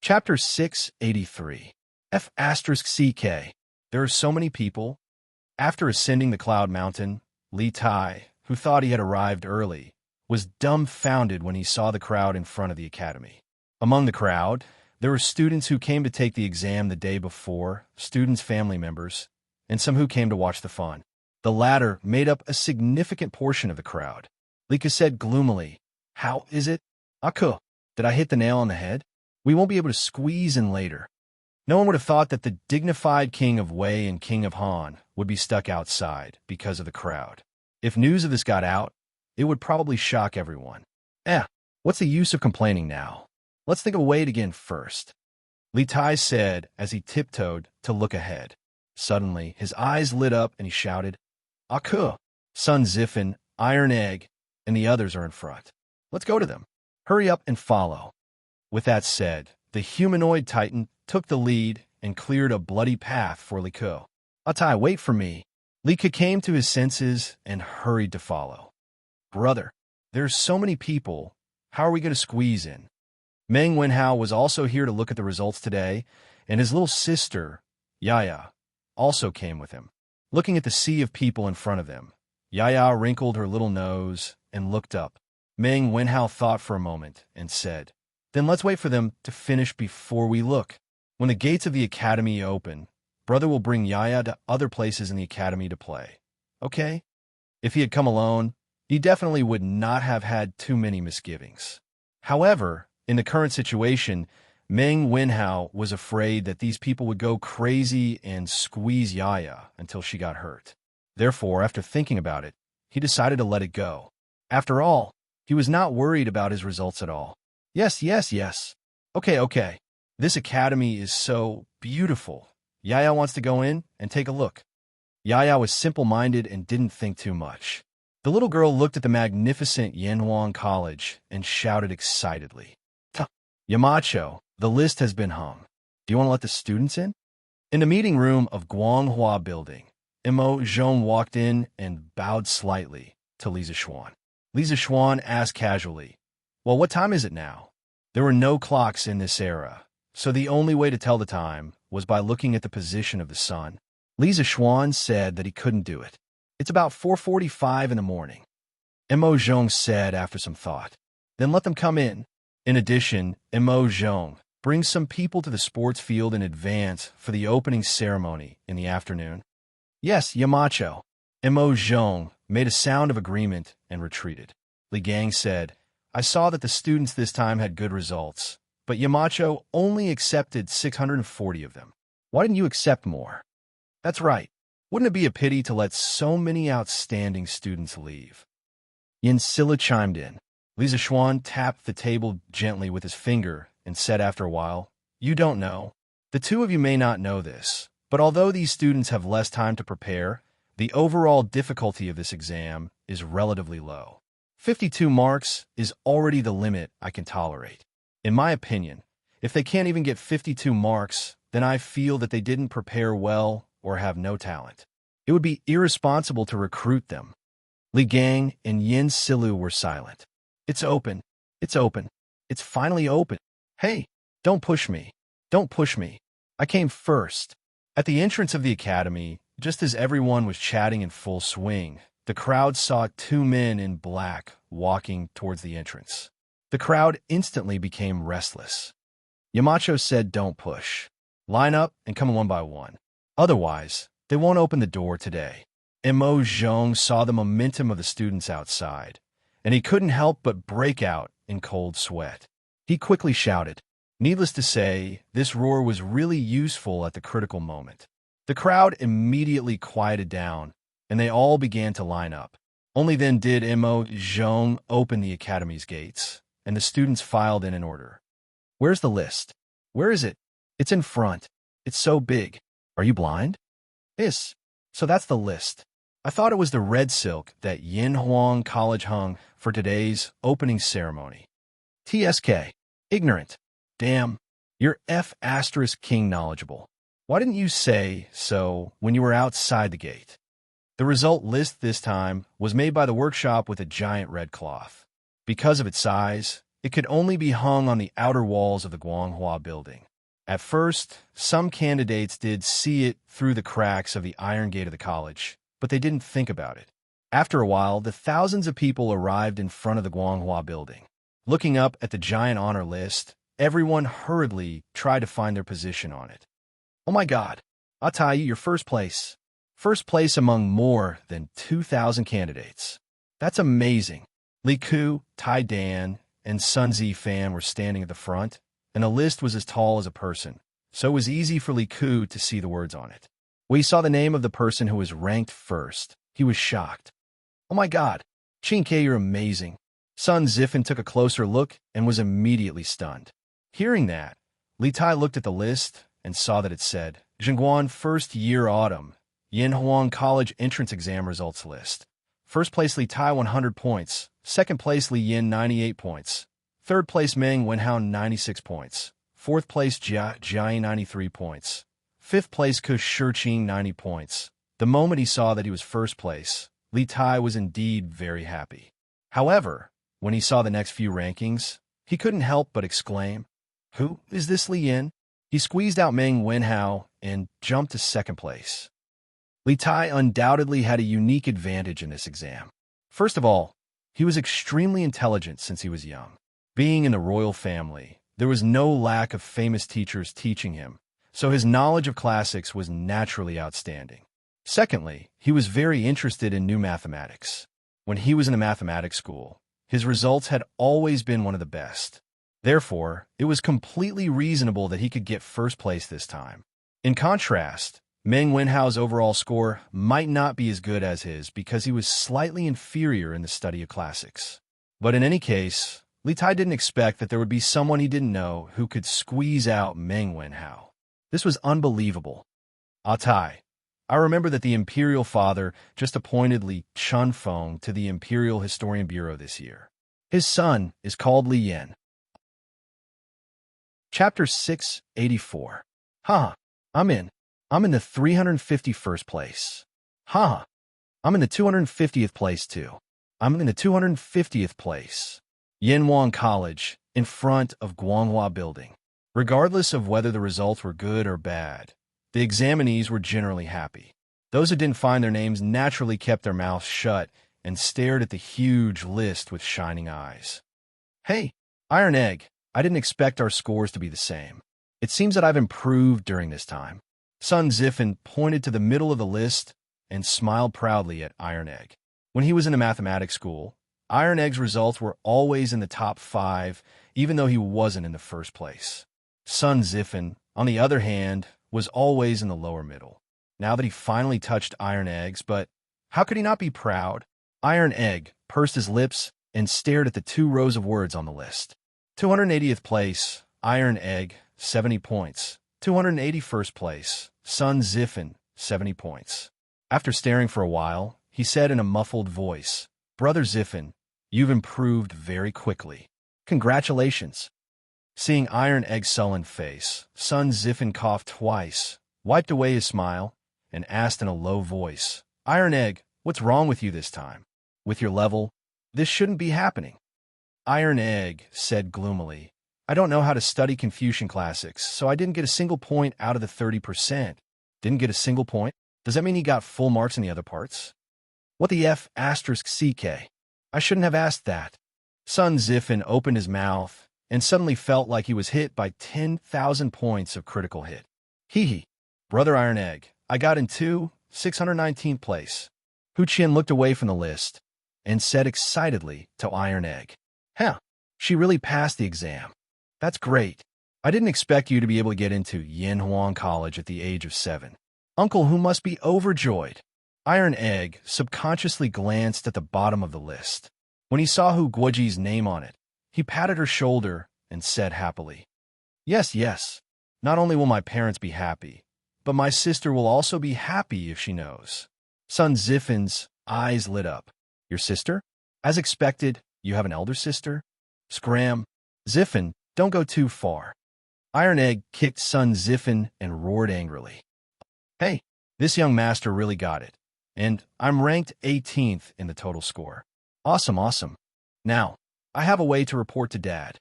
Chapter 683. F***CK. There are so many people. After ascending the cloud mountain, Li Tai, who thought he had arrived early, was dumbfounded when he saw the crowd in front of the academy. Among the crowd, there were students who came to take the exam the day before, students' family members, and some who came to watch the fun. The latter made up a significant portion of the crowd. Lika said gloomily, "How is it? Aku, did I hit the nail on the head? We won't be able to squeeze in later." No one would have thought that the dignified king of Wei and king of Han would be stuck outside because of the crowd. If news of this got out, it would probably shock everyone. What's the use of complaining now? Let's think of a way to get in first, Li Tai said as he tiptoed to look ahead. Suddenly, his eyes lit up and he shouted, "Aku! Sun Ziffin, Iron Egg, and the others are in front. Let's go to them. Hurry up and follow." With that said, the humanoid titan took the lead and cleared a bloody path for Li Ke. "Atai, wait for me." Li Ke came to his senses and hurried to follow. "Brother, there's so many people. How are we going to squeeze in?" Meng Wenhao was also here to look at the results today, and his little sister, Yaya, also came with him. Looking at the sea of people in front of them, Yaya wrinkled her little nose and looked up. Meng Wenhao thought for a moment and said, "Then let's wait for them to finish before we look. When the gates of the academy open, brother will bring Yaya to other places in the academy to play. Okay?" If he had come alone, he definitely would not have had too many misgivings. However, in the current situation, Meng Wenhao was afraid that these people would go crazy and squeeze Yaya until she got hurt. Therefore, after thinking about it, he decided to let it go. After all, he was not worried about his results at all. Yes. Okay. This academy is so beautiful. Yaya wants to go in and take a look. Yaya was simple-minded and didn't think too much. The little girl looked at the magnificent Yanhuang College and shouted excitedly, "Yamacho, the list has been hung. Do you want to let the students in?" In the meeting room of Guanghua Building, Mo Zhong walked in and bowed slightly to Li Zixuan. Li Zixuan asked casually, "Well, what time is it now?" There were no clocks in this era, so the only way to tell the time was by looking at the position of the sun. Li Zixuan said that he couldn't do it. "It's about 4:45 in the morning." Mo Zhong said after some thought, "Then let them come in." In addition, Mo Zhong brings some people to the sports field in advance for the opening ceremony in the afternoon. "Yes, Yamacho." Mo Zhong made a sound of agreement and retreated. Li Gang said, "I saw that the students this time had good results, but Yamacho only accepted 640 of them. Why didn't you accept more?" "That's right. Wouldn't it be a pity to let so many outstanding students leave?" Yin Silla chimed in. Li Zixuan tapped the table gently with his finger and said after a while, "You don't know. The two of you may not know this, but although these students have less time to prepare, the overall difficulty of this exam is relatively low. 52 marks is already the limit I can tolerate. In my opinion, if they can't even get 52 marks, then I feel that they didn't prepare well or have no talent. It would be irresponsible to recruit them." Li Gang and Yin Silu were silent. It's open. It's finally open. Hey, don't push me. I came first." At the entrance of the academy, just as everyone was chatting in full swing, the crowd saw two men in black walking towards the entrance. The crowd instantly became restless. Yamacho said, "Don't push. Line up and come one by one. Otherwise, they won't open the door today." Mo Zhong saw the momentum of the students outside, and he couldn't help but break out in cold sweat. He quickly shouted. Needless to say, this roar was really useful at the critical moment. The crowd immediately quieted down, and they all began to line up. Only then did Mo Zhong open the academy's gates, and the students filed in order. "Where's the list?" "Where is it?" "It's in front. It's so big." "Are you blind?" "Yes. So that's the list. I thought it was the red silk that Yanhuang College hung for today's opening ceremony." "TSK. Ignorant. Damn. You're F***king knowledgeable. Why didn't you say so when you were outside the gate?" The result list this time was made by the workshop with a giant red cloth. Because of its size, It could only be hung on the outer walls of the Guanghua building. At first, some candidates did see it through the cracks of the iron gate of the college, but they didn't think about it. After a while, the thousands of people arrived in front of the Guanghua building. Looking up at the giant honor list, everyone hurriedly tried to find their position on it. Oh my God, I'll tell you, you're first place. First place among more than 2,000 candidates. That's amazing. Li Ku, Tai Dan, and Sun Zifan were standing at the front, and the list was as tall as a person, so it was easy for Li Ku to see the words on it. When he saw the name of the person who was ranked first, he was shocked. Oh my God, Qin you're amazing. Sun Zifan took a closer look and was immediately stunned. Hearing that, Li Tai looked at the list and saw that it said, Zhengguan First Year Autumn, Yanhuang College Entrance Exam Results List. First place Li Tai 100 points, second place Li Yin 98 points, third place Meng Wenhao 96 points, fourth place Jia Jiai 93 points, fifth place Ku Shiqing 90 points. The moment he saw that he was first place, Li Tai was indeed very happy. However, when he saw the next few rankings, he couldn't help but exclaim, Who is this Li Yin? He squeezed out Meng Wenhao and jumped to second place. Li Tai undoubtedly had a unique advantage in this exam. First of all, he was extremely intelligent since he was young. Being in the royal family, there was no lack of famous teachers teaching him, so his knowledge of classics was naturally outstanding. Secondly, he was very interested in new mathematics. When he was in a mathematics school, his results had always been one of the best. Therefore, it was completely reasonable that he could get first place this time. In contrast, Meng Wenhao's overall score might not be as good as his because he was slightly inferior in the study of classics. But in any case, Li Tai didn't expect that there would be someone he didn't know who could squeeze out Meng Wenhao. This was unbelievable. Ah Tai, I remember that the Imperial Father just appointed Li Chunfeng to the Imperial Historian Bureau this year. His son is called Li Yin. Chapter 684. I'm in the 351st place. I'm in the 250th place too. I'm in the 250th place. Yanhuang College, in front of Guanghua Building. Regardless of whether the results were good or bad, the examinees were generally happy. Those who didn't find their names naturally kept their mouths shut and stared at the huge list with shining eyes. Hey, Iron Egg, I didn't expect our scores to be the same. It seems that I've improved during this time. Sun Zifan pointed to the middle of the list and smiled proudly at Iron Egg. When he was in a mathematics school, Iron Egg's results were always in the top 5, even though he wasn't in the first place. Sun Zifan, on the other hand, was always in the lower middle. Now that he finally touched Iron Egg's, but how could he not be proud? Iron Egg pursed his lips and stared at the 2 rows of words on the list. 280th place, Iron Egg, 70 points. 281st place, Sun Zifan, 70 points. After staring for a while, he said in a muffled voice, Brother Zifan, you've improved very quickly. Congratulations. Seeing Iron Egg's sullen face, Sun Zifan coughed twice, wiped away his smile, and asked in a low voice, Iron Egg, what's wrong with you this time? With your level, this shouldn't be happening. Iron Egg said gloomily, I don't know how to study Confucian classics, so I didn't get a single point out of the 30%. Didn't get a single point? Does that mean he got full marks in the other parts? What the F***? I shouldn't have asked that. Sun Zifan opened his mouth and suddenly felt like he was hit by 10,000 points of critical hit. Hee. Brother Iron Egg, I got in 619th place. Hu Qin looked away from the list and said excitedly to Iron Egg, she really passed the exam. That's great. I didn't expect you to be able to get into Yanhuang College at the age of 7. Uncle Hu must be overjoyed. Iron Egg subconsciously glanced at the bottom of the list. When he saw Hu Guoji's name on it, he patted her shoulder and said happily, Yes. Not only will my parents be happy, but my sister will also be happy if she knows. Sun Zifan's eyes lit up. Your sister? As expected, you have an elder sister? Scram. Zifan, don't go too far. Iron Egg kicked Sun Zifan and roared angrily. Hey, this young master really got it. And I'm ranked 18th in the total score. Awesome. Now, I have a way to report to Dad.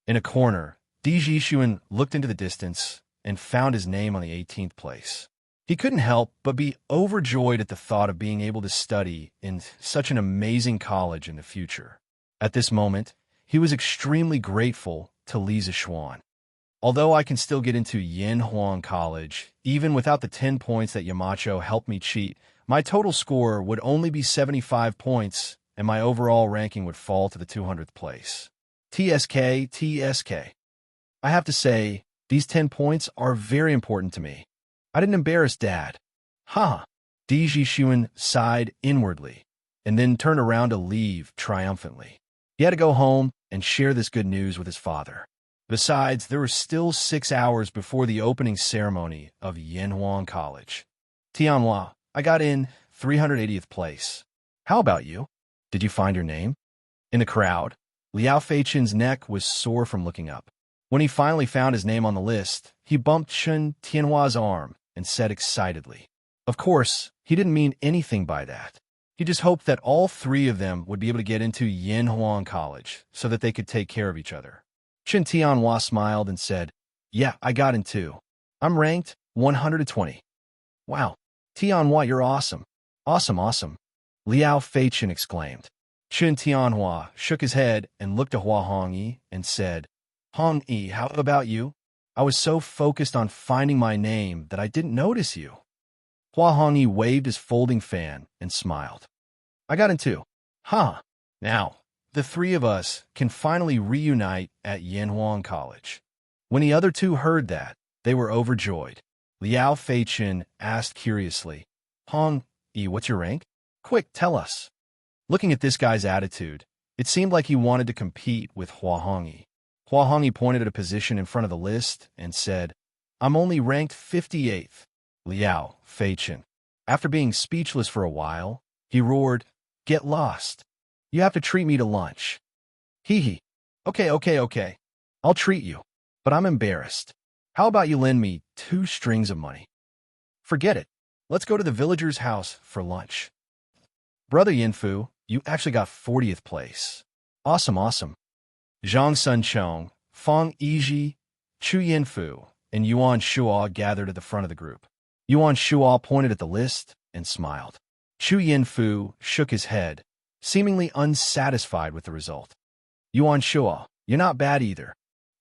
In a corner, Di Jixuan looked into the distance and found his name on the 18th place. He couldn't help but be overjoyed at the thought of being able to study in such an amazing college in the future. At this moment, he was extremely grateful to Li Zixuan. Although I can still get into Yanhuang College, even without the 10 points that Yamacho helped me cheat, my total score would only be 75 points, and my overall ranking would fall to the 200th place. TSK. I have to say, these 10 points are very important to me. I didn't embarrass Dad. Ha! Di Jixuan sighed inwardly, and then turned around to leave triumphantly. He had to go home and share this good news with his father. Besides, there were still 6 hours before the opening ceremony of Yanhuang College. Tianhua, I got in 380th place. How about you? Did you find your name? In the crowd, Liao Feichen's neck was sore from looking up. When he finally found his name on the list, he bumped Chen Tianhua's arm and said excitedly. Of course, he didn't mean anything by that. He just hoped that all 3 of them would be able to get into Yanhuang College so that they could take care of each other. Chen Tianhua smiled and said, Yeah, I got in too. I'm ranked 120. Wow, Tianhua, you're awesome. Awesome. Liao Feichen exclaimed. Chen Tianhua shook his head and looked at Hua Hongyi and said, Hongyi, how about you? I was so focused on finding my name that I didn't notice you. Hua Hongyi waved his folding fan and smiled. I got in too. Huh. Now, the 3 of us can finally reunite at Yanhuang College. When the other 2 heard that, they were overjoyed. Liao Feichen asked curiously, Hongyi, what's your rank? Quick, tell us. Looking at this guy's attitude, it seemed like he wanted to compete with Hua Hongyi. Hua Hongyi pointed at a position in front of the list and said, I'm only ranked 58th. Liao Feichen. After being speechless for a while, he roared, Get lost. You have to treat me to lunch. Hee. Okay. I'll treat you, but I'm embarrassed. How about you lend me 2 strings of money? Forget it. Let's go to the villager's house for lunch. Brother Yinfu, you actually got 40th place. Awesome. Zhang Sunchong, Fang Yiji, Chu Yinfu, and Yuan Shuo gathered at the front of the group. Yuan Shuo pointed at the list and smiled. Chu Yinfu shook his head, seemingly unsatisfied with the result. Yuan Shuo, you're not bad either.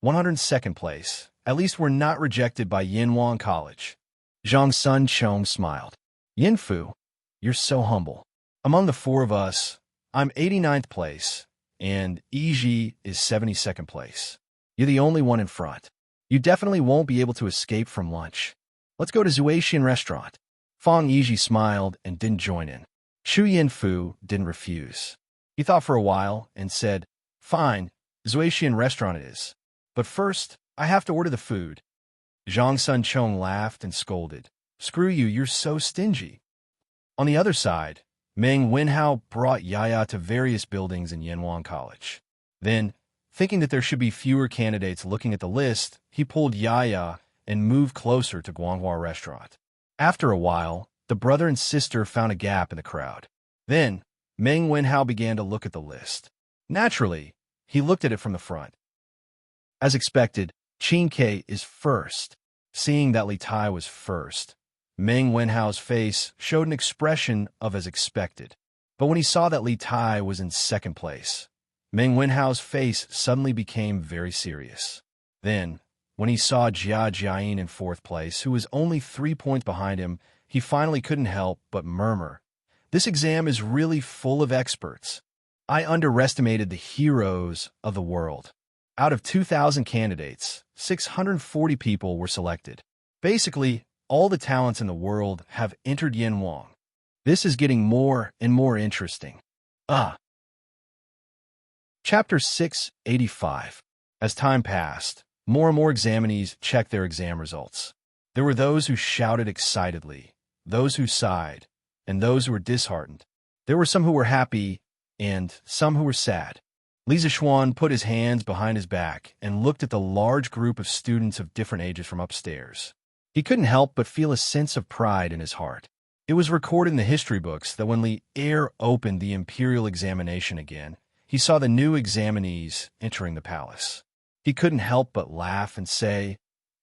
102nd place. At least we're not rejected by Yanhuang College. Zhang Sunchong smiled. Yinfu, you're so humble. Among the 4 of us, I'm 89th place, and Yiji is 72nd place. You're the only one in front. You definitely won't be able to escape from lunch. Let's go to Zuaxian restaurant. Fang Yiji smiled and didn't join in. Chu Yinfu didn't refuse. He thought for a while and said, Fine, Zuaxian restaurant it is. But first, I have to order the food. Zhang Sunchong laughed and scolded. Screw you, you're so stingy. On the other side, Meng Wenhao brought Yaya to various buildings in Yanhuang College. Then, thinking that there should be fewer candidates looking at the list, he pulled Yaya and moved closer to Guanghua restaurant. After a while, the brother and sister found a gap in the crowd. Then, Meng Wenhao began to look at the list. Naturally, he looked at it from the front. As expected, Qin Ke is first. Seeing that Li Tai was first, Meng Wenhao's face showed an expression of as expected. But when he saw that Li Tai was in 2nd place, Meng Wenhao's face suddenly became very serious. Then, when he saw Jia Jiayin in 4th place, who was only 3 points behind him, he finally couldn't help but murmur, This exam is really full of experts. I underestimated the heroes of the world. Out of 2,000 candidates, 640 people were selected. Basically, all the talents in the world have entered Yanhuang. This is getting more and more interesting. Chapter 685. As time passed, more and more examinees checked their exam results. There were those who shouted excitedly, those who sighed, and those who were disheartened. There were some who were happy, and some who were sad. Li Zixuan put his hands behind his back and looked at the large group of students of different ages from upstairs. He couldn't help but feel a sense of pride in his heart. It was recorded in the history books that when Li Er opened the imperial examination again, he saw the new examinees entering the palace. He couldn't help but laugh and say,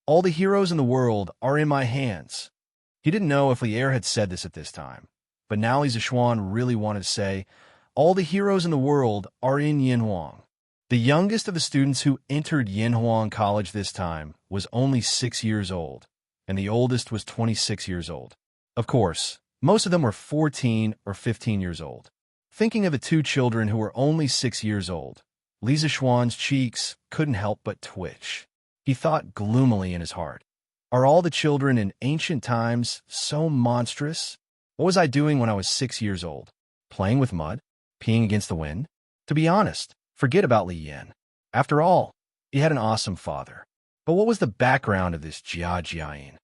"All the heroes in the world are in my hands." He didn't know if Lier had said this at this time, but now Li Zishuan really wanted to say, "All the heroes in the world are in Yinhuang." The youngest of the students who entered Yinhuang College this time was only 6 years old, and the oldest was 26 years old. Of course, most of them were 14 or 15 years old. Thinking of the two children who were only 6 years old, Li Zishuan's cheeks couldn't help but twitch. He thought gloomily in his heart, "Are all the children in ancient times so monstrous? What was I doing when I was 6 years old? Playing with mud? Peeing against the wind?" To be honest, forget about Li Yan. After all, he had an awesome father. But what was the background of this Jia Jiayin?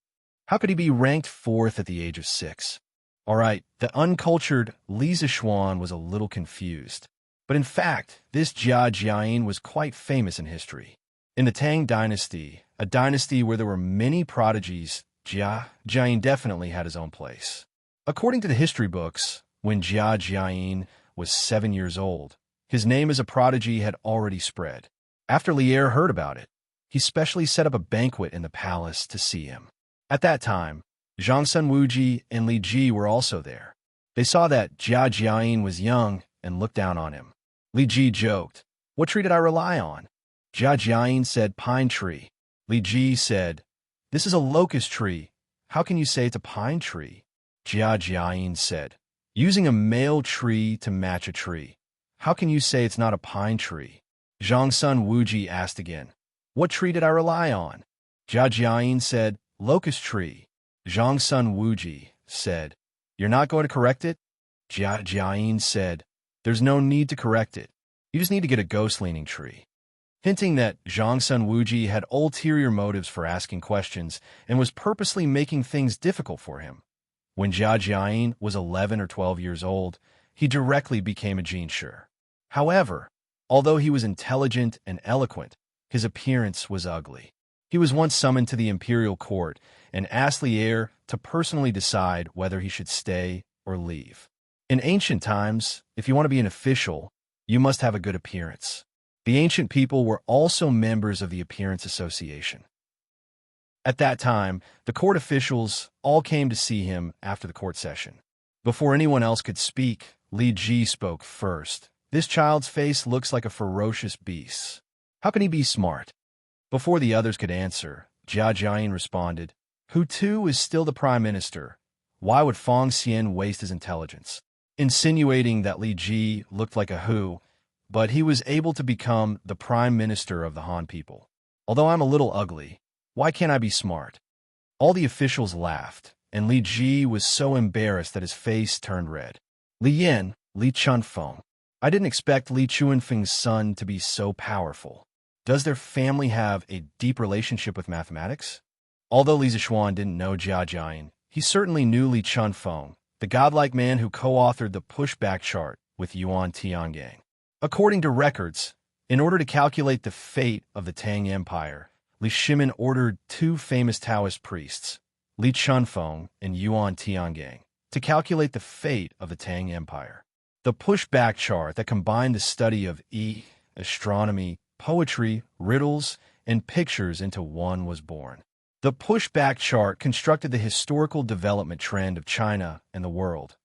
How could he be ranked 4th at the age of 6? All right, the uncultured Li Zishuan was a little confused. But in fact, this Jia Jiayin was quite famous in history. In the Tang Dynasty, a dynasty where there were many prodigies, Jia Jiayin definitely had his own place. According to the history books, when Jia Jiayin was 7 years old, his name as a prodigy had already spread. After Lier heard about it, he specially set up a banquet in the palace to see him. At that time, Zhang Sun Wuji and Li Ji were also there. They saw that Jia Jiayin was young and looked down on him. Li Ji joked, "What tree did I rely on?" Jia Jiayin said, "Pine tree." Li Ji said, "This is a locust tree. How can you say it's a pine tree?" Jia Jiayin said, "Using a male tree to match a tree. How can you say it's not a pine tree?" Zhang Sun Wuji asked again, "What tree did I rely on?" Jia Jiayin said, "Locust tree." Zhang Sun Wuji said, "You're not going to correct it?" Jia Jiayin said, "There's no need to correct it. You just need to get a ghost-leaning tree." Hinting that Zhang Sun Wuji had ulterior motives for asking questions and was purposely making things difficult for him. When Jia Jiayin was 11 or 12 years old, he directly became a jinshi. However, although he was intelligent and eloquent, his appearance was ugly. He was once summoned to the imperial court and asked Lier to personally decide whether he should stay or leave. In ancient times, if you want to be an official, you must have a good appearance. The ancient people were also members of the Appearance Association. At that time, the court officials all came to see him after the court session. Before anyone else could speak, Li Ji spoke first. "This child's face looks like a ferocious beast. How can he be smart?" Before the others could answer, Jia Jiayin responded, "Hu Tu is still the prime minister. Why would Fong Xian waste his intelligence?" Insinuating that Li Ji looked like a Hu, but he was able to become the prime minister of the Han people. "Although I'm a little ugly, why can't I be smart?" All the officials laughed, and Li Ji was so embarrassed that his face turned red. "Li Yan, Li Chunfeng. I didn't expect Li Chuanfeng's son to be so powerful. Does their family have a deep relationship with mathematics?" Although Li Zishuan didn't know Jia Jiayin, he certainly knew Li Chunfeng, the godlike man who co-authored the pushback chart with Yuan Tiangang. According to records, in order to calculate the fate of the Tang Empire, Li Shimin ordered 2 famous Taoist priests, Li Chunfeng and Yuan Tiangang, to calculate the fate of the Tang Empire. The pushback chart that combined the study of astronomy, poetry, riddles, and pictures into one was born. The pushback chart constructed the historical development trend of China and the world: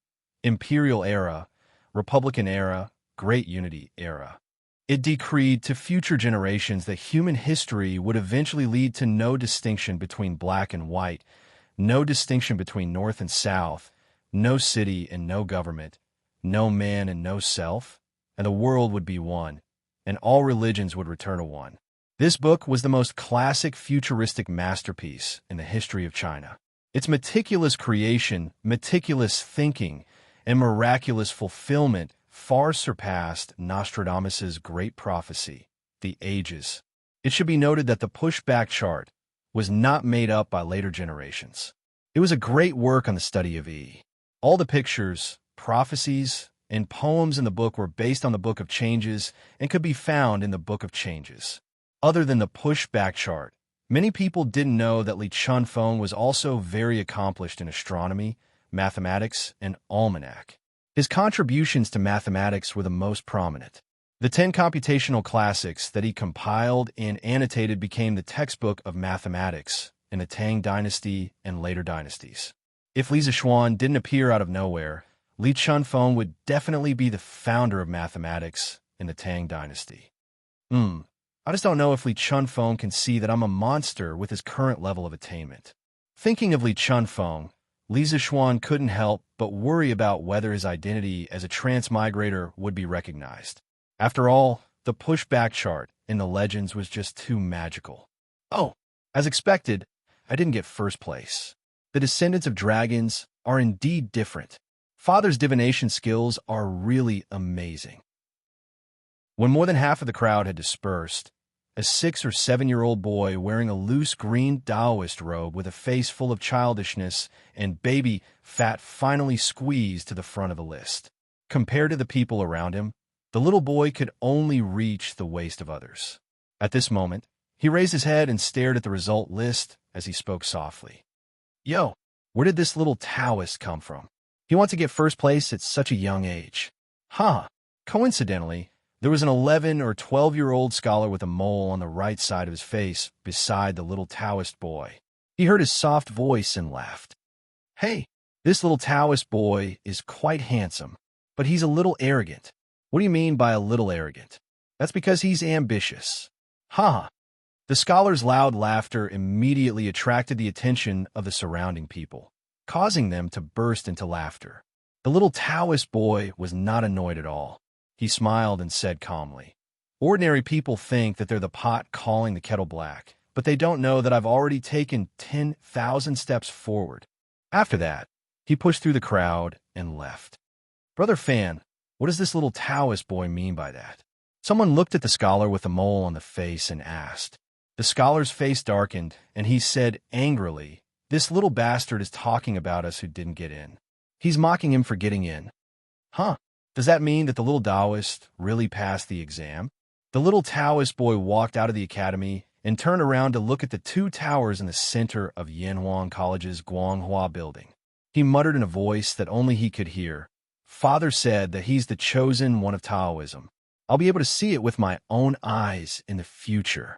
imperial era, republican era, great unity era. It decreed to future generations that human history would eventually lead to no distinction between black and white, no distinction between north and south, no city and no government, no man and no self, and the world would be one, and all religions would return to one. This book was the most classic futuristic masterpiece in the history of China. Its meticulous creation, meticulous thinking, and miraculous fulfillment far surpassed Nostradamus's great prophecy, The Ages. It should be noted that the pushback chart was not made up by later generations. It was a great work on the study of All the pictures, prophecies, and poems in the book were based on the Book of Changes and could be found in the Book of Changes. Other than the pushback chart, many people didn't know that Li Chunfeng was also very accomplished in astronomy, mathematics, and almanac. His contributions to mathematics were the most prominent. The 10 computational classics that he compiled and annotated became the textbook of mathematics in the Tang Dynasty and later dynasties. If Li Zixuan didn't appear out of nowhere, Li Chunfeng would definitely be the founder of mathematics in the Tang Dynasty. I just don't know if Li Chunfeng can see that I'm a monster with his current level of attainment. Thinking of Li Chunfeng, Li Zixuan couldn't help but worry about whether his identity as a transmigrator would be recognized. After all, the pushback chart in the legends was just too magical. Oh, as expected, I didn't get first place. The descendants of dragons are indeed different. Father's divination skills are really amazing. When more than half of the crowd had dispersed, a 6- or 7-year-old boy wearing a loose green Taoist robe with a face full of childishness and baby fat finally squeezed to the front of the list. Compared to the people around him, the little boy could only reach the waist of others. At this moment, he raised his head and stared at the result list as he spoke softly. Yo, where did this little Taoist come from? He wants to get first place at such a young age. Coincidentally, there was an 11- or 12-year-old scholar with a mole on the right side of his face beside the little Taoist boy. He heard his soft voice and laughed. Hey, this little Taoist boy is quite handsome, but he's a little arrogant. What do you mean by a little arrogant? That's because he's ambitious. The scholar's loud laughter immediately attracted the attention of the surrounding people, causing them to burst into laughter. The little Taoist boy was not annoyed at all. He smiled and said calmly, Ordinary people think that they're the pot calling the kettle black, but they don't know that I've already taken 10,000 steps forward. After that, he pushed through the crowd and left. Brother Fan, what does this little Taoist boy mean by that? Someone looked at the scholar with the mole on the face and asked. The scholar's face darkened, and he said angrily, This little bastard is talking about us who didn't get in. He's mocking him for getting in. Does that mean that the little Taoist really passed the exam? The little Taoist boy walked out of the academy and turned around to look at the 2 towers in the center of Yanhuang College's Guanghua building. He muttered in a voice that only he could hear, Father said that he's the chosen one of Taoism. I'll be able to see it with my own eyes in the future.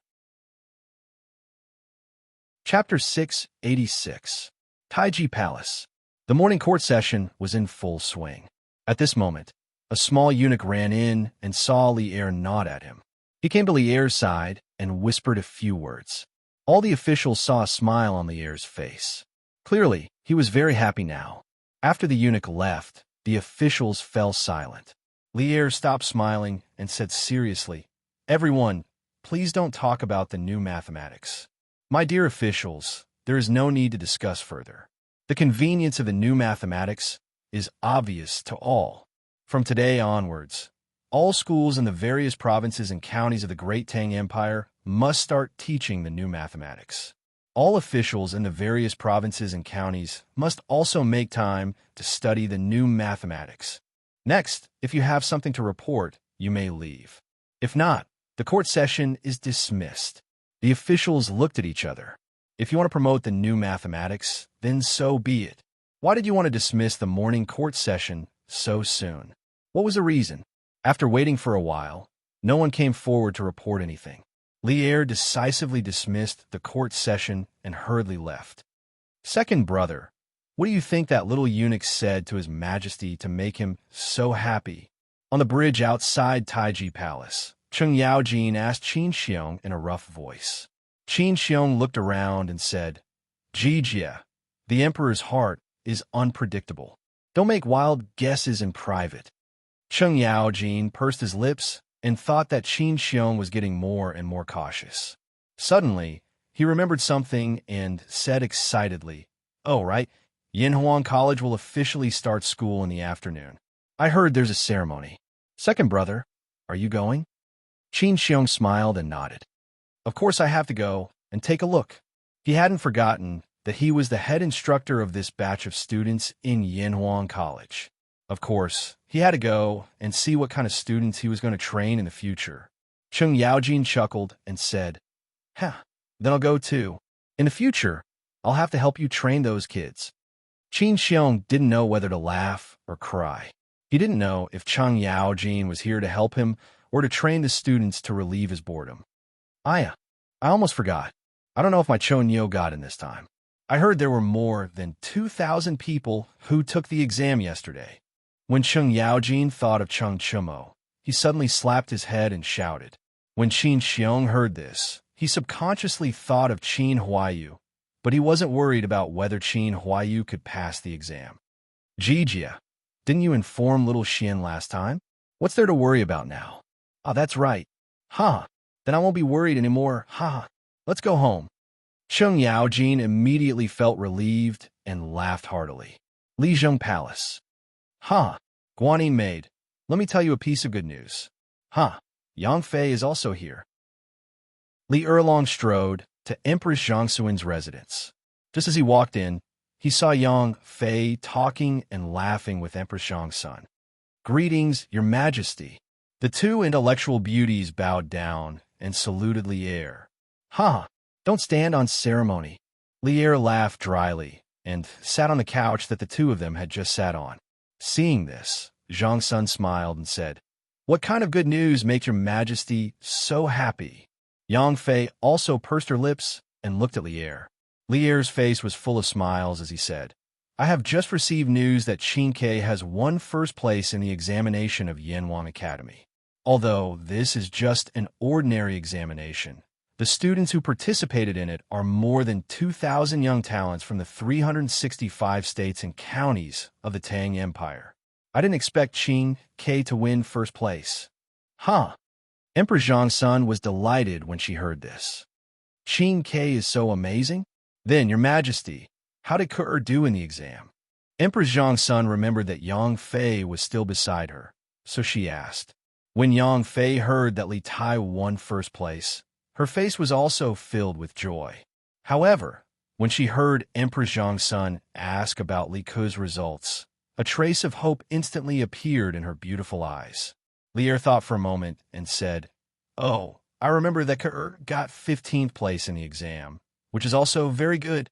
Chapter 686. Taiji Palace. The morning court session was in full swing. At this moment, a small eunuch ran in and saw Li Er nod at him. He came to Li Er's side and whispered a few words. All the officials saw a smile on Li Er's face. Clearly, he was very happy now. After the eunuch left, the officials fell silent. Li Er stopped smiling and said seriously, Everyone, please don't talk about the new mathematics. My dear officials, there is no need to discuss further. The convenience of the new mathematics is obvious to all. From today onwards, all schools in the various provinces and counties of the Great Tang Empire must start teaching the new mathematics. All officials in the various provinces and counties must also make time to study the new mathematics. Next, if you have something to report, you may leave. If not, the court session is dismissed. The officials looked at each other. If you want to promote the new mathematics, then so be it. Why did you want to dismiss the morning court session so soon? What was the reason? After waiting for a while, no one came forward to report anything. Li Er decisively dismissed the court session and hurriedly left. Second brother, what do you think that little eunuch said to His Majesty to make him so happy? On the bridge outside Taiji Palace, Cheng Yaojin asked Qin Xiong in a rough voice. Qin Xiong looked around and said, Jijia, the emperor's heart is unpredictable. Don't make wild guesses in private. Cheng Yaojin pursed his lips and thought that Qin Xiong was getting more and more cautious. Suddenly, he remembered something and said excitedly, Oh, right, Yanhuang College will officially start school in the afternoon. I heard there's a ceremony. Second brother, are you going? Qin Xiong smiled and nodded. Of course I have to go and take a look. He hadn't forgotten that he was the head instructor of this batch of students in Yanhuang College. Of course, he had to go and see what kind of students he was going to train in the future. Cheng Yaojin chuckled and said, then I'll go too. In the future, I'll have to help you train those kids. Qin Xiong didn't know whether to laugh or cry. He didn't know if Cheng Yaojin was here to help him or to train the students to relieve his boredom. I almost forgot. I don't know if my Chonyo got in this time. I heard there were more than 2,000 people who took the exam yesterday. When Chung Yaojin thought of Chung Chumo, he suddenly slapped his head and shouted. When Qin Xiong heard this, he subconsciously thought of Qin Huayu, but he wasn't worried about whether Qin Huayu could pass the exam. Jijia, didn't you inform little Xian last time? What's there to worry about now? Oh, that's right. Huh. Then I won't be worried anymore. Huh. Let's go home. Chung Yaojin immediately felt relieved and laughed heartily. Lijiang Palace. Huh. Guanyin maid, let me tell you a piece of good news. Huh. Yang Fei is also here. Li Erlong strode to Empress Zhang Suin's residence. Just as he walked in, he saw Yang Fei talking and laughing with Empress Zhang's son. Greetings, Your Majesty. The two intellectual beauties bowed down and saluted Li Er. Huh. Don't stand on ceremony. Li Er laughed dryly and sat on the couch that the two of them had just sat on. Seeing this, Zhang's son smiled and said, What kind of good news makes Your Majesty so happy? Yang Fei also pursed her lips and looked at Li Er. Li Er's face was full of smiles as he said, I have just received news that Qin Ke has won first place in the examination of Yanwang Academy. Although this is just an ordinary examination, the students who participated in it are more than 2,000 young talents from the 365 states and counties of the Tang Empire. I didn't expect Qin Ke to win first place. Huh. Emperor Zhang's son was delighted when she heard this. Qin Ke is so amazing? Then, Your Majesty, how did Ke do in the exam? Empress Zhang's son remembered that Yang Fei was still beside her, so she asked. When Yang Fei heard that Li Tai won first place, her face was also filled with joy. However, when she heard Empress Zhang's son ask about Li Ke's results, a trace of hope instantly appeared in her beautiful eyes. Li Er thought for a moment and said, Oh, I remember that Ke got 15th place in the exam, which is also very good.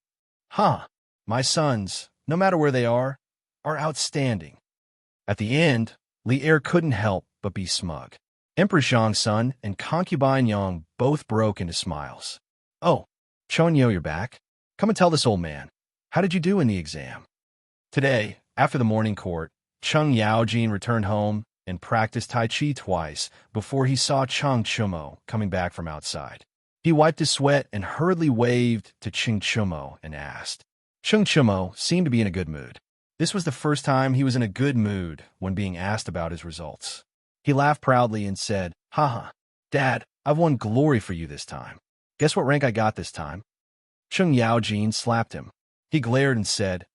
Huh, my sons, no matter where they are outstanding. At the end, Li Er couldn't help but be smug. Empress Zhang's son and concubine Yang both broke into smiles. Oh, Chonyo, you're back. Come and tell this old man. How did you do in the exam? Today, after the morning court, Chung Yaojin returned home and practiced Tai Chi twice before he saw Chung Chumo coming back from outside. He wiped his sweat and hurriedly waved to Chung Chumo and asked. Chung Chumo seemed to be in a good mood. This was the first time he was in a good mood when being asked about his results. He laughed proudly and said, Haha, Dad, I've won glory for you this time. Guess what rank I got this time? Chung Yaojin slapped him. He glared and said,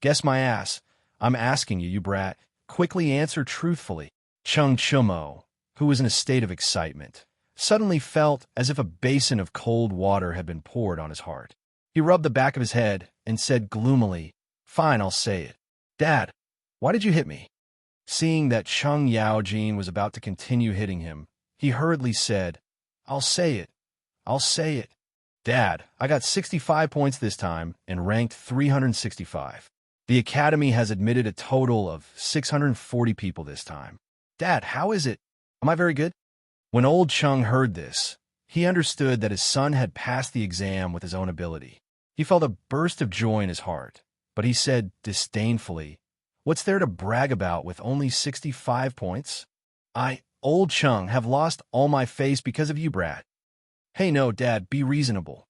Guess my ass. I'm asking you, you brat. Quickly answer truthfully. Chung Chumo, who was in a state of excitement, suddenly felt as if a basin of cold water had been poured on his heart. He rubbed the back of his head and said gloomily, Fine, I'll say it. Dad, why did you hit me? Seeing that Chung Yaojin was about to continue hitting him, he hurriedly said, I'll say it. I'll say it. Dad, I got 65 points this time and ranked 365. The Academy has admitted a total of 640 people this time. Dad, how is it? Am I very good? When old Chung heard this, he understood that his son had passed the exam with his own ability. He felt a burst of joy in his heart, but he said disdainfully, What's there to brag about with only 65 points? I, old Chung, have lost all my face because of you, brat. Hey, no, Dad, be reasonable.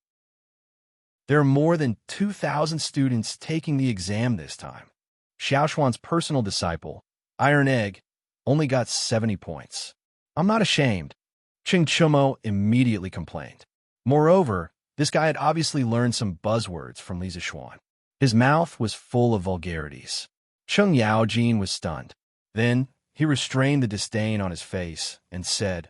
There are more than 2,000 students taking the exam this time. Xiaoshuan's personal disciple, Iron Egg, only got 70 points. I'm not ashamed. Ching Chumo immediately complained. Moreover, this guy had obviously learned some buzzwords from Li Zishuan. His mouth was full of vulgarities. Chung Yaojin was stunned. Then he restrained the disdain on his face and said,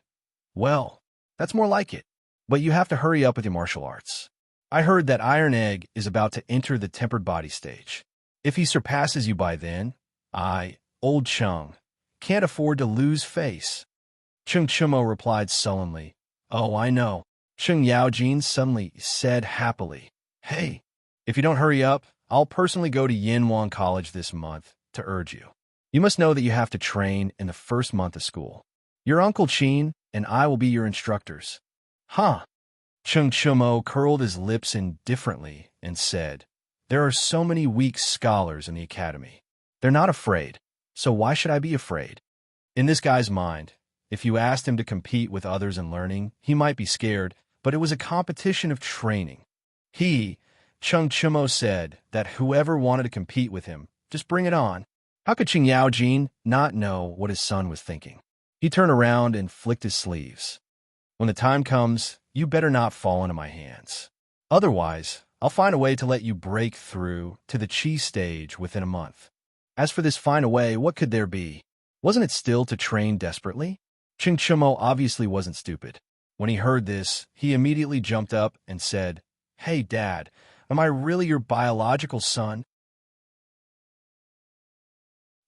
Well, that's more like it. But you have to hurry up with your martial arts. I heard that Iron Egg is about to enter the tempered body stage. If he surpasses you by then, I, old Chung, can't afford to lose face. Chung Chumo replied sullenly, Oh, I know. Chung Yaojin suddenly said happily, Hey, if you don't hurry up, I'll personally go to Yanwang College this month to urge you. You must know that you have to train in the first month of school. Your Uncle Chin and I will be your instructors. Huh? Chung Chumo curled his lips indifferently and said, There are so many weak scholars in the academy. They're not afraid, so why should I be afraid? In this guy's mind, if you asked him to compete with others in learning, he might be scared, but it was a competition of training. Chung Chumo said that whoever wanted to compete with him, just bring it on. How could Qing Yaojin not know what his son was thinking? He turned around and flicked his sleeves. When the time comes, you better not fall into my hands. Otherwise, I'll find a way to let you break through to the Qi stage within a month. As for this find a way, what could there be? Wasn't it still to train desperately? Qing Chumo obviously wasn't stupid. When he heard this, he immediately jumped up and said, Hey, Dad, am I really your biological son?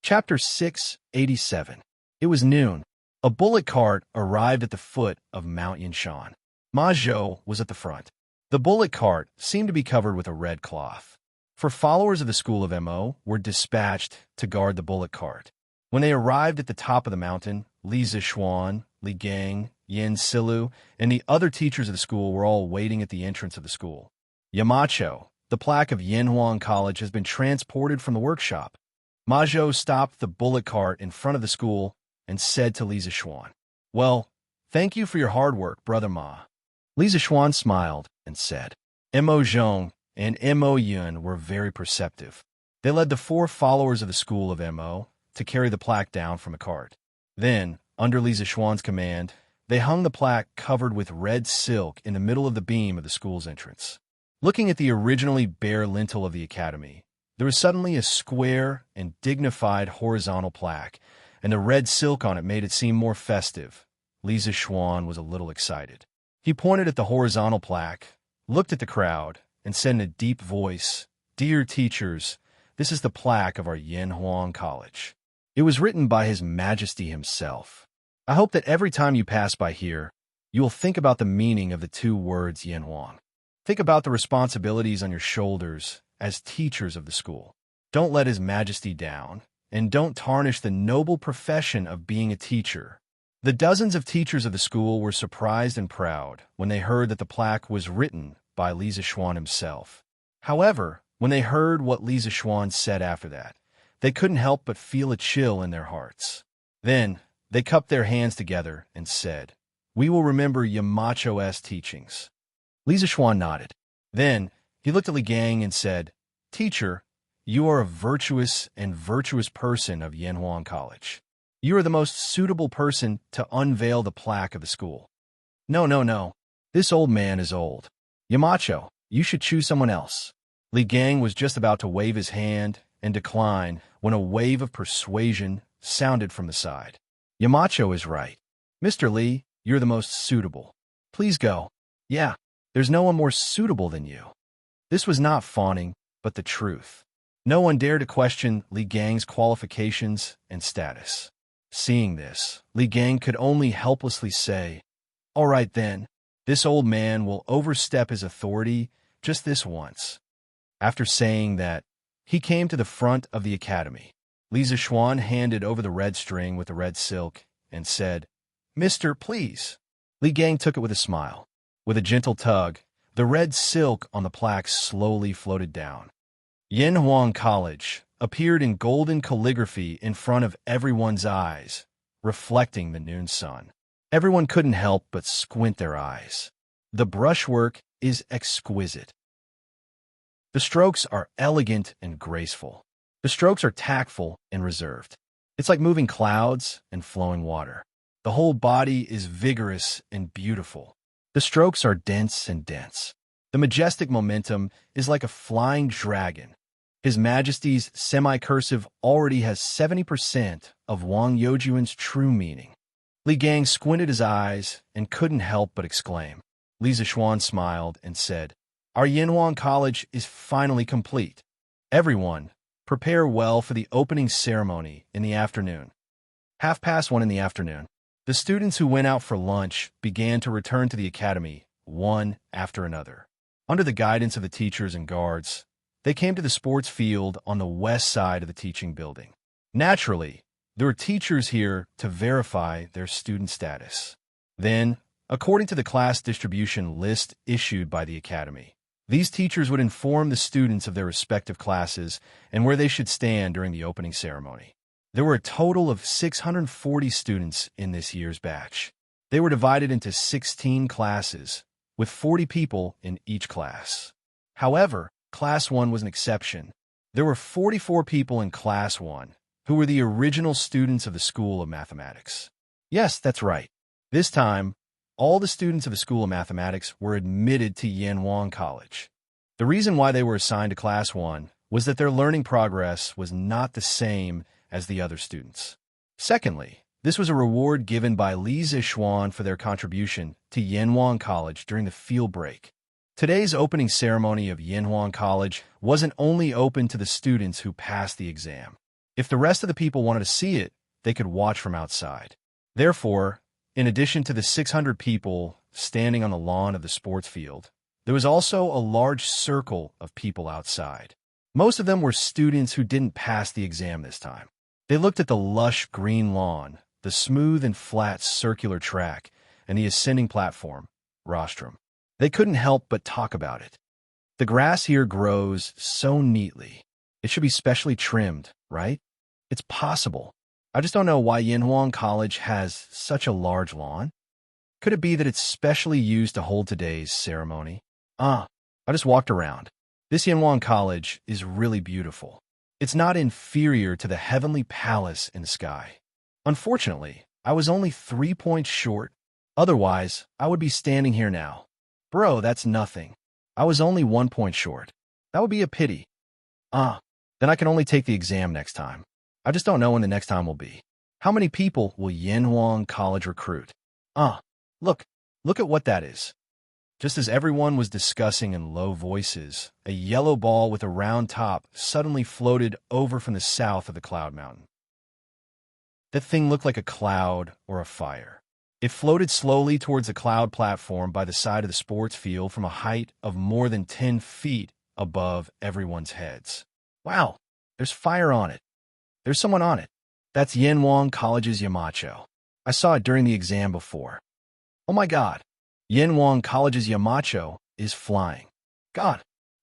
Chapter 687. It was noon. A bullock cart arrived at the foot of Mount Yinshan. Ma Zhou was at the front. The bullock cart seemed to be covered with a red cloth. For followers of the school of Mo were dispatched to guard the bullock cart. When they arrived at the top of the mountain, Li Zixuan, Li Gang, Yin Silu, and the other teachers of the school were all waiting at the entrance of the school. Yamacho, the plaque of Yanhuang College, has been transported from the workshop. Ma Zhou stopped the bullock cart in front of the school and said to Li Zixuan, Well, thank you for your hard work, Brother Ma. Li Zixuan smiled and said, Mo Zhong and Mo Yun were very perceptive. They led the 4 followers of the school of Mo to carry the plaque down from a cart. Then, under Li Zixuan's command, they hung the plaque covered with red silk in the middle of the beam of the school's entrance. Looking at the originally bare lintel of the academy, there was suddenly a square and dignified horizontal plaque, and the red silk on it made it seem more festive. Li Zixuan was a little excited. He pointed at the horizontal plaque, looked at the crowd, and said in a deep voice, Dear teachers, this is the plaque of our Yanhuang College. It was written by His Majesty himself. I hope that every time you pass by here, you will think about the meaning of the 2 words Yanhuang. Think about the responsibilities on your shoulders as teachers of the school. Don't let His Majesty down, and don't tarnish the noble profession of being a teacher. The dozens of teachers of the school were surprised and proud when they heard that the plaque was written by Li Zixuan himself. However, when they heard what Li Zixuan said after that, they couldn't help but feel a chill in their hearts. Then, they cupped their hands together and said, We will remember Yamacho's teachings. Li Zixuan nodded. Then, he looked at Li Gang and said, Teacher, you are a virtuous person of Yanhuang College. You are the most suitable person to unveil the plaque of the school. No. This old man is old. Yamacho, you should choose someone else. Li Gang was just about to wave his hand and decline when a wave of persuasion sounded from the side. Yamacho is right. Mr. Li, you're the most suitable. Please go. Yeah, there's no one more suitable than you. This was not fawning, but the truth. No one dared to question Li Gang's qualifications and status. Seeing this, Li Gang could only helplessly say, All right then, this old man will overstep his authority just this once. After saying that, he came to the front of the academy. Li Zixuan handed over the red string with the red silk and said, Mister, please. Li Gang took it with a smile. With a gentle tug, the red silk on the plaque slowly floated down. Yanhuang College appeared in golden calligraphy in front of everyone's eyes, reflecting the noon sun. Everyone couldn't help but squint their eyes. The brushwork is exquisite. The strokes are elegant and graceful. The strokes are tactful and reserved. It's like moving clouds and flowing water. The whole body is vigorous and beautiful. The strokes are dense and dense. The majestic momentum is like a flying dragon. His Majesty's semi-cursive already has 70% of Wang Youjuan's true meaning. Li Gang squinted his eyes and couldn't help but exclaim. Li Zixuan smiled and said, Our Yanhuang College is finally complete. Everyone, prepare well for the opening ceremony in the afternoon. 1:30 in the afternoon. The students who went out for lunch began to return to the academy, one after another. Under the guidance of the teachers and guards, they came to the sports field on the west side of the teaching building. Naturally, There were teachers here to verify their student status. Then, according to the class distribution list issued by the Academy, these teachers would inform the students of their respective classes and where they should stand during the opening ceremony. There were a total of 640 students in this year's batch. They were divided into 16 classes, with 40 people in each class. However, Class 1 was an exception. There were 44 people in Class 1 who were the original students of the School of Mathematics. Yes, that's right. This time, all the students of the School of Mathematics were admitted to Yanwang College. The reason why they were assigned to Class 1 was that their learning progress was not the same as the other students. Secondly, this was a reward given by Li Zixuan for their contribution to Yanwang College during the field break. Today's opening ceremony of Yanwang College wasn't only open to the students who passed the exam. If the rest of the people wanted to see it, they could watch from outside. Therefore, in addition to the 600 people standing on the lawn of the sports field, there was also a large circle of people outside. Most of them were students who didn't pass the exam this time. They looked at the lush green lawn, the smooth and flat circular track, and the ascending platform, rostrum. They couldn't help but talk about it. The grass here grows so neatly. It should be specially trimmed, right? It's possible. I just don't know why Yanwang College has such a large lawn. Could it be that it's specially used to hold today's ceremony? I just walked around. This Yanwang College is really beautiful. It's not inferior to the heavenly palace in the sky. Unfortunately, I was only 3 points short. Otherwise, I would be standing here now. Bro, that's nothing. I was only 1 point short. That would be a pity. Then I can only take the exam next time. I just don't know when the next time will be. How many people will Yanwang College recruit? Look at what that is. Just as everyone was discussing in low voices, a yellow ball with a round top suddenly floated over from the south of the cloud mountain. That thing looked like a cloud or a fire. It floated slowly towards the cloud platform by the side of the sports field from a height of more than 10 feet above everyone's heads. Wow, there's fire on it. There's someone on it. That's Yanwang College's Yamacho. I saw it during the exam before. Oh my God. Yanwang College's Yamacho is flying. God.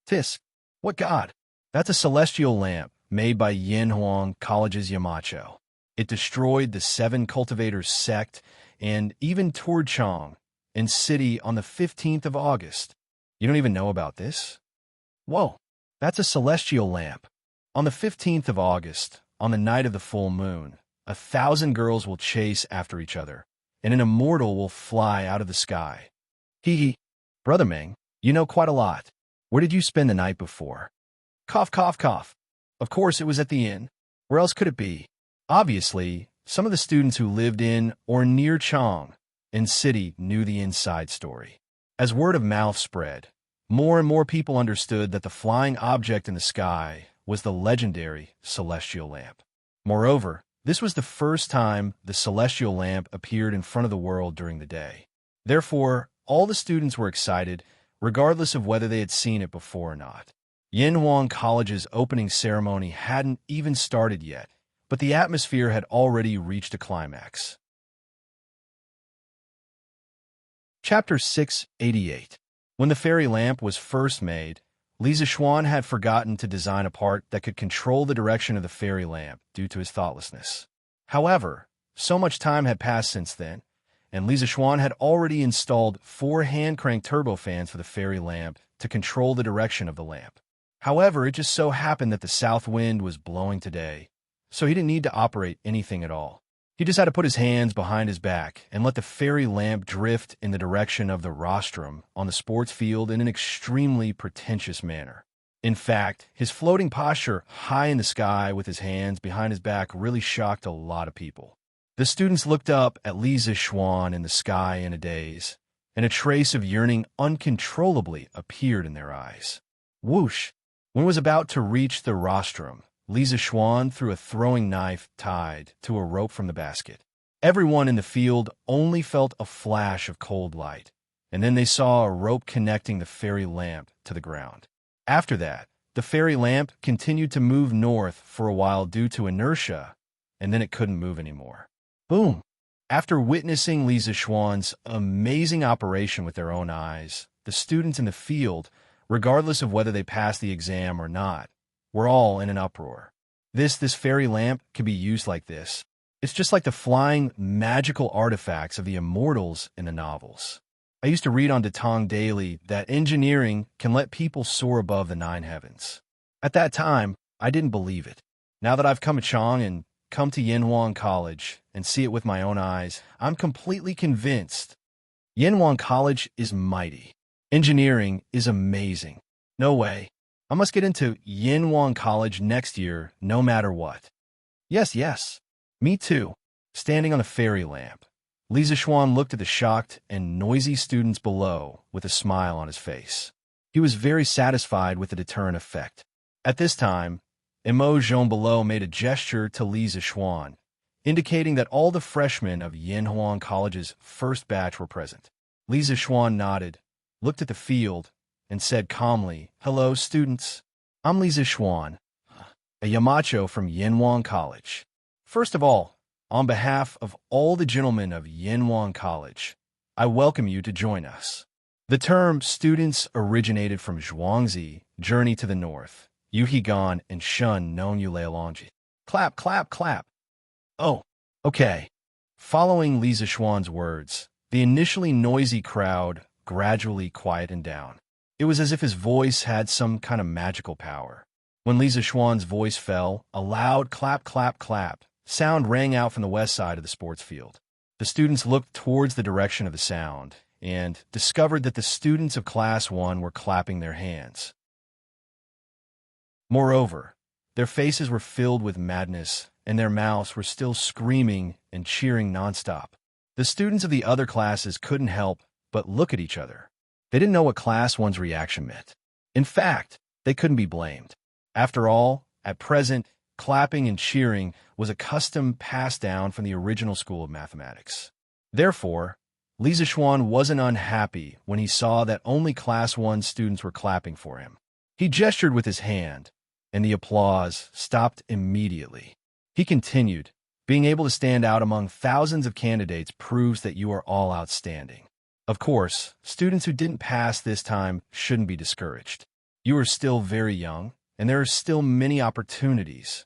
Tisk. What God? That's a celestial lamp made by Yanwang College's Yamacho. It destroyed the 7 cultivators sect and even toured Chang and city on the 15th of August. You don't even know about this? Whoa, that's a celestial lamp. On the 15th of August, on the night of the full moon, 1,000 girls will chase after each other, and an immortal will fly out of the sky. Hee. Brother Ming, you know quite a lot. Where did you spend the night before? Cough, cough, cough. Of course it was at the inn. Where else could it be? Obviously, some of the students who lived in or near Chang and city knew the inside story. As word of mouth spread, more and more people understood that the flying object in the sky was the legendary celestial lamp. Moreover, this was the first time the celestial lamp appeared in front of the world during the day. Therefore, all the students were excited, regardless of whether they had seen it before or not. Yanwang College's opening ceremony hadn't even started yet, but the atmosphere had already reached a climax. Chapter 688. When the fairy lamp was first made, Li Zixuan had forgotten to design a part that could control the direction of the fairy lamp due to his thoughtlessness. However, so much time had passed since then, and Li Zixuan had already installed 4 hand-crank turbofans for the fairy lamp to control the direction of the lamp. However, it just so happened that the south wind was blowing today, so he didn't need to operate anything at all. He just had to put his hands behind his back and let the fairy lamp drift in the direction of the rostrum on the sports field in an extremely pretentious manner. In fact, his floating posture high in the sky with his hands behind his back really shocked a lot of people. The students looked up at Li Zixuan in the sky in a daze, and a trace of yearning uncontrollably appeared in their eyes. Whoosh! When it was about to reach the rostrum, Li Zixuan threw a throwing knife tied to a rope from the basket. Everyone in the field only felt a flash of cold light, and then they saw a rope connecting the fairy lamp to the ground. After that, the fairy lamp continued to move north for a while due to inertia, and then it couldn't move anymore. Boom! After witnessing Li Zixuan's amazing operation with their own eyes, the students in the field, regardless of whether they passed the exam or not, were all in an uproar. This fairy lamp can be used like this. It's just like the flying, magical artifacts of the immortals in the novels. I used to read on Tang daily that engineering can let people soar above the nine heavens. At that time, I didn't believe it. Now that I've come to Chang and come to Yanhuang College and see it with my own eyes, I'm completely convinced. Yanhuang College is mighty. Engineering is amazing. No way. I must get into Yanhuang College next year, no matter what. Yes. Me too. Standing on the fairy lamp, Li Zixuan looked at the shocked and noisy students below with a smile on his face. He was very satisfied with the deterrent effect. At this time, Emo Zhong below made a gesture to Li Zixuan, indicating that all the freshmen of Yanhuang College's first batch were present. Li Zixuan nodded, looked at the field, and said calmly, "Hello, students. I'm Li Zixuan, a Yamacho from Yanhuang College. First of all, on behalf of all the gentlemen of Yanhuang College, I welcome you to join us." The term students originated from Zhuangzi, journey to the north, Yuhigan, and Shun known Yuleilongji. Clap, clap, clap. Oh, okay. Following Li Zixuan's words, the initially noisy crowd gradually quieted down. It was as if his voice had some kind of magical power. When Li Zixuan's voice fell, a loud clap, clap, clap sound rang out from the west side of the sports field. The students looked towards the direction of the sound and discovered that the students of Class 1 were clapping their hands. Moreover, their faces were filled with madness, and their mouths were still screaming and cheering nonstop. The students of the other classes couldn't help but look at each other. They didn't know what Class 1's reaction meant. In fact, they couldn't be blamed. After all, at present, clapping and cheering was a custom passed down from the original school of mathematics. Therefore, Li Zixuan wasn't unhappy when he saw that only Class 1 students were clapping for him. He gestured with his hand, and the applause stopped immediately. He continued, "Being able to stand out among thousands of candidates proves that you are all outstanding. Of course, students who didn't pass this time shouldn't be discouraged. You are still very young, and there are still many opportunities."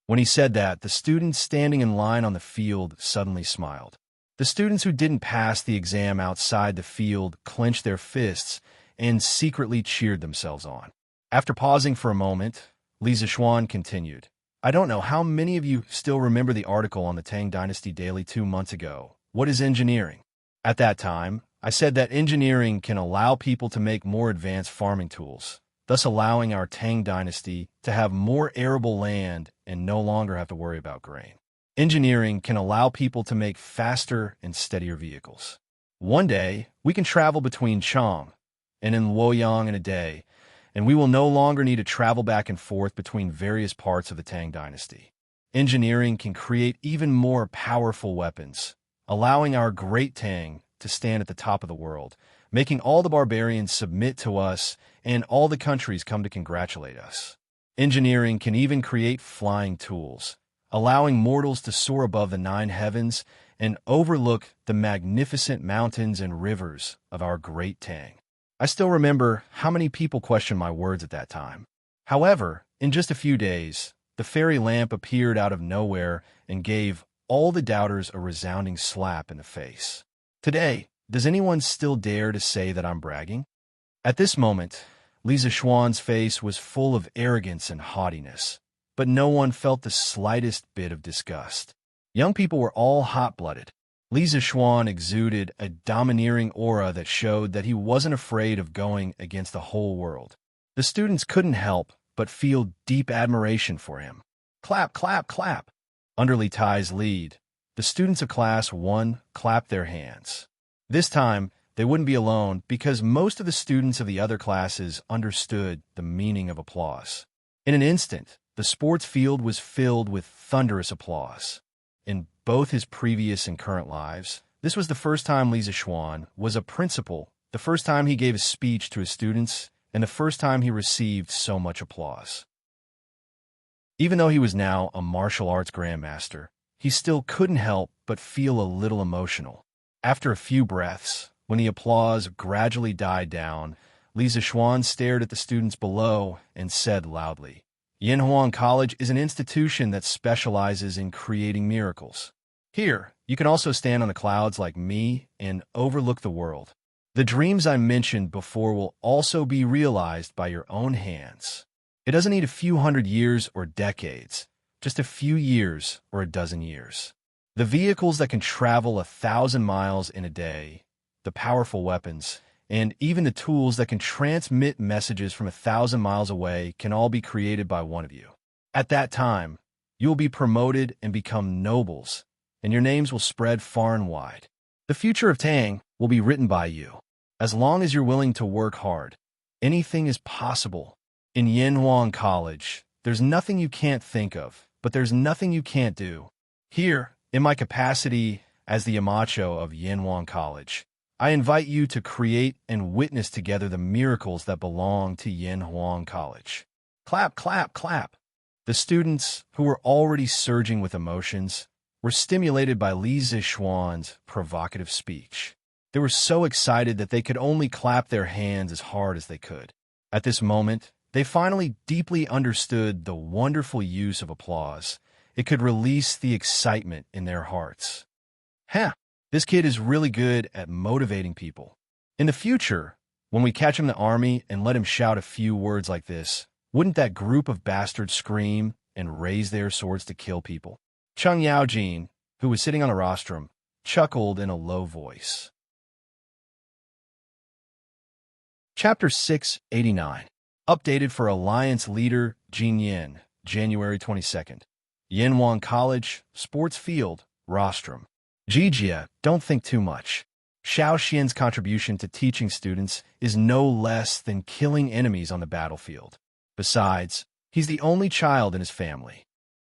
When he said that, the students standing in line on the field suddenly smiled. The students who didn't pass the exam outside the field clenched their fists and secretly cheered themselves on. After pausing for a moment, Li Zixuan continued, "I don't know how many of you still remember the article on the Tang Dynasty Daily 2 months ago. What is engineering? At that time, I said that engineering can allow people to make more advanced farming tools, thus allowing our Tang Dynasty to have more arable land and no longer have to worry about grain. Engineering can allow people to make faster and steadier vehicles. One day, we can travel between Chang and in Luoyang in a day, and we will no longer need to travel back and forth between various parts of the Tang Dynasty. Engineering can create even more powerful weapons, allowing our great Tang to stand at the top of the world, making all the barbarians submit to us and all the countries come to congratulate us. Engineering can even create flying tools, allowing mortals to soar above the 9 heavens and overlook the magnificent mountains and rivers of our great Tang. I still remember how many people questioned my words at that time. However, in just a few days, the fairy lamp appeared out of nowhere and gave all the doubters a resounding slap in the face. Today, does anyone still dare to say that I'm bragging?" At this moment, Li Zixuan's face was full of arrogance and haughtiness, but no one felt the slightest bit of disgust. Young people were all hot-blooded. Li Zixuan exuded a domineering aura that showed that he wasn't afraid of going against the whole world. The students couldn't help but feel deep admiration for him. Clap, clap, clap. Under Li Tai's lead, the students of Class 1 clapped their hands. This time, they wouldn't be alone because most of the students of the other classes understood the meaning of applause. In an instant, the sports field was filled with thunderous applause. In both his previous and current lives, this was the first time Li Zixuan was a principal, the first time he gave a speech to his students, and the first time he received so much applause. Even though he was now a martial arts grandmaster, he still couldn't help but feel a little emotional. After a few breaths, when the applause gradually died down, Li Zixuan stared at the students below and said loudly, "Yanhuang College is an institution that specializes in creating miracles. Here, you can also stand on the clouds like me and overlook the world. The dreams I mentioned before will also be realized by your own hands. It doesn't need a few hundred years or decades, just a few years or a dozen years. The vehicles that can travel 1,000 miles in a day, the powerful weapons, and even the tools that can transmit messages from 1,000 miles away can all be created by one of you. At that time, you will be promoted and become nobles, and your names will spread far and wide. The future of Tang will be written by you. As long as you're willing to work hard, anything is possible. In Yanhuang College, there's nothing you can't think of, but there's nothing you can't do. Here, in my capacity as the Yamacho of Yanhuang College, I invite you to create and witness together the miracles that belong to Yanhuang College." Clap, clap, clap. The students, who were already surging with emotions, were stimulated by Li Zixuan's provocative speech. They were so excited that they could only clap their hands as hard as they could. At this moment, they finally deeply understood the wonderful use of applause. It could release the excitement in their hearts. This kid is really good at motivating people. In the future, when we catch him in the army and let him shout a few words like this, wouldn't that group of bastards scream and raise their swords to kill people? Cheng Yaojin, who was sitting on a rostrum, chuckled in a low voice. Chapter 689. Updated for Alliance Leader Jin Yin, January 22nd. Yanhuang College, Sports Field, Rostrum. Jijia, don't think too much. Xiao Xian's contribution to teaching students is no less than killing enemies on the battlefield. Besides, he's the only child in his family.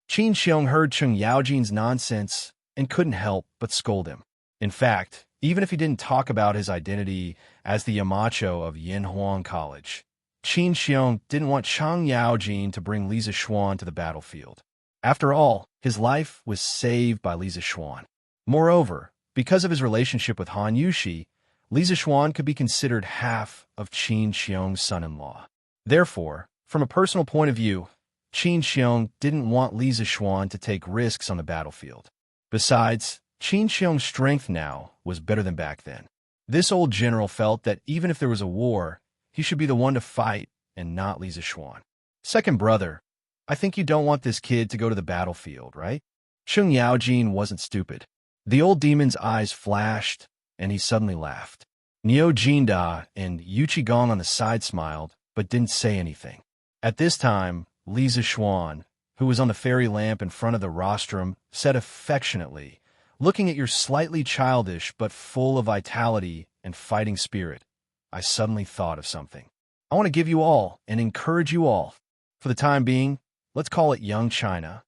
Qin Xiong heard Cheng Yaojin's nonsense and couldn't help but scold him. In fact, even if he didn't talk about his identity as the Yamacho of Yanhuang College, Qin Xiong didn't want Cheng Yaojin to bring Li Zixuan to the battlefield. After all, his life was saved by Li Zixuan. Moreover, because of his relationship with Han Yushi, Li Zixuan could be considered half of Qin Xiong's son-in-law. Therefore, from a personal point of view, Qin Xiong didn't want Li Zixuan to take risks on the battlefield. Besides, Qin Xiong's strength now was better than back then. This old general felt that even if there was a war, he should be the one to fight and not Li Zixuan. "Second brother, I think you don't want this kid to go to the battlefield, right?" Cheng Yaojin wasn't stupid. The old demon's eyes flashed, and he suddenly laughed. Niu Jinda and Yu Qigong on the side smiled, but didn't say anything. At this time, Li Zixuan, who was on the fairy lamp in front of the rostrum, said affectionately, "Looking at your slightly childish but full of vitality and fighting spirit, I suddenly thought of something. I want to give you all and encourage you all. For the time being, let's call it Young China."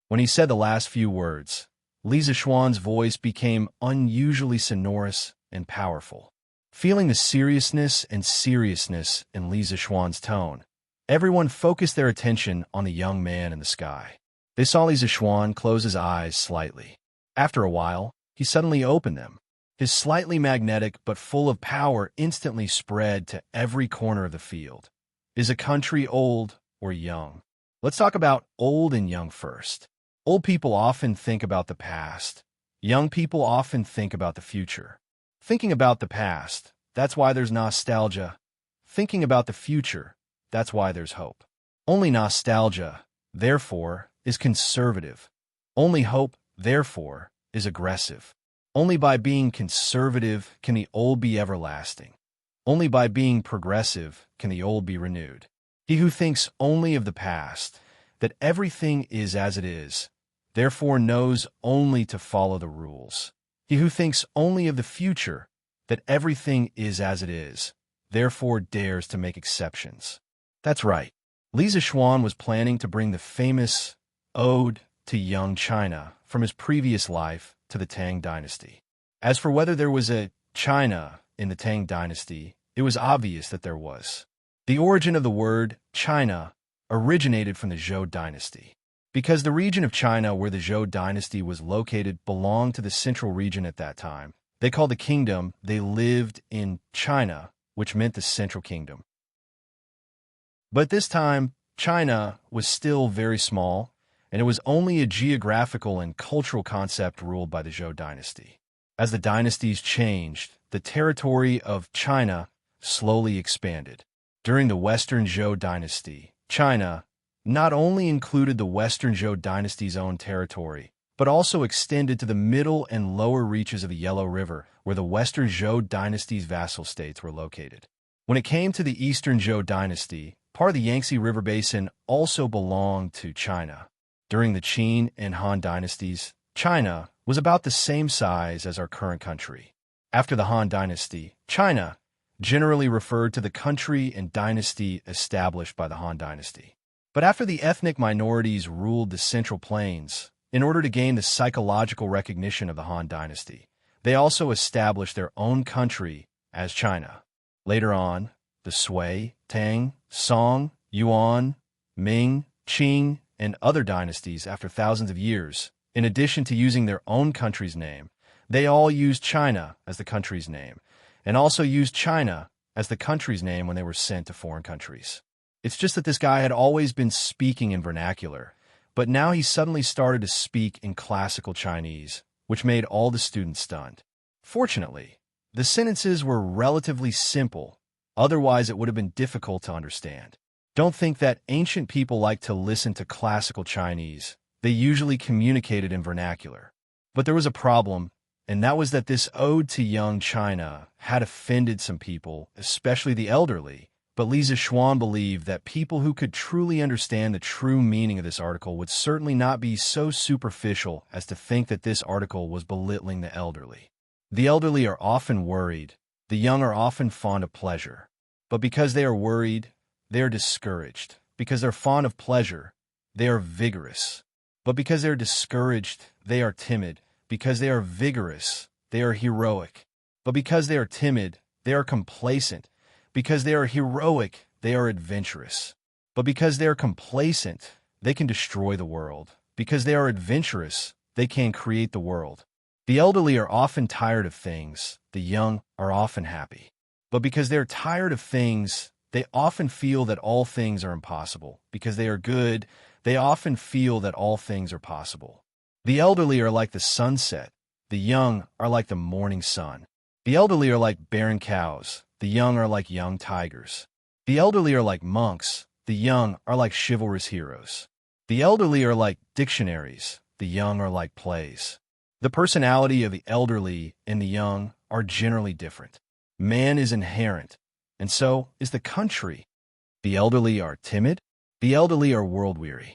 When he said the last few words, Li Zixuan's voice became unusually sonorous and powerful. Feeling the seriousness in Li Zixuan's tone, everyone focused their attention on the young man in the sky. They saw Li Zixuan close his eyes slightly. After a while, he suddenly opened them. His slightly magnetic but full of power instantly spread to every corner of the field. Is a country old or young? Let's talk about old and young first. Old people often think about the past. Young people often think about the future. Thinking about the past, that's why there's nostalgia. Thinking about the future, that's why there's hope. Only nostalgia, therefore, is conservative. Only hope, therefore, is aggressive. Only by being conservative can the old be everlasting. Only by being progressive can the old be renewed. He who thinks only of the past, that everything is as it is, therefore knows only to follow the rules. He who thinks only of the future, that everything is as it is, therefore dares to make exceptions. That's right. Li Zixuan was planning to bring the famous Ode to Young China from his previous life to the Tang Dynasty. As for whether there was a China in the Tang Dynasty, it was obvious that there was. The origin of the word China originated from the Zhou Dynasty. Because the region of China where the Zhou dynasty was located belonged to the central region at that time, they called the kingdom they lived in China, which meant the central kingdom. But this time, China was still very small, and it was only a geographical and cultural concept ruled by the Zhou dynasty. As the dynasties changed, the territory of China slowly expanded. During the Western Zhou dynasty, China not only included the Western Zhou dynasty's own territory, but also extended to the middle and lower reaches of the Yellow River, where the Western Zhou dynasty's vassal states were located. When it came to the Eastern Zhou dynasty, part of the Yangtze River Basin also belonged to China. During the Qin and Han dynasties, China was about the same size as our current country. After the Han dynasty, China generally referred to the country and dynasty established by the Han dynasty. But after the ethnic minorities ruled the Central Plains, in order to gain the psychological recognition of the Han dynasty, they also established their own country as China. Later on, the Sui, Tang, Song, Yuan, Ming, Qing, and other dynasties after thousands of years, in addition to using their own country's name, they all used China as the country's name, and also used China as the country's name when they were sent to foreign countries. It's just that this guy had always been speaking in vernacular, but now he suddenly started to speak in classical Chinese, which made all the students stunned. Fortunately, the sentences were relatively simple, otherwise it would have been difficult to understand. Don't think that ancient people like to listen to classical Chinese. They usually communicated in vernacular. But there was a problem, and that was that this ode to young China had offended some people, especially the elderly. But Li Zixuan believed that people who could truly understand the true meaning of this article would certainly not be so superficial as to think that this article was belittling the elderly. The elderly are often worried. The young are often fond of pleasure. But because they are worried, they are discouraged. Because they're fond of pleasure, they are vigorous. But because they're discouraged, they are timid. Because they are vigorous, they are heroic. But because they are timid, they are complacent. Because they are heroic, they are adventurous. But because they are complacent, they can destroy the world. Because they are adventurous, they can create the world. The elderly are often tired of things. The young are often happy. But because they are tired of things, they often feel that all things are impossible. Because they are good, they often feel that all things are possible. The elderly are like the sunset. The young are like the morning sun. The elderly are like barren cows. The young are like young tigers. The elderly are like monks. The young are like chivalrous heroes. The elderly are like dictionaries. The young are like plays. The personality of the elderly and the young are generally different. Man is inherent, and so is the country. The elderly are timid. The elderly are world-weary.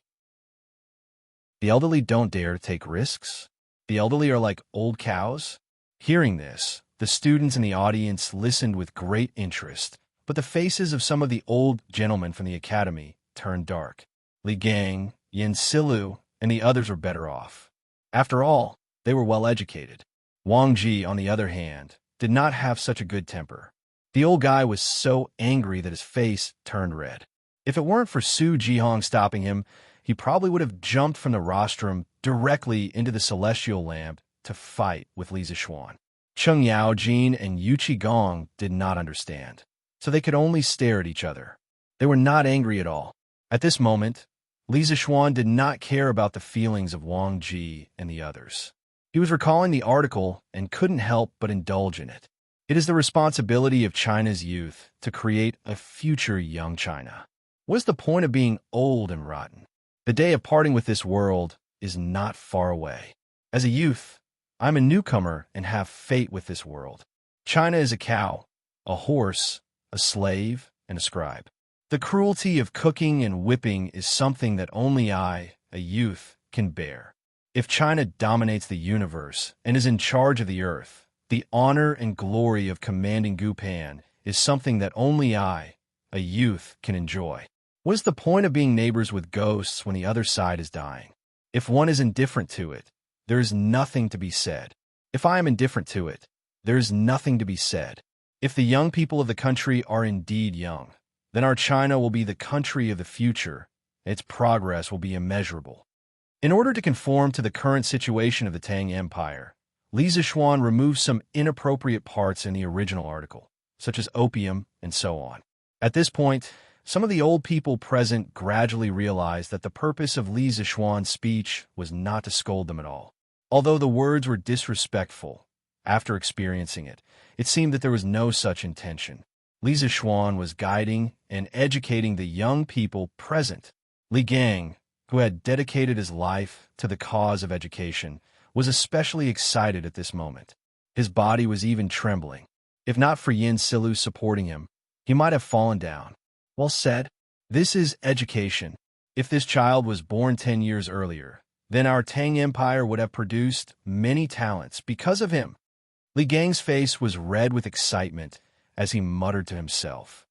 The elderly don't dare to take risks. The elderly are like old cows. Hearing this, the students in the audience listened with great interest, but the faces of some of the old gentlemen from the academy turned dark. Li Gang, Yin Silu, and the others were better off. After all, they were well-educated. Wang Ji, on the other hand, did not have such a good temper. The old guy was so angry that his face turned red. If it weren't for Su Jihong stopping him, he probably would have jumped from the rostrum directly into the celestial lamp to fight with Li Zixuan. Cheng Yaojin and Yu Qigong did not understand, so they could only stare at each other. They were not angry at all. At this moment, Li Zixuan did not care about the feelings of Wang Ji and the others. He was recalling the article and couldn't help but indulge in it. It is the responsibility of China's youth to create a future young China. What's the point of being old and rotten? The day of parting with this world is not far away. As a youth, I'm a newcomer and have fate with this world. China is a cow, a horse, a slave, and a scribe. The cruelty of cooking and whipping is something that only I, a youth, can bear. If China dominates the universe and is in charge of the earth, the honor and glory of commanding Gupan is something that only I, a youth, can enjoy. What is the point of being neighbors with ghosts when the other side is dying? If one is indifferent to it, there is nothing to be said. If I am indifferent to it, there is nothing to be said. If the young people of the country are indeed young, then our China will be the country of the future, and its progress will be immeasurable. In order to conform to the current situation of the Tang Empire, Li Zixuan removed some inappropriate parts in the original article, such as opium and so on. At this point, some of the old people present gradually realized that the purpose of Li Zixuan's speech was not to scold them at all. Although the words were disrespectful, after experiencing it, it seemed that there was no such intention. Li Zixuan was guiding and educating the young people present. Li Gang, who had dedicated his life to the cause of education, was especially excited at this moment. His body was even trembling. If not for Yin Silu supporting him, he might have fallen down. Well said. This is education. If this child was born 10 years earlier, then our Tang Empire would have produced many talents because of him. Li Gang's face was red with excitement as he muttered to himself.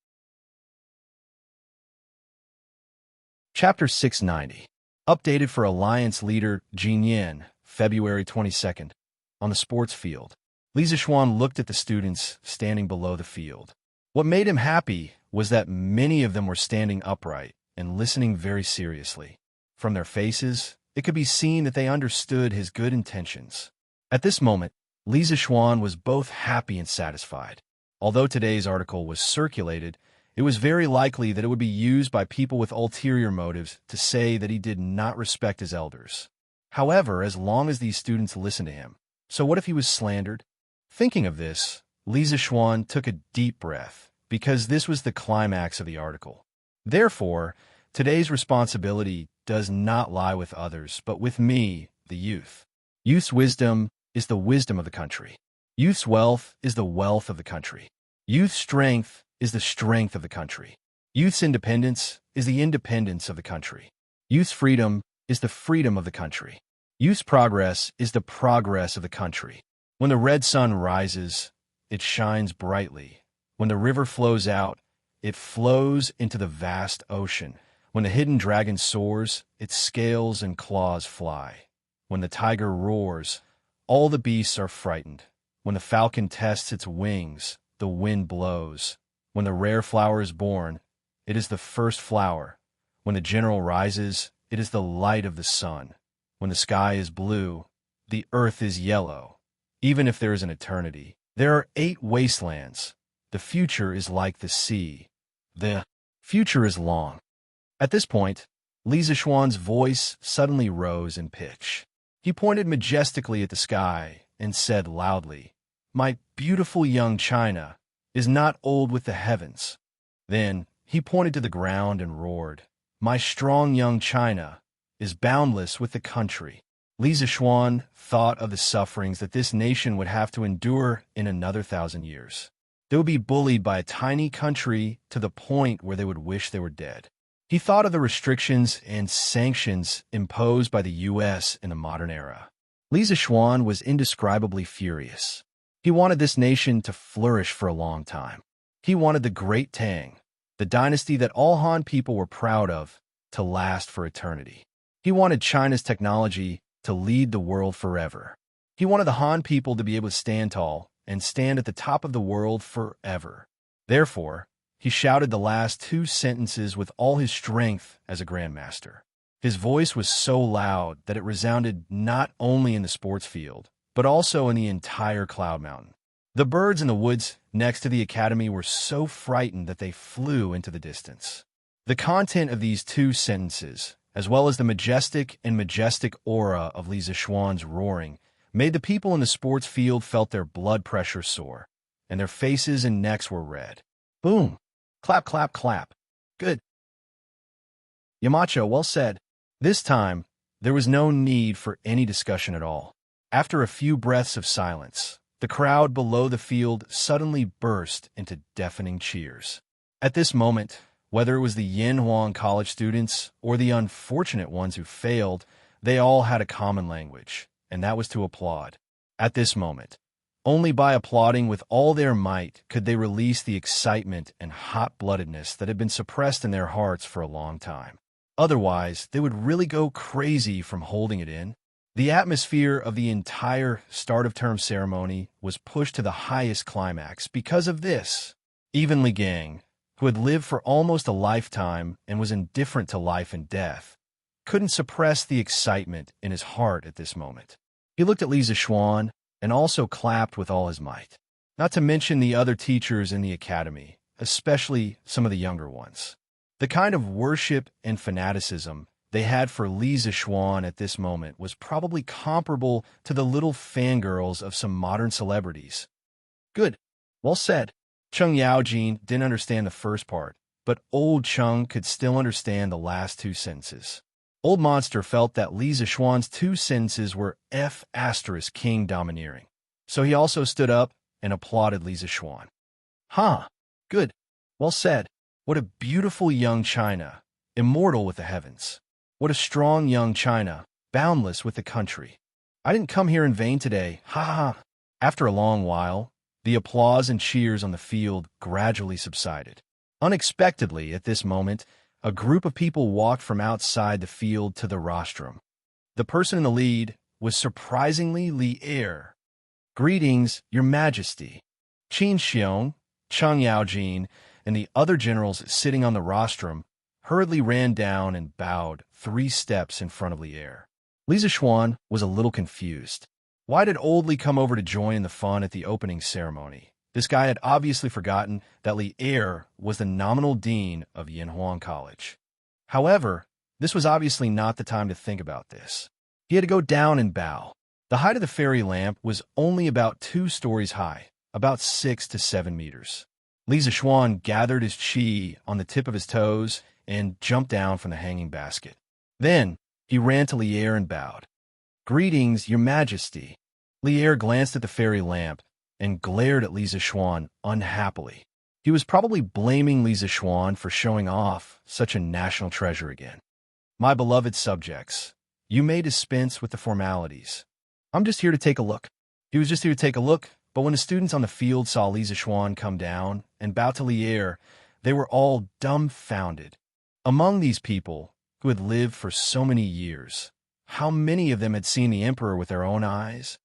Chapter 690. Updated for Alliance Leader Jin Yin, February 22nd. On the sports field, Li Zixuan looked at the students standing below the field. What made him happy was that many of them were standing upright and listening very seriously. From their faces, it could be seen that they understood his good intentions. At this moment, Li Zixuan was both happy and satisfied. Although today's article was circulated, it was very likely that it would be used by people with ulterior motives to say that he did not respect his elders. However, as long as these students listened to him, so what if he was slandered? Thinking of this, Li Zixuan took a deep breath, because this was the climax of the article. Therefore, today's responsibility does not lie with others, but with me, the youth. Youth's wisdom is the wisdom of the country. Youth's wealth is the wealth of the country. Youth's strength is the strength of the country. Youth's independence is the independence of the country. Youth's freedom is the freedom of the country. Youth's progress is the progress of the country. When the red sun rises, it shines brightly. When the river flows out, it flows into the vast ocean. When the hidden dragon soars, its scales and claws fly. When the tiger roars, all the beasts are frightened. When the falcon tests its wings, the wind blows. When the rare flower is born, it is the first flower. When the general rises, it is the light of the sun. When the sky is blue, the earth is yellow. Even if there is an eternity, there are 8 wastelands. The future is like the sea. The future is long. At this point, Li Zixuan's voice suddenly rose in pitch. He pointed majestically at the sky and said loudly, "My beautiful young China is not old with the heavens." Then he pointed to the ground and roared, "My strong young China is boundless with the country." Li Zixuan thought of the sufferings that this nation would have to endure in another 1,000 years. They would be bullied by a tiny country to the point where they would wish they were dead. He thought of the restrictions and sanctions imposed by the U.S. in the modern era. Li Zixuan was indescribably furious. He wanted this nation to flourish for a long time. He wanted the great Tang, the dynasty that all Han people were proud of, to last for eternity. He wanted China's technology to lead the world forever. He wanted the Han people to be able to stand tall and stand at the top of the world forever. Therefore, he shouted the last 2 sentences with all his strength as a grandmaster. His voice was so loud that it resounded not only in the sports field, but also in the entire Cloud Mountain. The birds in the woods next to the academy were so frightened that they flew into the distance. The content of these 2 sentences, as well as the majestic aura of Li Zixuan's roaring, made the people in the sports field felt their blood pressure soar, and their faces and necks were red. Boom! Clap, clap, clap. Good. Yamacho, well said. This time, there was no need for any discussion at all. After a few breaths of silence, the crowd below the field suddenly burst into deafening cheers. At this moment, whether it was the Yin Huang college students or the unfortunate ones who failed, they all had a common language, and that was to applaud. At this moment, only by applauding with all their might could they release the excitement and hot-bloodedness that had been suppressed in their hearts for a long time. Otherwise, they would really go crazy from holding it in. The atmosphere of the entire start-of-term ceremony was pushed to the highest climax because of this. Even Li Gang, who had lived for almost a lifetime and was indifferent to life and death, couldn't suppress the excitement in his heart at this moment. He looked at Li Zixuan and also clapped with all his might. Not to mention the other teachers in the academy, especially some of the younger ones. The kind of worship and fanaticism they had for Li Zixuan at this moment was probably comparable to the little fangirls of some modern celebrities. Good. Well said. Cheng Yaojin didn't understand the first part, but old Cheng could still understand the last two sentences. Old Monster felt that Li Zixuan's two sentences were *king domineering. So he also stood up and applauded Li Zixuan. Huh. Good. Well said. What a beautiful young China, immortal with the heavens. What a strong young China, boundless with the country. I didn't come here in vain today, ha ha. After a long while, the applause and cheers on the field gradually subsided. Unexpectedly, at this moment, a group of people walked from outside the field to the rostrum. The person in the lead was surprisingly Li Er. Greetings, Your Majesty. Qin Xiong, Cheng Yaojin, and the other generals sitting on the rostrum hurriedly ran down and bowed 3 steps in front of Li Er. Li Zixuan was a little confused. Why did old Li come over to join in the fun at the opening ceremony? This guy had obviously forgotten that Li Er was the nominal dean of Yanhuang College. However, this was obviously not the time to think about this. He had to go down and bow. The height of the fairy lamp was only about 2 stories high, about 6 to 7 meters. Li Zixuan gathered his qi on the tip of his toes and jumped down from the hanging basket. Then, he ran to Li Er and bowed. Greetings, Your Majesty. Li Er glanced at the fairy lamp and glared at Li Zixuan unhappily. He was probably blaming Li Zixuan for showing off such a national treasure again. My beloved subjects, you may dispense with the formalities. I'm just here to take a look. He was just here to take a look, but when the students on the field saw Li Zixuan come down and bow to Li Er, they were all dumbfounded. Among these people, who had lived for so many years, how many of them had seen the emperor with their own eyes?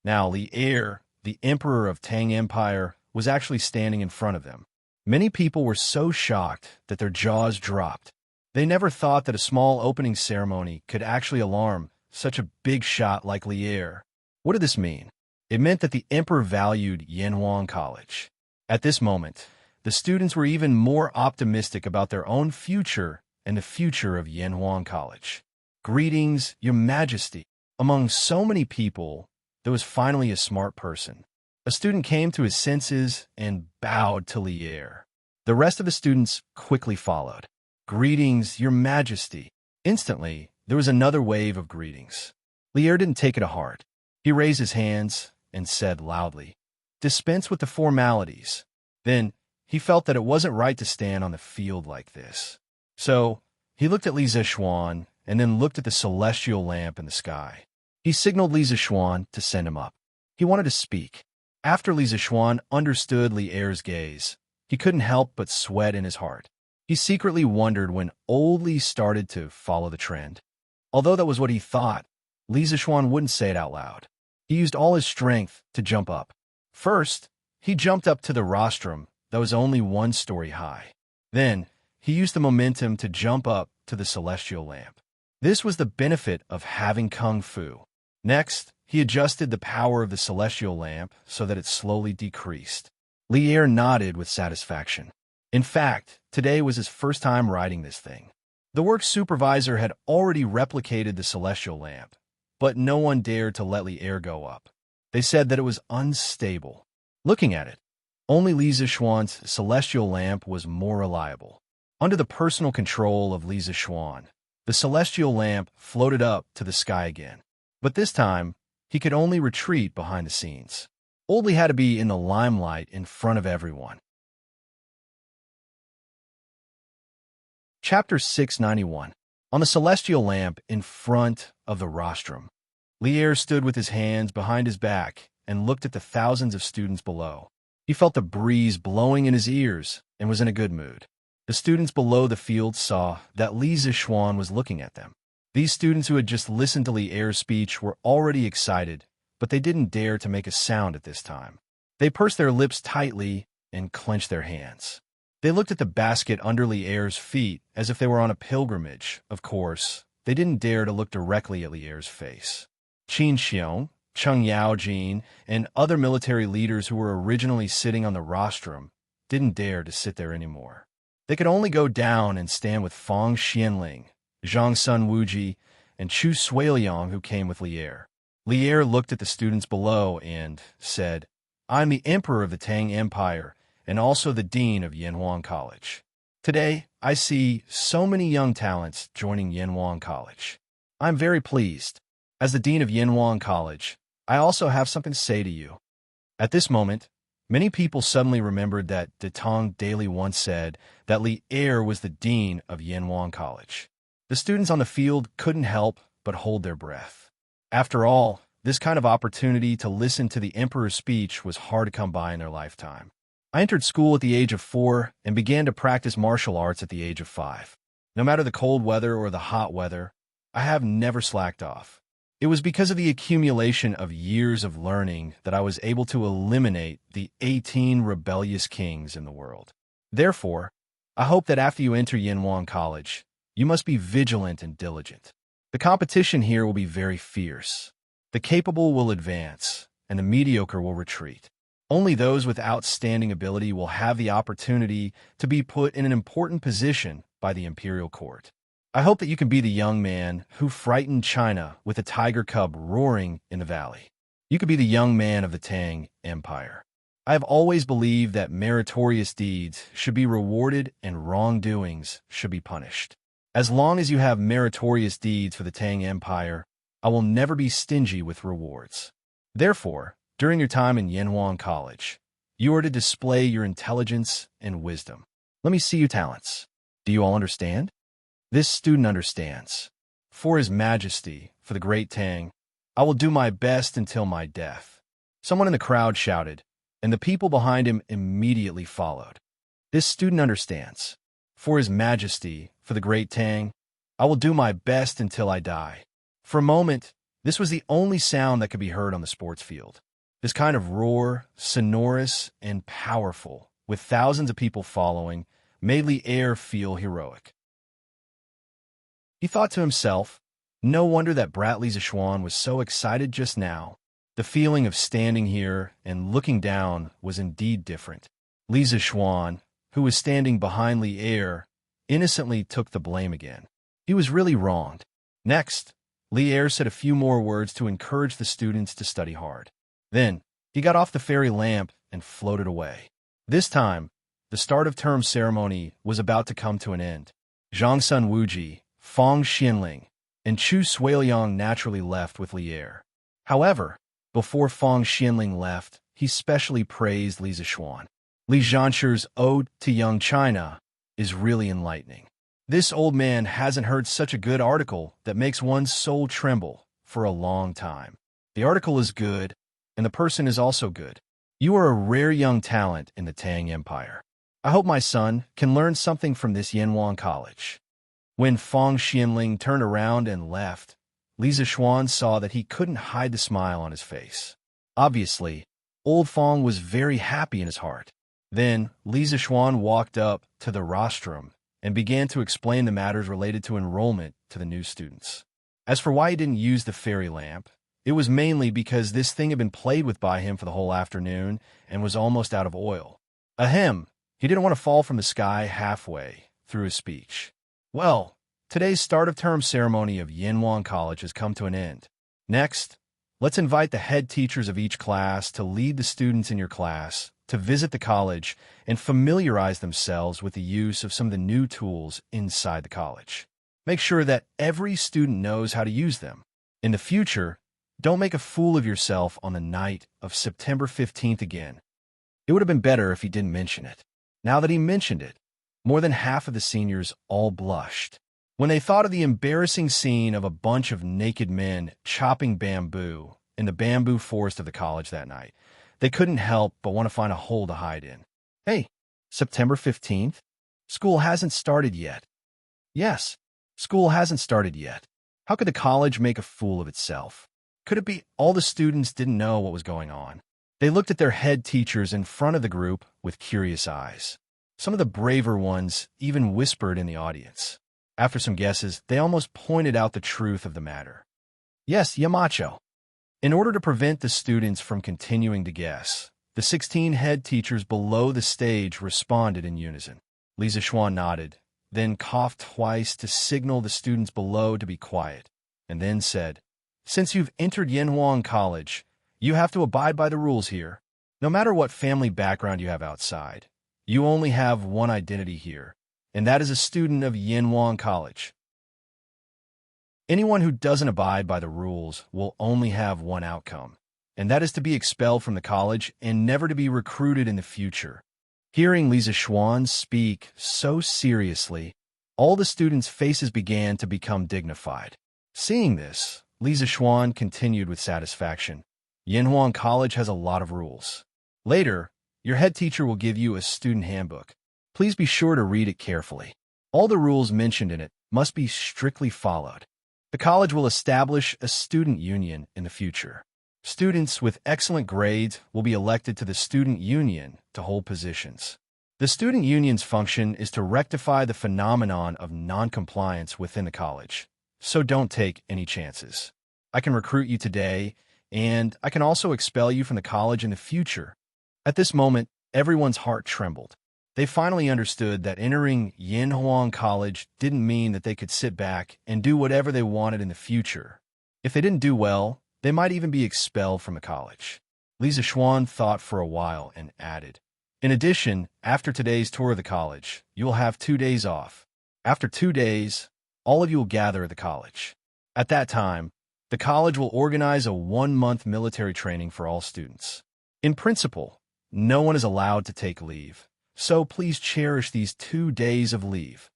Now, Li Er, the emperor of Tang Empire, was actually standing in front of them. Many people were so shocked that their jaws dropped. They never thought that a small opening ceremony could actually alarm such a big shot like Li Er. What did this mean? It meant that the emperor valued Yanhuang College. At this moment, the students were even more optimistic about their own future and the future of Yanhuang College. Greetings, Your Majesty. Among so many people, there was finally a smart person. A student came to his senses and bowed to Li Er. The rest of the students quickly followed. Greetings, Your Majesty. Instantly, there was another wave of greetings. Li Er didn't take it to heart. He raised his hands and said loudly, "Dispense with the formalities." Then, he felt that it wasn't right to stand on the field like this. So, he looked at Li Zixuan and then looked at the celestial lamp in the sky. He signaled Li Zixuan to send him up. He wanted to speak. After Li Zixuan understood Li Er's gaze, he couldn't help but sweat in his heart. He secretly wondered when old Li started to follow the trend. Although that was what he thought, Li Zixuan wouldn't say it out loud. He used all his strength to jump up. First, he jumped up to the rostrum that was only 1 story high. Then, he used the momentum to jump up to the celestial lamp. This was the benefit of having Kung Fu. Next, he adjusted the power of the celestial lamp so that it slowly decreased. Li Er nodded with satisfaction. In fact, today was his first time riding this thing. The work supervisor had already replicated the celestial lamp, but no one dared to let Li Er go up. They said that it was unstable. Looking at it, only Li Zixuan's celestial lamp was more reliable. Under the personal control of Li Zixuan, the celestial lamp floated up to the sky again. But this time, he could only retreat behind the scenes. Old Li had to be in the limelight in front of everyone. Chapter 691. On the celestial lamp in front of the rostrum, Li Er stood with his hands behind his back and looked at the thousands of students below. He felt the breeze blowing in his ears and was in a good mood. The students below the field saw that Li Zixuan was looking at them. These students who had just listened to Li Er's speech were already excited, but they didn't dare to make a sound at this time. They pursed their lips tightly and clenched their hands. They looked at the basket under Lier's feet as if they were on a pilgrimage. Of course, they didn't dare to look directly at Lier's face. Qin Xiong, Cheng Yaojin, and other military leaders who were originally sitting on the rostrum didn't dare to sit there anymore. They could only go down and stand with Fang Xianling, Zhang Sun Wuji, and Chu Suiliang, who came with Lier. Lier looked at the students below and said, "I'm the Emperor of the Tang Empire and also the Dean of Yanhuang College. Today, I see so many young talents joining Yanhuang College. I'm very pleased. As the Dean of Yanhuang College, I also have something to say to you." At this moment, many people suddenly remembered that De Tong Daily once said that Lier was the Dean of Yanhuang College. The students on the field couldn't help but hold their breath. After all, this kind of opportunity to listen to the Emperor's speech was hard to come by in their lifetime. I entered school at the age of 4 and began to practice martial arts at the age of 5. No matter the cold weather or the hot weather, I have never slacked off. It was because of the accumulation of years of learning that I was able to eliminate the 18 rebellious kings in the world. Therefore, I hope that after you enter Yanhuang College, you must be vigilant and diligent. The competition here will be very fierce. The capable will advance, and the mediocre will retreat. Only those with outstanding ability will have the opportunity to be put in an important position by the imperial court. I hope that you can be the young man who frightened China with a tiger cub roaring in the valley. You could be the young man of the Tang Empire. I have always believed that meritorious deeds should be rewarded and wrongdoings should be punished. As long as you have meritorious deeds for the Tang Empire, I will never be stingy with rewards. Therefore, during your time in Yanhuang College, you are to display your intelligence and wisdom. Let me see your talents. Do you all understand? This student understands. For His Majesty, for the great Tang, I will do my best until my death. Someone in the crowd shouted, and the people behind him immediately followed. This student understands. For His Majesty, for the great Tang, I will do my best until I die. For a moment, this was the only sound that could be heard on the sports field. This kind of roar, sonorous and powerful, with thousands of people following, made Lier feel heroic. He thought to himself, no wonder that Brat Li Zishuan was so excited just now. The feeling of standing here and looking down was indeed different. Li Zishuan, who was standing behind Lier, innocently took the blame again. He was really wronged. Next, Lier said a few more words to encourage the students to study hard. Then, he got off the fairy lamp and floated away. This time, the start of term ceremony was about to come to an end. Zhang Sun Wuji, Fang Xianling, and Chu Suiliang naturally left with Lier. However, before Fang Xianling left, he specially praised Li Zishuan. Li Zhansher's Ode to Young China is really enlightening. This old man hasn't heard such a good article that makes one's soul tremble for a long time. The article is good, and the person is also good. You are a rare young talent in the Tang Empire. I hope my son can learn something from this Yanhuang College. When Fang Xianling turned around and left, Li Zishuan saw that he couldn't hide the smile on his face. Obviously, old Fang was very happy in his heart. Then, Li Zishuan walked up to the rostrum and began to explain the matters related to enrollment to the new students. As for why he didn't use the fairy lamp, it was mainly because this thing had been played with by him for the whole afternoon and was almost out of oil. Ahem, he didn't want to fall from the sky halfway through his speech. Well, today's start of term ceremony of Yanhuang College has come to an end. Next, let's invite the head teachers of each class to lead the students in your class to visit the college and familiarize themselves with the use of some of the new tools inside the college. Make sure that every student knows how to use them. In the future, don't make a fool of yourself on the night of September 15th again. It would have been better if he didn't mention it. Now that he mentioned it, more than half of the seniors all blushed. When they thought of the embarrassing scene of a bunch of naked men chopping bamboo in the bamboo forest of the college that night, they couldn't help but want to find a hole to hide in. Hey, September 15th? School hasn't started yet. Yes, school hasn't started yet. How could the college make a fool of itself? Could it be all the students didn't know what was going on? They looked at their head teachers in front of the group with curious eyes. Some of the braver ones even whispered in the audience. After some guesses, they almost pointed out the truth of the matter. Yes, Yamacho. In order to prevent the students from continuing to guess, the 16 head teachers below the stage responded in unison. Lisa Schwan nodded, then coughed twice to signal the students below to be quiet, and then said, "Since you've entered Yanhuang College, you have to abide by the rules here. No matter what family background you have outside, you only have one identity here, and that is a student of Yanhuang College. Anyone who doesn't abide by the rules will only have one outcome, and that is to be expelled from the college and never to be recruited in the future." Hearing Lisa Schwan speak so seriously, all the students' faces began to become dignified. Seeing this, Lisa Schwan continued with satisfaction. Yanhuang College has a lot of rules. Later, your head teacher will give you a student handbook. Please be sure to read it carefully. All the rules mentioned in it must be strictly followed. The college will establish a student union in the future. Students with excellent grades will be elected to the student union to hold positions. The student union's function is to rectify the phenomenon of noncompliance within the college, so don't take any chances. I can recruit you today, and I can also expel you from the college in the future. At this moment, everyone's heart trembled. They finally understood that entering Yanhuang College didn't mean that they could sit back and do whatever they wanted in the future. If they didn't do well, they might even be expelled from the college. Lisa Schwan thought for a while and added, "In addition, after today's tour of the college, you will have 2 days off. After 2 days, all of you will gather at the college. At that time, the college will organize a 1-month military training for all students. In principle, no one is allowed to take leave, so please cherish these 2 days of leave."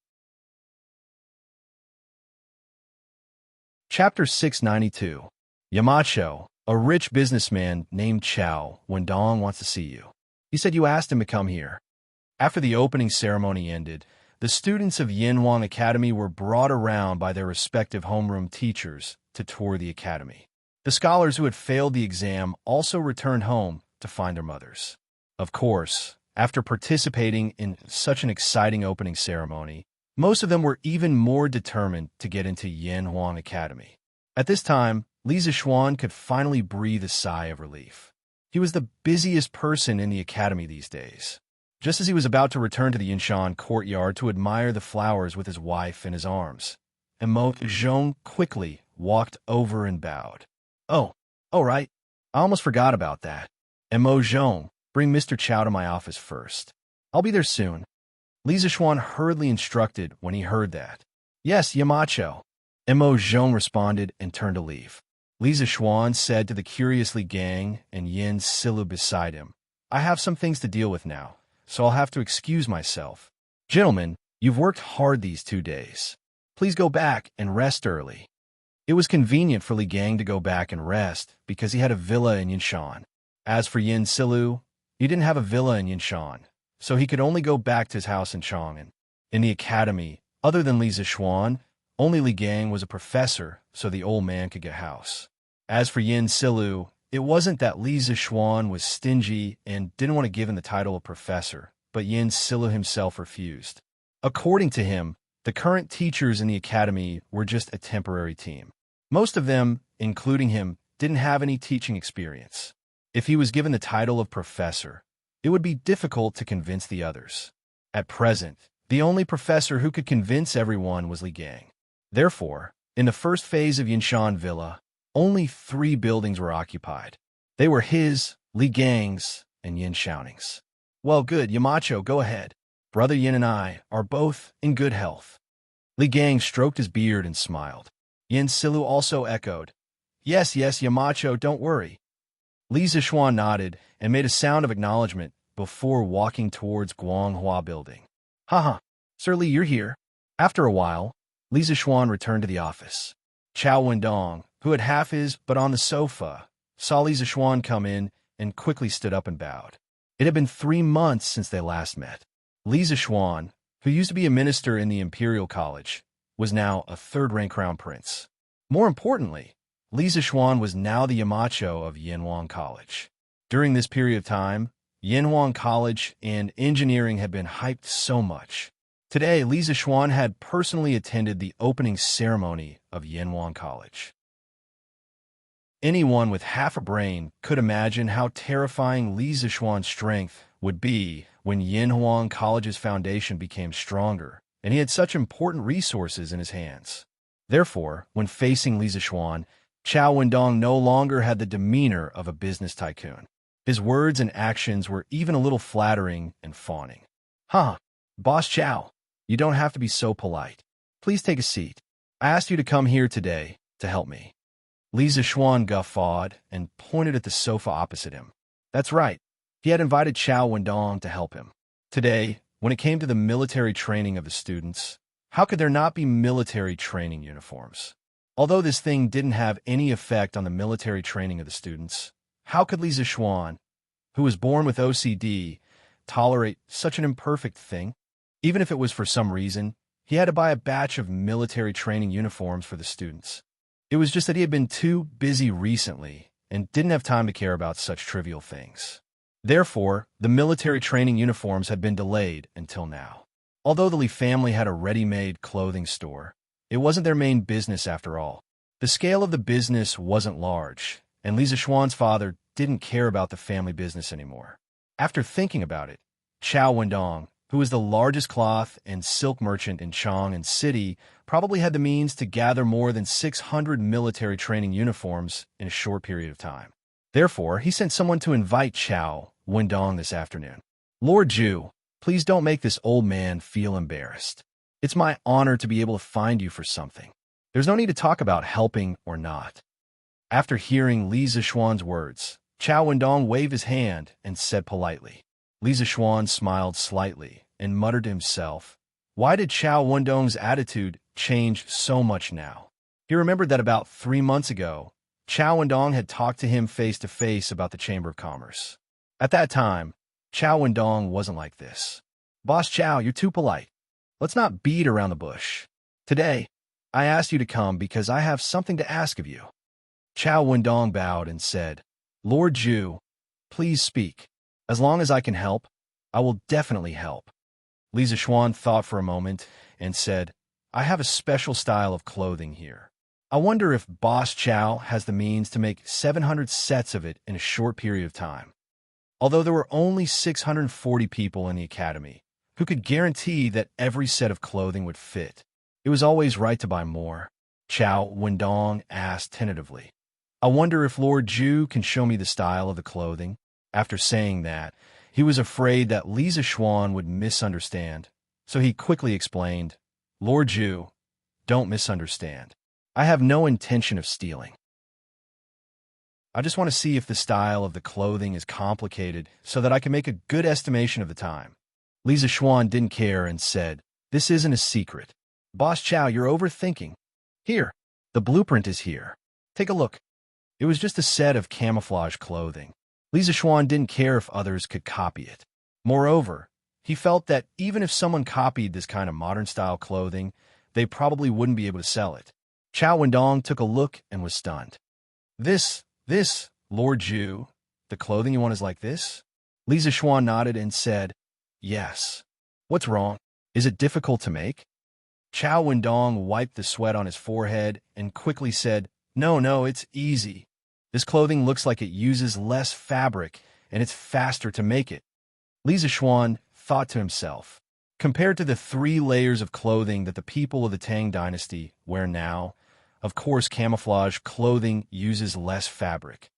Chapter 692. Yamacho, a rich businessman named Chow, Wendong wants to see you. He said you asked him to come here. After the opening ceremony ended, the students of Yanhuang Academy were brought around by their respective homeroom teachers to tour the academy. The scholars who had failed the exam also returned home to find their mothers. Of course, after participating in such an exciting opening ceremony, most of them were even more determined to get into Yanhuang Academy. At this time, Lisa Schwan could finally breathe a sigh of relief. He was the busiest person in the academy these days. Just as he was about to return to the Yinshan courtyard to admire the flowers with his wife in his arms, Mo Zhong quickly walked over and bowed. "Oh, all right. I almost forgot about that. Mo Zhong, bring Mr. Chow to my office first. I'll be there soon." Lisa Schwan hurriedly instructed when he heard that. "Yes, Yamacho." Mo Zhong responded and turned to leave. Lisa Schwan said to the curiously gang and Yin Silu beside him, "I have some things to deal with now, so I'll have to excuse myself. Gentlemen, you've worked hard these 2 days. Please go back and rest early." It was convenient for Li Gang to go back and rest because he had a villa in Yinshan. As for Yin Silu, he didn't have a villa in Yinshan, so he could only go back to his house in Chang'an. In the academy, other than Lisa Schwan, only Li Gang was a professor, so the old man could get house. As for Yin Silu, it wasn't that Lisa Schwan was stingy and didn't want to give him the title of professor, but Yin Silu himself refused. According to him, the current teachers in the academy were just a temporary team. Most of them, including him, didn't have any teaching experience. If he was given the title of professor, it would be difficult to convince the others. At present, the only professor who could convince everyone was Li Gang. Therefore, in the first phase of Yinshan Villa, only 3 buildings were occupied. They were his, Li Gang's, and Yin Xiaoning's. "Well, good, Yamacho, go ahead. Brother Yin and I are both in good health." Li Gang stroked his beard and smiled. Yin Silu also echoed, Yes, Yamacho, don't worry." Li Zixuan nodded and made a sound of acknowledgement before walking towards Guanghua Building. "Haha, Sir Li, you're here." After a while, Li Zixuan returned to the office. Chao Wendong, who had half his but on the sofa, saw Li Zixuan come in and quickly stood up and bowed. It had been 3 months since they last met. Li Zixuan, who used to be a minister in the Imperial College, was now a third-rank crown prince. More importantly, Li Zixuan was now the Yamacho of Yanhuang College. During this period of time, Yinhuang College and engineering had been hyped so much. Today, Li Zixuan had personally attended the opening ceremony of Yinhuang College. Anyone with half a brain could imagine how terrifying Li Zixuan's strength would be when Yinhuang College's foundation became stronger, and he had such important resources in his hands. Therefore, when facing Li Zixuan, Chao Wendong no longer had the demeanor of a business tycoon. His words and actions were even a little flattering and fawning. "Huh, Boss Chao, you don't have to be so polite. Please take a seat. I asked you to come here today to help me." Li Zixuan guffawed and pointed at the sofa opposite him. That's right. He had invited Chao Wendong to help him. Today, when it came to the military training of the students, how could there not be military training uniforms? Although this thing didn't have any effect on the military training of the students, how could Li Zixuan, who was born with OCD, tolerate such an imperfect thing? Even if it was for some reason, he had to buy a batch of military training uniforms for the students. It was just that he had been too busy recently and didn't have time to care about such trivial things. Therefore, the military training uniforms had been delayed until now. Although the Li family had a ready-made clothing store, it wasn't their main business after all. The scale of the business wasn't large, and Li Zixuan's father didn't care about the family business anymore. After thinking about it, Chao Wendong, who was the largest cloth and silk merchant in Chang'an City, probably had the means to gather more than 600 military training uniforms in a short period of time. Therefore, he sent someone to invite Chao Wendong this afternoon. "Lord Zhu, please don't make this old man feel embarrassed. It's my honor to be able to find you for something. There's no need to talk about helping or not." After hearing Li Zixuan's words, Chao Wendong waved his hand and said politely. Li Zixuan smiled slightly and muttered to himself, why did Chao Wendong's attitude change so much now? He remembered that about 3 months ago, Chao Wendong had talked to him face-to-face about the Chamber of Commerce. At that time, Chao Wendong wasn't like this. "Boss Chao, you're too polite. Let's not beat around the bush. Today, I asked you to come because I have something to ask of you." Chao Wendong bowed and said, "Lord Zhu, please speak. As long as I can help, I will definitely help." Li Zixuan thought for a moment and said, "I have a special style of clothing here. I wonder if Boss Chao has the means to make 700 sets of it in a short period of time." Although there were only 640 people in the academy who could guarantee that every set of clothing would fit, it was always right to buy more. Chao Wendong asked tentatively, "I wonder if Lord Zhu can show me the style of the clothing?" After saying that, he was afraid that Li Zixuan would misunderstand, so he quickly explained, "Lord Zhu, don't misunderstand. I have no intention of stealing. I just want to see if the style of the clothing is complicated so that I can make a good estimation of the time." Li Zixuan didn't care and said, "This isn't a secret. Boss Chao, you're overthinking. Here, the blueprint is here. Take a look." It was just a set of camouflage clothing. Li Zixuan didn't care if others could copy it. Moreover, he felt that even if someone copied this kind of modern-style clothing, they probably wouldn't be able to sell it. Chao Wendong took a look and was stunned. This, Lord Zhu, the clothing you want is like this?" Li Zixuan nodded and said, "Yes." "What's wrong? Is it difficult to make?" Chao Wendong wiped the sweat on his forehead and quickly said, No, it's easy. This clothing looks like it uses less fabric, and it's faster to make it." Li Zixuan thought to himself, compared to the 3 layers of clothing that the people of the Tang Dynasty wear now, of course camouflage clothing uses less fabric.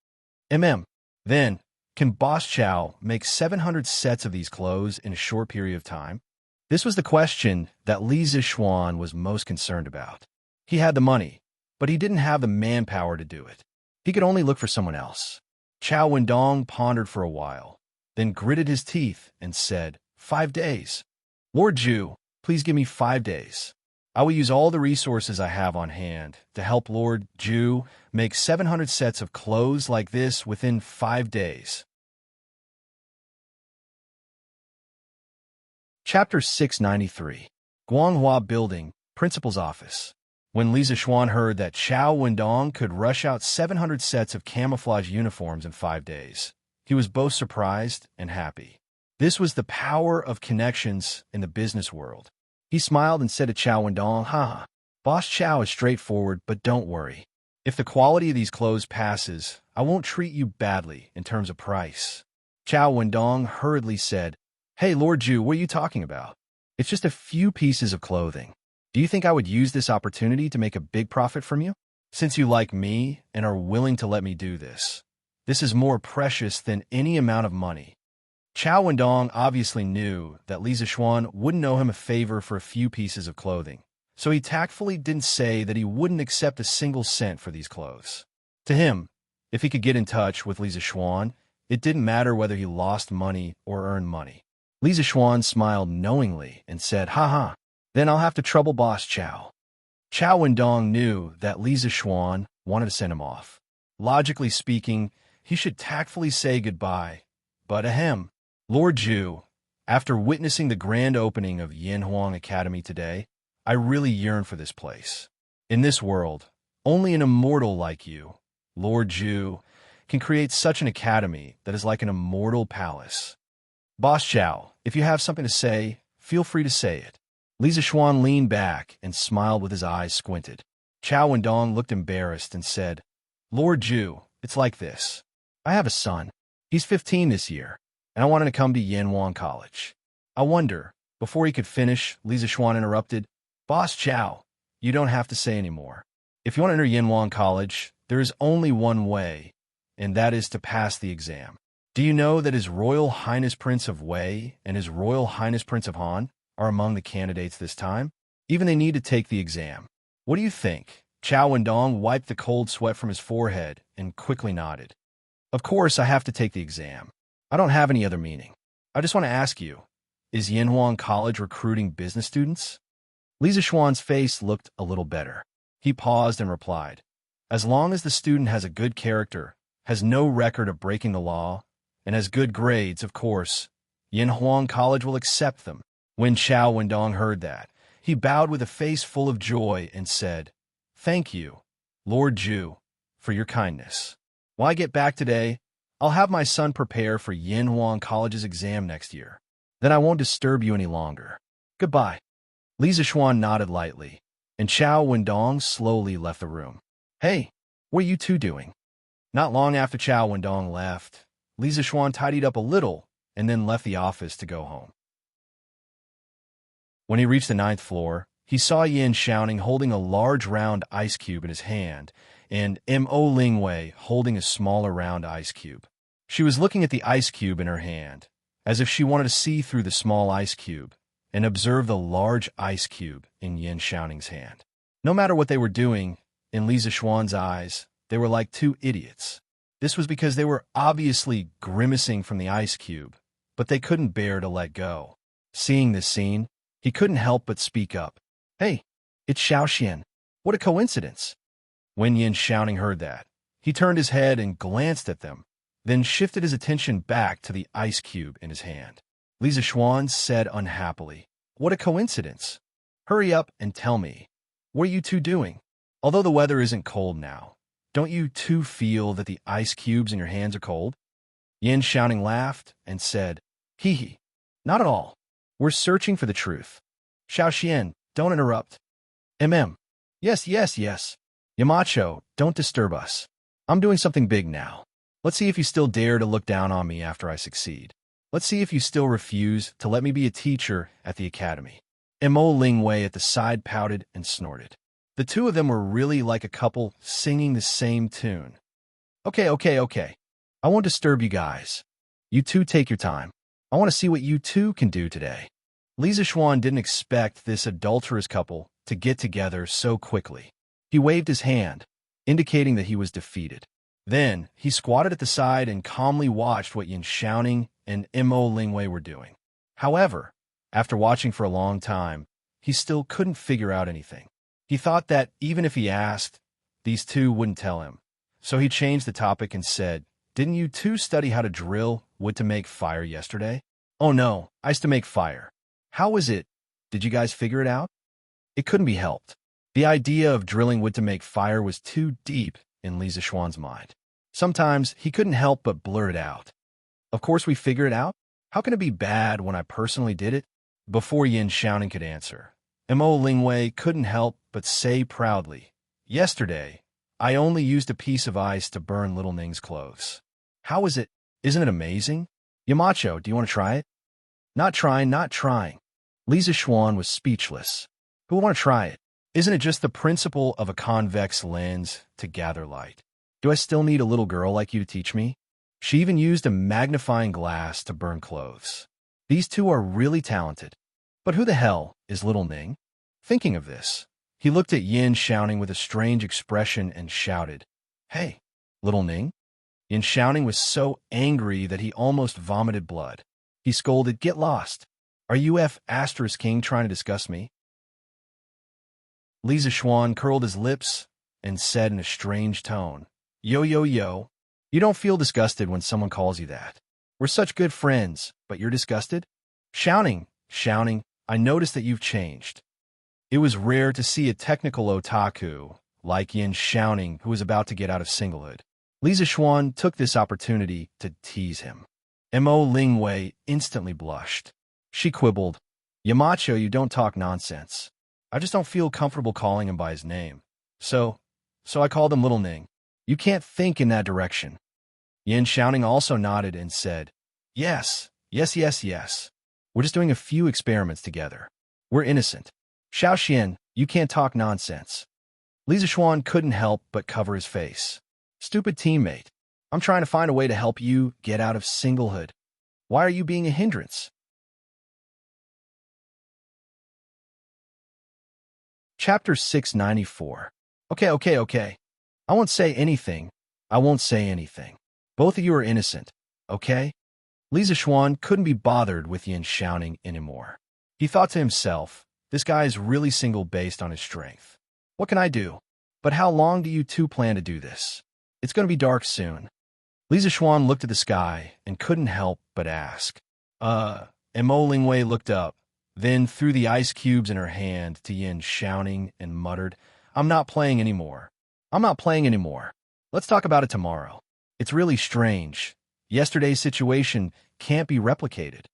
Then, can Boss Chao make 700 sets of these clothes in a short period of time? This was the question that Li Zixuan was most concerned about. He had the money, but he didn't have the manpower to do it. He could only look for someone else. Chao Wendong pondered for a while, then gritted his teeth and said, 5 days. "Lord Zhu, please give me 5 days. I will use all the resources I have on hand to help Lord Zhu make 700 sets of clothes like this within 5 days. Chapter 693. Guanghua Building, Principal's Office. When Li Zixuan heard that Chao Wendong could rush out 700 sets of camouflage uniforms in 5 days, He was both surprised and happy. This was the power of connections in the business world. He smiled and said to Chow Wendong, haha, Boss Chow is straightforward, but don't worry. If the quality of these clothes passes, I won't treat you badly in terms of price. Chow Wendong hurriedly said, Hey, Lord Ju, what are you talking about? It's just a few pieces of clothing. Do you think I would use this opportunity to make a big profit from you? Since you like me and are willing to let me do this, this is more precious than any amount of money. Chow Wendong obviously knew that Li Zixuan wouldn't owe him a favor for a few pieces of clothing, so he tactfully didn't say that he wouldn't accept a single cent for these clothes. To him, if he could get in touch with Li Zixuan, it didn't matter whether he lost money or earned money. Li Zixuan smiled knowingly and said, haha, then I'll have to trouble Boss Chow. Chow Wendong knew that Li Zixuan wanted to send him off. Logically speaking, he should tactfully say goodbye, but ahem. Lord Ju, after witnessing the grand opening of Yanhuang Academy today, I really yearn for this place. In this world, only an immortal like you, Lord Ju, can create such an academy that is like an immortal palace. Boss Chow, if you have something to say, feel free to say it. Li Zixuan leaned back and smiled with his eyes squinted. Chow Wendong looked embarrassed and said, Lord Ju, it's like this. I have a son. He's 15 this year, and I want him to come to Yanhuang College. I wonder, before he could finish, Li Zixuan interrupted, Boss Chow, you don't have to say any more. If you want to enter Yanhuang College, there is only one way, and that is to pass the exam. Do you know that His Royal Highness Prince of Wei and His Royal Highness Prince of Han are among the candidates this time? Even they need to take the exam. What do you think? Chow Wendong wiped the cold sweat from his forehead and quickly nodded. Of course, I have to take the exam. I don't have any other meaning. I just want to ask you, is Yanhuang College recruiting business students? Li Zixuan's face looked a little better. He paused and replied, as long as the student has a good character, has no record of breaking the law, and has good grades, of course, Yanhuang College will accept them. When Chow Wendong heard that, he bowed with a face full of joy and said, Thank you, Lord Ju, for your kindness. When I get back today, I'll have my son prepare for Yanhuang College's exam next year. Then I won't disturb you any longer. Goodbye. Li Zixuan nodded lightly, and Chow Wendong slowly left the room. Hey, what are you two doing? Not long after Chow Wendong left, Li Zixuan tidied up a little and then left the office to go home. When he reached the 9th floor, he saw Yin Xiaoning holding a large round ice cube in his hand and Mo Lingwei holding a smaller round ice cube. She was looking at the ice cube in her hand, as if she wanted to see through the small ice cube and observe the large ice cube in Yin Xiaoning's hand. No matter what they were doing, in Li Zixuan's eyes, they were like two idiots. This was because they were obviously grimacing from the ice cube, but they couldn't bear to let go. Seeing this scene, he couldn't help but speak up. Hey, it's Xiaoxian. What a coincidence. When Yin Xiaoning heard that, he turned his head and glanced at them, then shifted his attention back to the ice cube in his hand. Li Zixuan said unhappily, What a coincidence. Hurry up and tell me, what are you two doing? Although the weather isn't cold now, don't you two feel that the ice cubes in your hands are cold? Yin Xiaoning laughed and said, Hee hee, not at all. We're searching for the truth. Xiaoxian, don't interrupt. Yes. Yamacho, don't disturb us. I'm doing something big now. Let's see if you still dare to look down on me after I succeed. Let's see if you still refuse to let me be a teacher at the academy. Mo Lingwei at the side pouted and snorted. The two of them were really like a couple singing the same tune. Okay. I won't disturb you guys. You two take your time. I want to see what you two can do today. Li Zixuan didn't expect this adulterous couple to get together so quickly. He waved his hand, indicating that he was defeated. Then, he squatted at the side and calmly watched what Yin Xiaoning and Mo Lingwei were doing. However, after watching for a long time, he still couldn't figure out anything. He thought that even if he asked, these two wouldn't tell him. So he changed the topic and said, Didn't you two study how to drill wood to make fire yesterday? Oh no, I used to make fire. How was it? Did you guys figure it out? It couldn't be helped. The idea of drilling wood to make fire was too deep in Li Zixuan's mind. Sometimes he couldn't help but blurt it out. Of course we figure it out. How can it be bad when I personally did it? Before Yin Xiaoning could answer, Mo Lingwei couldn't help but say proudly, yesterday, I only used a piece of ice to burn little Ning's clothes. How is it? Isn't it amazing? Yamacho, do you want to try it? Not trying, not trying. Lisa Xuan was speechless. Who will want to try it? Isn't it just the principle of a convex lens to gather light? Do I still need a little girl like you to teach me? She even used a magnifying glass to burn clothes. These two are really talented. But who the hell is little Ning? Thinking of this, he looked at Yin Xiaoning with a strange expression and shouted, Hey, little Ning? Yin Xiaoning was so angry that he almost vomited blood. He scolded, Get lost. Are you King trying to discuss me? Li Zixuan curled his lips and said in a strange tone, Yo, yo, yo. You don't feel disgusted when someone calls you that. We're such good friends, but you're disgusted? Xiaoning, I noticed that you've changed. It was rare to see a technical otaku like Yin Xiaoning who was about to get out of singlehood. Li Zixuan took this opportunity to tease him. Mo Lingwei instantly blushed. She quibbled, Yamacho, you don't talk nonsense. I just don't feel comfortable calling him by his name. So I called him Little Ning. You can't think in that direction. Yin Xiaoning also nodded and said, Yes. We're just doing a few experiments together. We're innocent. Xiao Xian, you can't talk nonsense. Li Zixuan couldn't help but cover his face. Stupid teammate. I'm trying to find a way to help you get out of singlehood. Why are you being a hindrance? Chapter 694. Okay. I won't say anything. Both of you are innocent, okay? Li Zixuan couldn't be bothered with Yin Xiaoning anymore. He thought to himself, this guy is really single based on his strength. What can I do? But how long do you two plan to do this? It's going to be dark soon. Li Zixuan looked at the sky and couldn't help but ask. Mo Lingwei looked up, then threw the ice cubes in her hand to Yin Xiaoning and muttered, I'm not playing anymore. Let's talk about it tomorrow. It's really strange. Yesterday's situation can't be replicated.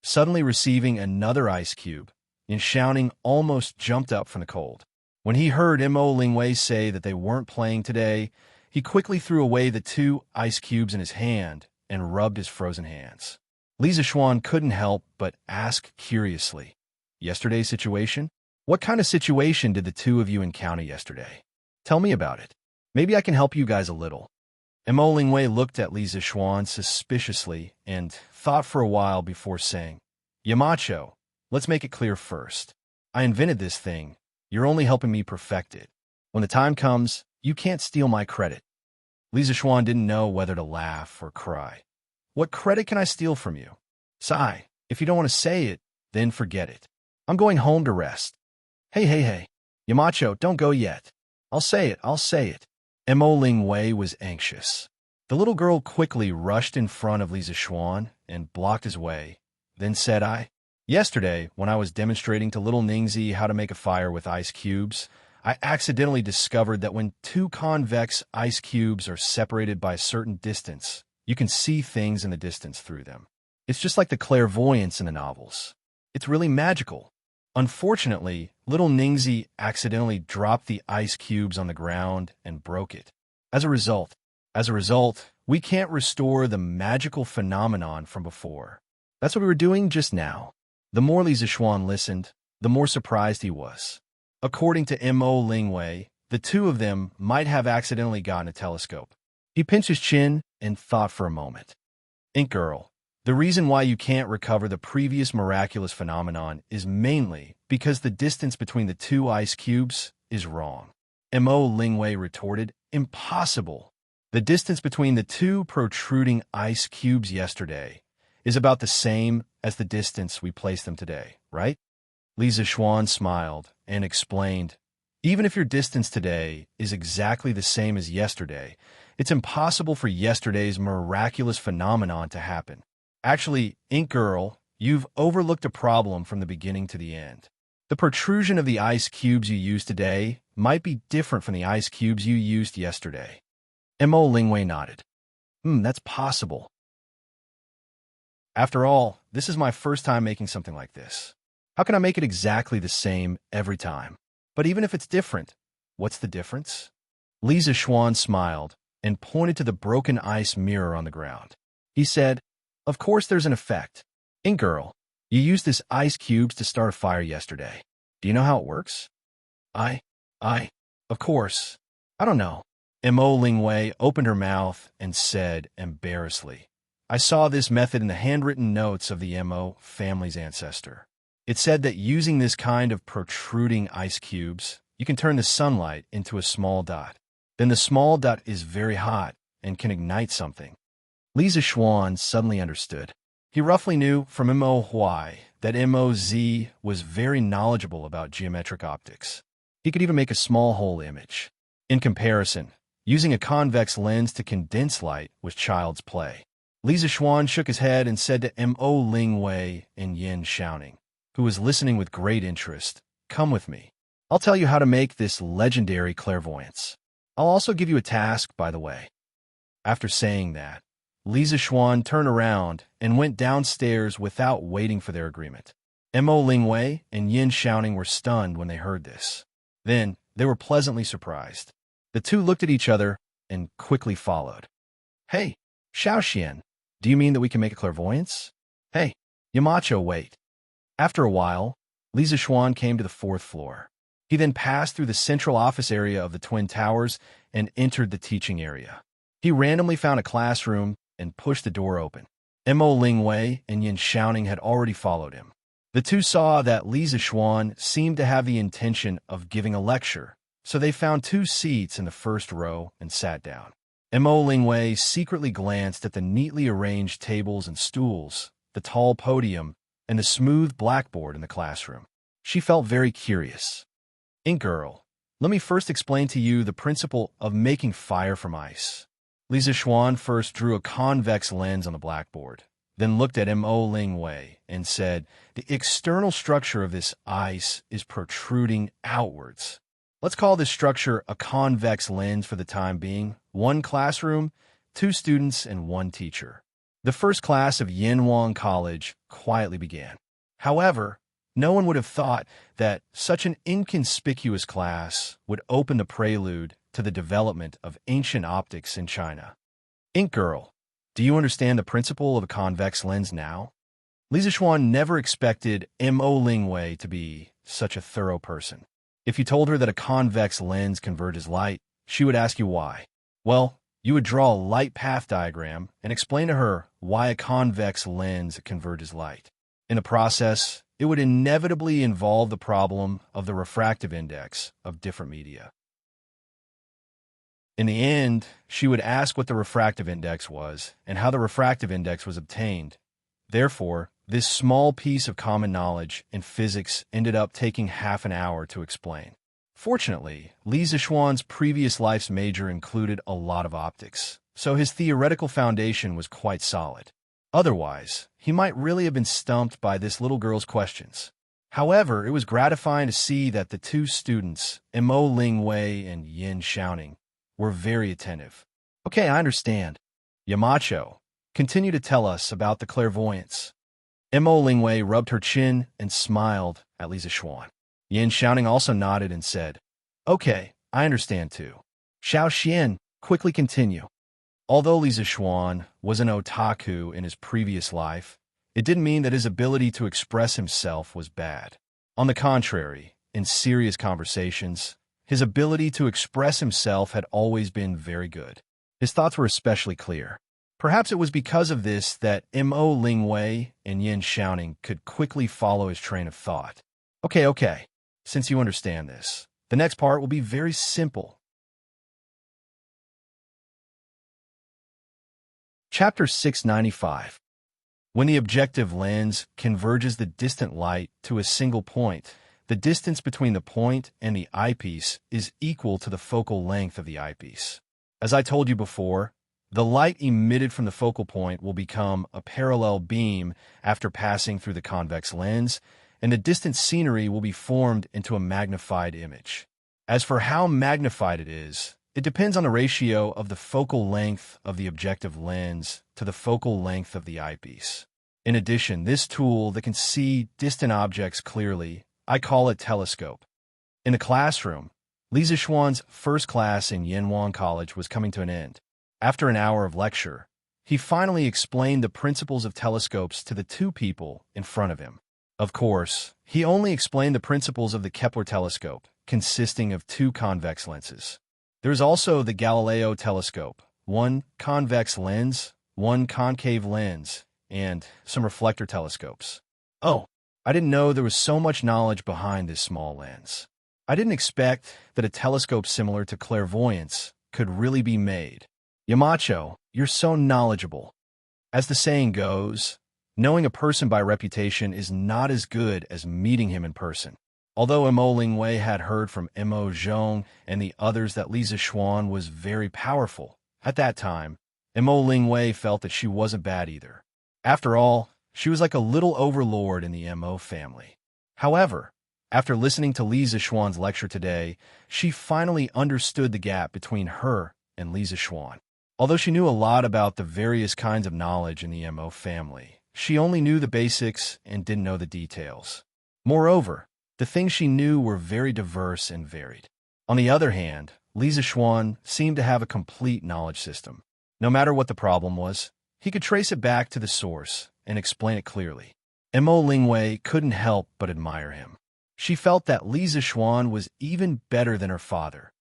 Suddenly receiving another ice cube, Yin Xiaoning almost jumped up from the cold. When he heard Mo Lingwei say that they weren't playing today, he quickly threw away the 2 ice cubes in his hand and rubbed his frozen hands. Li Zixuan couldn't help but ask curiously, Yesterday's situation? What kind of situation did the two of you encounter yesterday? Tell me about it. Maybe I can help you guys a little. Mo Lingwei looked at Li Zixuan suspiciously and thought for a while before saying, Yamacho, let's make it clear first. I invented this thing. You're only helping me perfect it. When the time comes, you can't steal my credit. Li Zixuan didn't know whether to laugh or cry. What credit can I steal from you? Sigh, if you don't want to say it, then forget it. I'm going home to rest. Hey. Yamacho, don't go yet. I'll say it. Mo Lingwei was anxious. The little girl quickly rushed in front of Li Zixuan and blocked his way, then said, Yesterday, when I was demonstrating to little Ningzi how to make a fire with ice cubes, I accidentally discovered that when 2 convex ice cubes are separated by a certain distance, you can see things in the distance through them. It's just like the clairvoyance in the novels. It's really magical. Unfortunately, little Ningzi accidentally dropped the ice cubes on the ground and broke it. As a result, we can't restore the magical phenomenon from before. That's what we were doing just now. The more Li Zixuan listened, the more surprised he was. According to Mo Lingwei, the two of them might have accidentally gotten a telescope. He pinched his chin and thought for a moment. Ink Girl, the reason why you can't recover the previous miraculous phenomenon is mainly because the distance between the 2 ice cubes is wrong. Mo Lingwei retorted, Impossible. The distance between the 2 protruding ice cubes yesterday is about the same as the distance we placed them today, right? Li Zixuan smiled and explained, Even if your distance today is exactly the same as yesterday, it's impossible for yesterday's miraculous phenomenon to happen. Actually, Ink Girl, you've overlooked a problem from the beginning to the end. The protrusion of the ice cubes you used today might be different from the ice cubes you used yesterday. Mo Lingwei nodded. That's possible. After all, this is my first time making something like this. How can I make it exactly the same every time? But even if it's different, what's the difference? Lisa Schwan smiled and pointed to the broken ice mirror on the ground. He said, "Of course there's an effect. Ink Girl, you used this ice cubes to start a fire yesterday. Do you know how it works?" I, of course. I don't know. Mo Lingwei opened her mouth and said embarrassedly, "I saw this method in the handwritten notes of the Mo family's ancestor. It said that using this kind of protruding ice cubes, you can turn the sunlight into a small dot. Then the small dot is very hot and can ignite something." Lisa Schwan suddenly understood. He roughly knew from Mo Huai that Moz was very knowledgeable about geometric optics. He could even make a small hole image. In comparison, using a convex lens to condense light was child's play. Lisa Schwan shook his head and said to Mo Lingwei and Yin Xiaoning, who was listening with great interest, "Come with me. I'll tell you how to make this legendary clairvoyance. I'll also give you a task, by the way." After saying that, Lisa Schwan turned around and went downstairs without waiting for their agreement. Mo Lingwei and Yin Xiaoning were stunned when they heard this. Then, they were pleasantly surprised. The two looked at each other and quickly followed. "Hey, Xiaoxian, do you mean that we can make a clairvoyance? Hey, Yamacho, wait." After a while, Lisa Schwan came to the 4th floor. He then passed through the central office area of the Twin Towers and entered the teaching area. He randomly found a classroom and pushed the door open. Mo Lingwei and Yin Xiaoning had already followed him. The two saw that Lisa Schwan seemed to have the intention of giving a lecture, so they found 2 seats in the first row and sat down. Mo Lingwei secretly glanced at the neatly arranged tables and stools, the tall podium, and the smooth blackboard in the classroom. She felt very curious. "Ink Girl, let me first explain to you the principle of making fire from ice." Lisa Schwan first drew a convex lens on the blackboard, then looked at Mo Lingwei and said, "The external structure of this ice is protruding outwards. Let's call this structure a convex lens for the time being. 1 classroom, 2 students, and 1 teacher." The first class of Yinhuang College quietly began. However, no one would have thought that such an inconspicuous class would open the prelude to the development of ancient optics in China. "Ink Girl, do you understand the principle of a convex lens now?" Lisa Schwan never expected Mo Lingwei to be such a thorough person. If you told her that a convex lens converges light, she would ask you why. Well, you would draw a light path diagram and explain to her why a convex lens converges light. In the process, it would inevitably involve the problem of the refractive index of different media. In the end, she would ask what the refractive index was and how the refractive index was obtained. Therefore, this small piece of common knowledge in physics ended up taking half an hour to explain. Fortunately, Li Zixuan's previous life's major included a lot of optics, so his theoretical foundation was quite solid. Otherwise, he might really have been stumped by this little girl's questions. However, it was gratifying to see that the 2 students, Mo Lingwei and Yin Xiaoning, were very attentive. "Okay, I understand. Yamacho, continue to tell us about the clairvoyance." Mo Lingwei rubbed her chin and smiled at Li Zixuan. Yin Xiaoning also nodded and said, "Okay, I understand too." Xiao Xian, quickly continue. Although Li Zixuan was an otaku in his previous life, it didn't mean that his ability to express himself was bad. On the contrary, in serious conversations, his ability to express himself had always been very good. His thoughts were especially clear. Perhaps it was because of this that Mo Lingwei and Yin Xiaoning could quickly follow his train of thought. Okay, since you understand this, the next part will be very simple. Chapter 695. When the objective lens converges the distant light to a single point, the distance between the point and the eyepiece is equal to the focal length of the eyepiece. As I told you before, the light emitted from the focal point will become a parallel beam after passing through the convex lens, and the distant scenery will be formed into a magnified image. As for how magnified it is, it depends on the ratio of the focal length of the objective lens to the focal length of the eyepiece. In addition, this tool that can see distant objects clearly, I call it telescope. In the classroom, Li Zixuan's first class in Yanwan College was coming to an end. After an hour of lecture, he finally explained the principles of telescopes to the two people in front of him. Of course, he only explained the principles of the Kepler telescope, consisting of two convex lenses. There is also the Galileo telescope, one convex lens, one concave lens, and some reflector telescopes. Oh, I didn't know there was so much knowledge behind this small lens. I didn't expect that a telescope similar to clairvoyance could really be made. Yamacho, you're so knowledgeable. As the saying goes, knowing a person by reputation is not as good as meeting him in person. Although Mo Lingwei had heard from Mo Zhong and the others that Li Zixuan was very powerful, at that time, Mo Lingwei felt that she wasn't bad either. After all, she was like a little overlord in the Mo family. However, after listening to Li Zixuan's lecture today, she finally understood the gap between her and Li Zixuan. Although she knew a lot about the various kinds of knowledge in the Mo family, she only knew the basics and didn't know the details. Moreover, the things she knew were very diverse and varied. On the other hand, Li Zixuan seemed to have a complete knowledge system. No matter what the problem was, he could trace it back to the source and explain it clearly. Mo Lingwei couldn't help but admire him. She felt that Li Zixuan was even better than her father.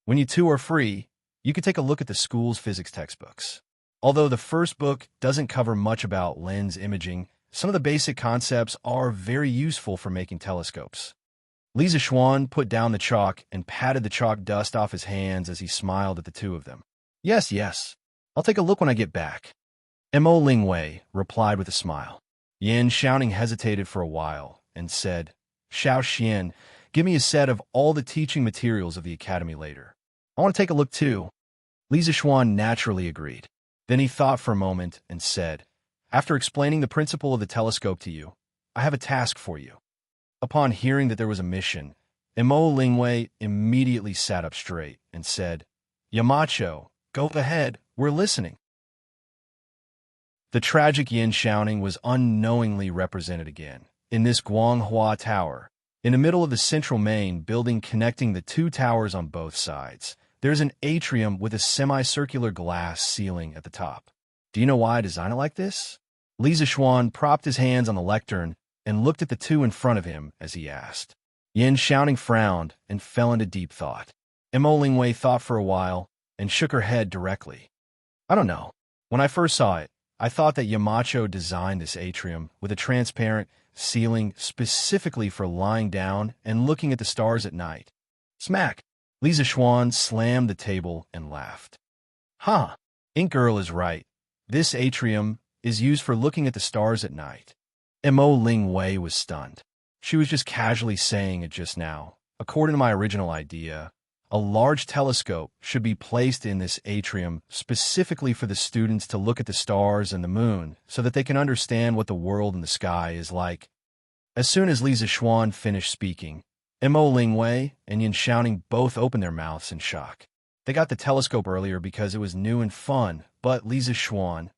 When you two are free, you could take a look at the school's physics textbooks. Although the first book doesn't cover much about lens imaging, some of the basic concepts are very useful for making telescopes. Li Zixuan put down the chalk and patted the chalk dust off his hands as he smiled at the two of them. Yes. I'll take a look when I get back. Mo Lingwei replied with a smile. Yan Xiaoning hesitated for a while and said, Xiao Xian, give me a set of all the teaching materials of the academy later. I want to take a look too. Li Zixuan naturally agreed. Then he thought for a moment and said, After explaining the principle of the telescope to you, I have a task for you. Upon hearing that there was a mission, Mo Lingwei immediately sat up straight and said, Yamacho, go ahead, we're listening. The tragic Yin Xiaoning was unknowingly represented again. In this Guanghua Tower, in the middle of the central main building connecting the two towers on both sides, there's an atrium with a semicircular glass ceiling at the top. Do you know why I designed it like this? Li Zixuan propped his hands on the lectern and looked at the two in front of him as he asked. Yin Xiaoning frowned and fell into deep thought. Mo Lingwei thought for a while and shook her head directly. I don't know. When I first saw it, I thought that Yamacho designed this atrium with a transparent ceiling specifically for lying down and looking at the stars at night. Smack! Li Zixuan slammed the table and laughed. Ink Girl is right. This atrium is used for looking at the stars at night. Mo Lingwei was stunned. She was just casually saying it just now. According to my original idea, a large telescope should be placed in this atrium specifically for the students to look at the stars and the moon so that they can understand what the world and the sky is like. As soon as Li Zixuan finished speaking, Mo Lingwei and Yin Xiaoning both opened their mouths in shock. They got the telescope earlier because it was new and fun, but Li Zixuan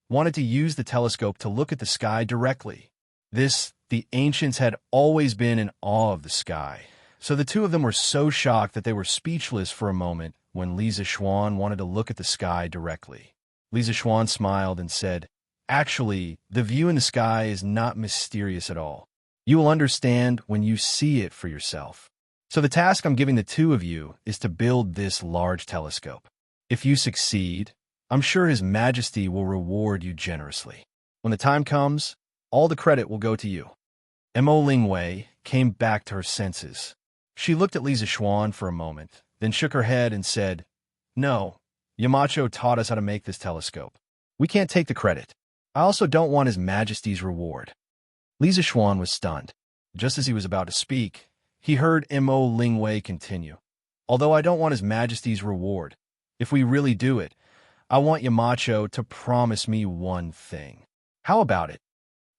wanted to use the telescope to look at the sky directly. The ancients had always been in awe of the sky. So the two of them were so shocked that they were speechless for a moment when Li Zixuan wanted to look at the sky directly. Li Zixuan smiled and said, Actually, the view in the sky is not mysterious at all. You will understand when you see it for yourself. So the task I'm giving the two of you is to build this large telescope. If you succeed, I'm sure His Majesty will reward you generously. When the time comes, all the credit will go to you. Mo Lingwei came back to her senses. She looked at Li Zixuan for a moment, then shook her head and said, No, Yamacho taught us how to make this telescope. We can't take the credit. I also don't want His Majesty's reward. Li Zixuan was stunned. Just as he was about to speak, he heard Mo Lingwei continue. Although I don't want His Majesty's reward, if we really do it, I want Yamacho to promise me one thing. How about it?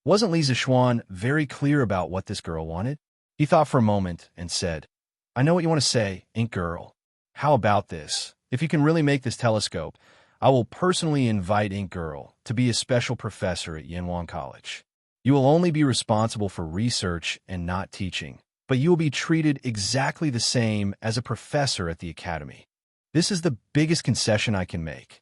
Wasn't Li Zixuan very clear about what this girl wanted? He thought for a moment and said, I know what you want to say, Ink Girl. How about this? If you can really make this telescope, I will personally invite Ink Girl to be a special professor at Yanwang College. You will only be responsible for research and not teaching, but you will be treated exactly the same as a professor at the academy. This is the biggest concession I can make.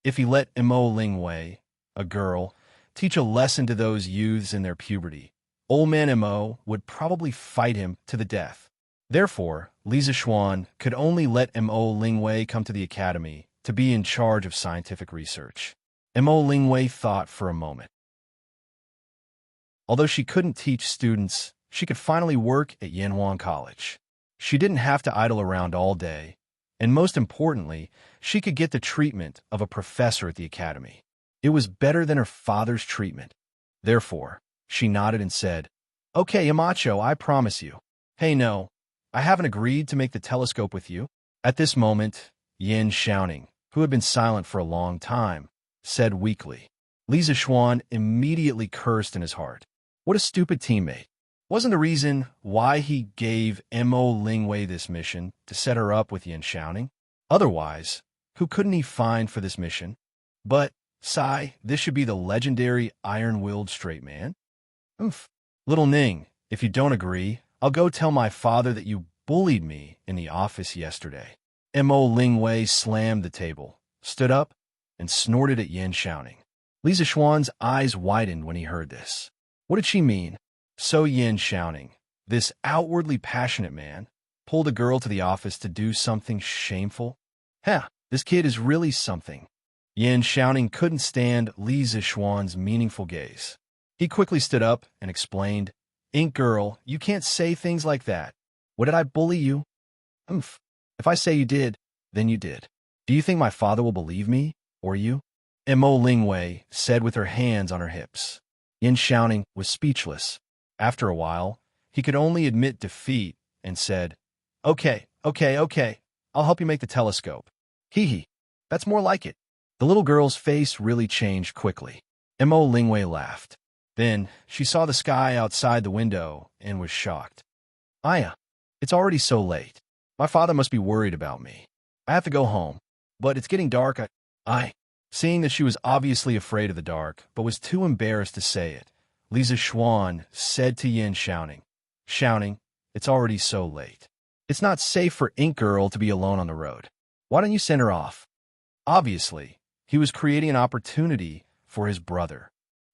If he let Mo Lingwei, a girl, teach a lesson to those youths in their puberty, old man Mo would probably fight him to the death. Therefore, Li Zishuan could only let Mo Lingwei come to the academy to be in charge of scientific research. Mo Lingwei thought for a moment. Although she couldn't teach students, she could finally work at Yanwang College. She didn't have to idle around all day, and most importantly, she could get the treatment of a professor at the academy. It was better than her father's treatment. Therefore, she nodded and said, "Okay, Yamacho, I promise you." "Hey, no, I haven't agreed to make the telescope with you." At this moment, Yin Xiaoning, who had been silent for a long time, said weakly. Li Zishuan immediately cursed in his heart. What a stupid teammate. Wasn't the reason why he gave Mo Lingwei this mission to set her up with Yin Xiaoning? Otherwise, who couldn't he find for this mission? But, this should be the legendary iron-willed straight man? Little Ning, if you don't agree, I'll go tell my father that you bullied me in the office yesterday. Mo Lingwei slammed the table, stood up, and snorted at Yin Xiaoning. Li Zishuan's eyes widened when he heard this. What did she mean? So Yin Xiaoning, this outwardly passionate man, pulled a girl to the office to do something shameful? This kid is really something. Yin Xiaoning couldn't stand Li Zishuan's meaningful gaze. He quickly stood up and explained, "Ink Girl, you can't say things like that. What, did I bully you?" If I say you did, then you did. Do you think my father will believe me, or you?" Mo Lingwei said with her hands on her hips. Yin Xiaoning was speechless. After a while, he could only admit defeat and said, Okay, I'll help you make the telescope." Hee, that's more like it." The little girl's face really changed quickly. Mo Lingwei laughed. Then she saw the sky outside the window and was shocked. "Aya, it's already so late. My father must be worried about me. I have to go home, but it's getting dark. Seeing that she was obviously afraid of the dark, but was too embarrassed to say it, Li Zishuan said to Yin Xiaoning, "Xiaoning, it's already so late. It's not safe for Ink Girl to be alone on the road. Why don't you send her off?" Obviously, he was creating an opportunity for his brother.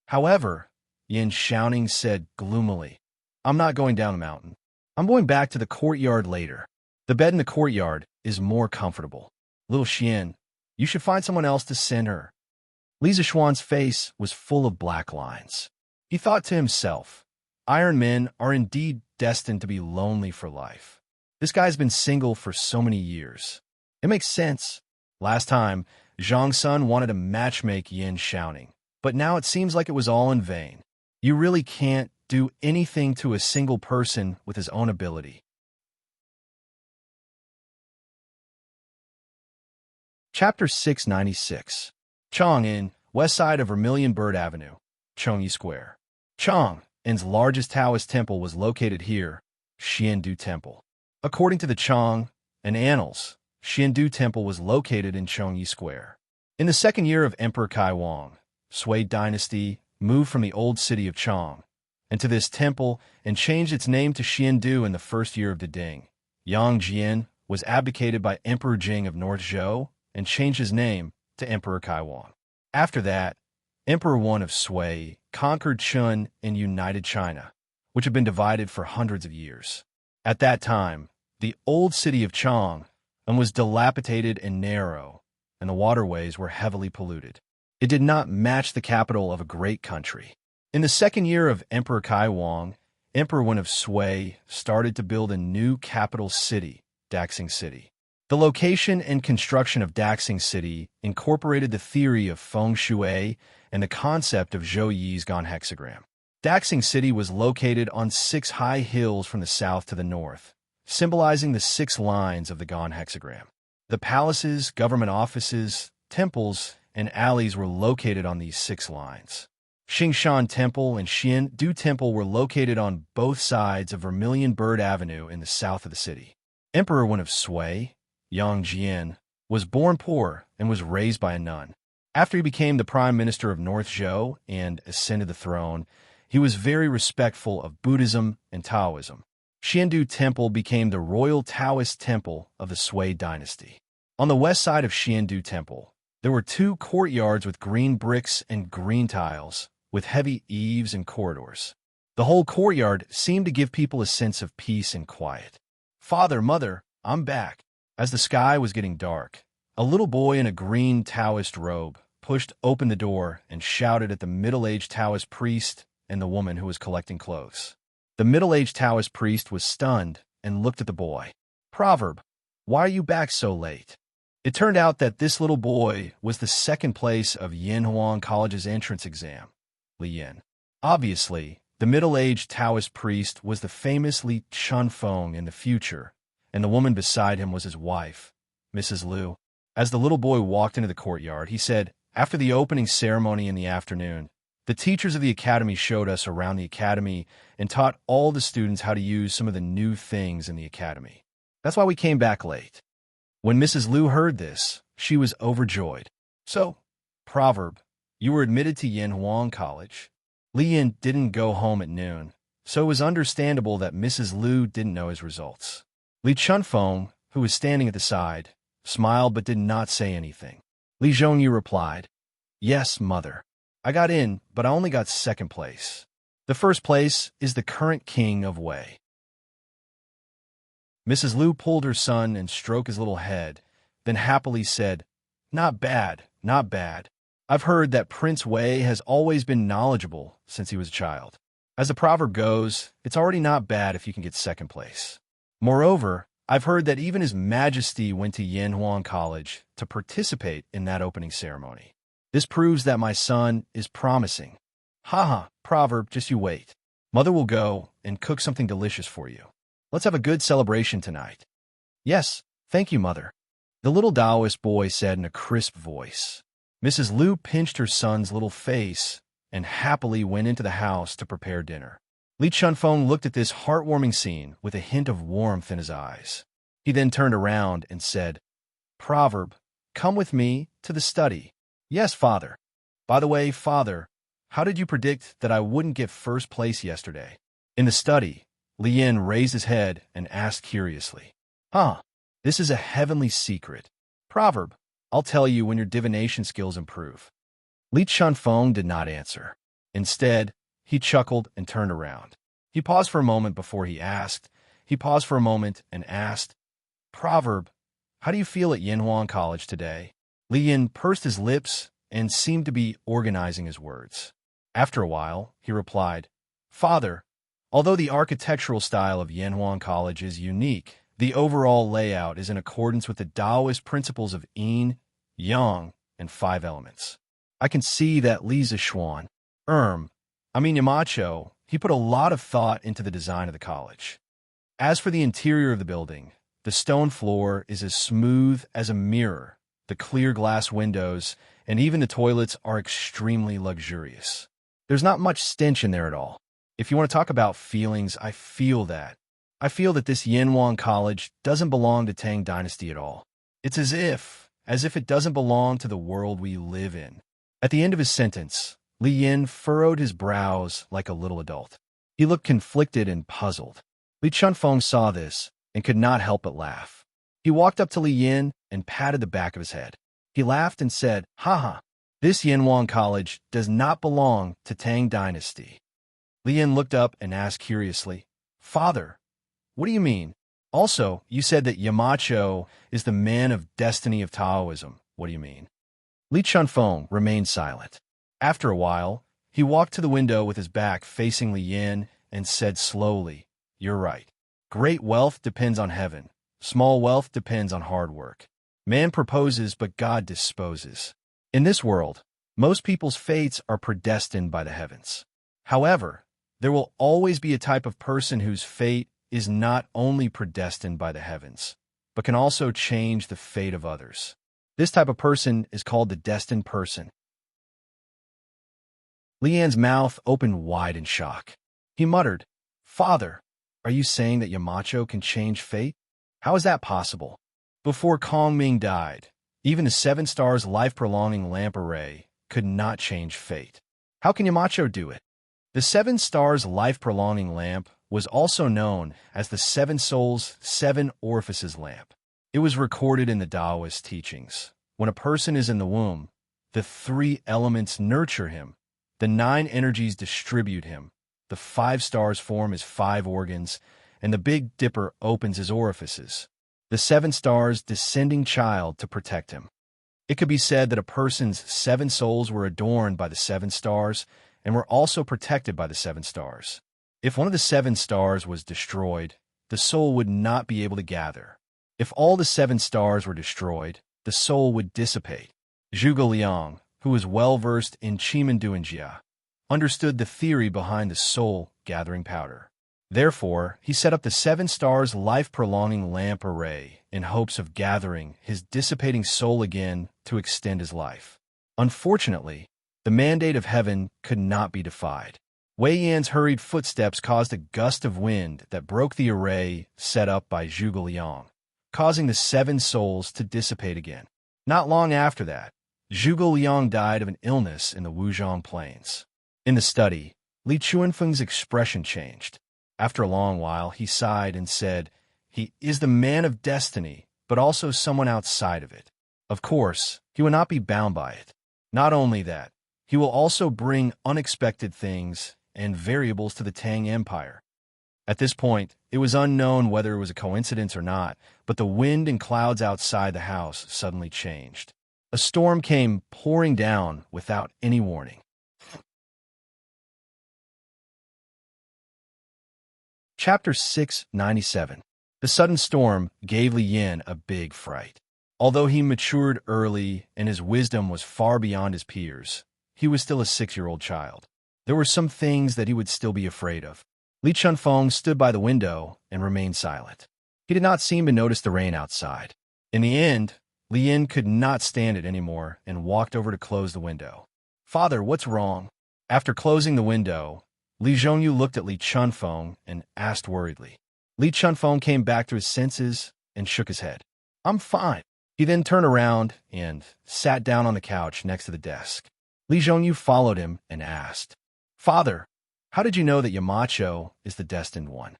However, Yin Xiaoning said gloomily, "I'm not going down the mountain. I'm going back to the courtyard later. The bed in the courtyard is more comfortable. Little Xian, you should find someone else to send her." Li Zishuan's face was full of black lines. He thought to himself, Iron men are indeed destined to be lonely for life. This guy's been single for so many years. It makes sense. Last time, Zhang Sun wanted to matchmake Yin Xiaoning, but now it seems like it was all in vain. You really can't do anything to a single person with his own ability. Chapter 696. Chang'an, west side of Vermilion Bird Avenue, Chongyi Square. Chang'an's largest Taoist temple was located here, Xiandu Temple. According to the Chang'an annals, Xiandu Temple was located in Chongyi Square. In the second year of Emperor Kaiwang, Sui Dynasty moved from the old city of Chang into this temple and changed its name to Xiandu in the first year of the Ding. Yang Jian was abdicated by Emperor Jing of North Zhou and changed his name to Emperor Kaiwang. After that, Emperor Wan of Sui conquered Chun and united China, which had been divided for hundreds of years. At that time, the old city of Chang was dilapidated and narrow, and the waterways were heavily polluted. It did not match the capital of a great country. In the second year of Emperor Kaiwang, Emperor Wan of Sui started to build a new capital city, Daxing City. The location and construction of Daxing City incorporated the theory of feng shui and the concept of Zhou Yi's Gan hexagram. Daxing City was located on 6 high hills from the south to the north, symbolizing the 6 lines of the Gan hexagram. The palaces, government offices, temples, and alleys were located on these 6 lines. Xingshan Temple and Xiandu Temple were located on both sides of Vermilion Bird Avenue in the south of the city. Emperor Wan of Sui, Yang Jian, was born poor and was raised by a nun. After he became the prime minister of North Zhou and ascended the throne, he was very respectful of Buddhism and Taoism. Xiandu Temple became the royal Taoist temple of the Sui dynasty. On the west side of Xiandu Temple, there were 2 courtyards with green bricks and green tiles, with heavy eaves and corridors. The whole courtyard seemed to give people a sense of peace and quiet. "Father, Mother, I'm back." As the sky was getting dark, a little boy in a green Taoist robe pushed open the door and shouted at the middle-aged Taoist priest and the woman who was collecting clothes. The middle-aged Taoist priest was stunned and looked at the boy. "Proverb, why are you back so late?" It turned out that this little boy was the second place of Yanhuang College's entrance exam, Li Yin. Obviously, the middle-aged Taoist priest was the famous Li Chunfeng in the future, and the woman beside him was his wife, Mrs. Liu. As the little boy walked into the courtyard, he said, "After the opening ceremony in the afternoon, the teachers of the academy showed us around the academy and taught all the students how to use some of the new things in the academy. That's why we came back late." When Mrs. Liu heard this, she was overjoyed. "So, Proverb, you were admitted to Yanhuang College." Li Yin didn't go home at noon, so it was understandable that Mrs. Liu didn't know his results. Li Chunfeng, who was standing at the side, smiled but did not say anything. Li Zhongyu replied, "Yes, Mother. I got in, but I only got second place. The first place is the current king of Wei." Mrs. Liu pulled her son and stroked his little head, then happily said, "Not bad, not bad. I've heard that Prince Wei has always been knowledgeable since he was a child. As the proverb goes, it's already not bad if you can get second place. Moreover, I've heard that even His Majesty went to Yanhuang College to participate in that opening ceremony. This proves that my son is promising. Haha, Proverb, just you wait. Mother will go and cook something delicious for you. Let's have a good celebration tonight." "Yes, thank you, Mother," the little Taoist boy said in a crisp voice. Mrs. Liu pinched her son's little face and happily went into the house to prepare dinner. Li Chunfeng looked at this heartwarming scene with a hint of warmth in his eyes. He then turned around and said, "Proverb, come with me to the study." "Yes, Father." "By the way, Father, how did you predict that I wouldn't get first place yesterday?" In the study, Li Yin raised his head and asked curiously, "Huh, this is a heavenly secret. Proverb, I'll tell you when your divination skills improve." Li Chunfeng did not answer. Instead, he chuckled and turned around. He paused for a moment before he asked. "Proverb, how do you feel at Yanhuang College today?" Li Yin pursed his lips and seemed to be organizing his words. After a while, he replied, "Father, although the architectural style of Yanhuang College is unique, the overall layout is in accordance with the Taoist principles of yin, yang, and 5 elements. I can see that Li Zishuan, Yamacho, he put a lot of thought into the design of the college. As for the interior of the building, the stone floor is as smooth as a mirror, the clear glass windows, and even the toilets are extremely luxurious. There's not much stench in there at all. If you want to talk about feelings, I feel that. I feel that this Yanhuang College doesn't belong to Tang Dynasty at all. It's as if it doesn't belong to the world we live in." At the end of his sentence, Li Yin furrowed his brows like a little adult. He looked conflicted and puzzled. Li Chunfeng saw this and could not help but laugh. He walked up to Li Yin and patted the back of his head. He laughed and said, "Haha, this Yanhuang College does not belong to Tang Dynasty." Li Yin looked up and asked curiously, "Father, what do you mean? Also, you said that Yamacho is the man of destiny of Taoism. What do you mean?" Li Chunfeng remained silent. After a while, he walked to the window with his back facing Li Yin and said slowly, "You're right. Great wealth depends on heaven. Small wealth depends on hard work. Man proposes, but God disposes. In this world, most people's fates are predestined by the heavens. However, there will always be a type of person whose fate is not only predestined by the heavens, but can also change the fate of others. This type of person is called the destined person." Li Yan's mouth opened wide in shock. He muttered, "Father, are you saying that Yamacho can change fate? How is that possible?" Before Kong Ming died, Even the 7 stars life-prolonging lamp array could not change fate. How can Yamacho do it? The 7 stars life-prolonging lamp was also known as the 7 souls, 7 orifices lamp. It was recorded in the Taoist teachings. When a person is in the womb, the 3 elements nurture him, the 9 energies distribute him, the 5 stars form his 5 organs, and the Big Dipper opens his orifices. The 7 stars descending child to protect him. It could be said that a person's 7 souls were adorned by the 7 stars and were also protected by the 7 stars. If one of the 7 stars was destroyed, the soul would not be able to gather. If all the 7 stars were destroyed, the soul would dissipate. Zhuge Liang, who was well-versed in Chimanduanjia, understood the theory behind the soul-gathering powder. Therefore, he set up the 7 stars life-prolonging lamp array in hopes of gathering his dissipating soul again to extend his life. Unfortunately, the mandate of heaven could not be defied. Wei Yan's hurried footsteps caused a gust of wind that broke the array set up by Zhuge Liang, causing the 7 souls to dissipate again. Not long after that, Zhuge Liang died of an illness in the Wuzhong Plains. In the study, Li Chuanfeng's expression changed. After a long while, he sighed and said, "He is the man of destiny, but also someone outside of it. Of course, he will not be bound by it. Not only that, he will also bring unexpected things and variables to the Tang Empire." At this point, it was unknown whether it was a coincidence or not, but the wind and clouds outside the house suddenly changed. A storm came pouring down without any warning. Chapter 697. The sudden storm gave Li Yan a big fright. Although he matured early and his wisdom was far beyond his peers, he was still a 6-year-old child. There were some things that he would still be afraid of. Li Chunfeng stood by the window and remained silent. He did not seem to notice the rain outside. In the end, Li Yan could not stand it anymore and walked over to close the window. "Father, what's wrong?" After closing the window, Li Zhongyu looked at Li Chunfeng and asked worriedly. Li Chunfeng came back to his senses and shook his head. "I'm fine." He then turned around and sat down on the couch next to the desk. Li Zhongyu followed him and asked, "Father, how did you know that Yamacho is the destined one?"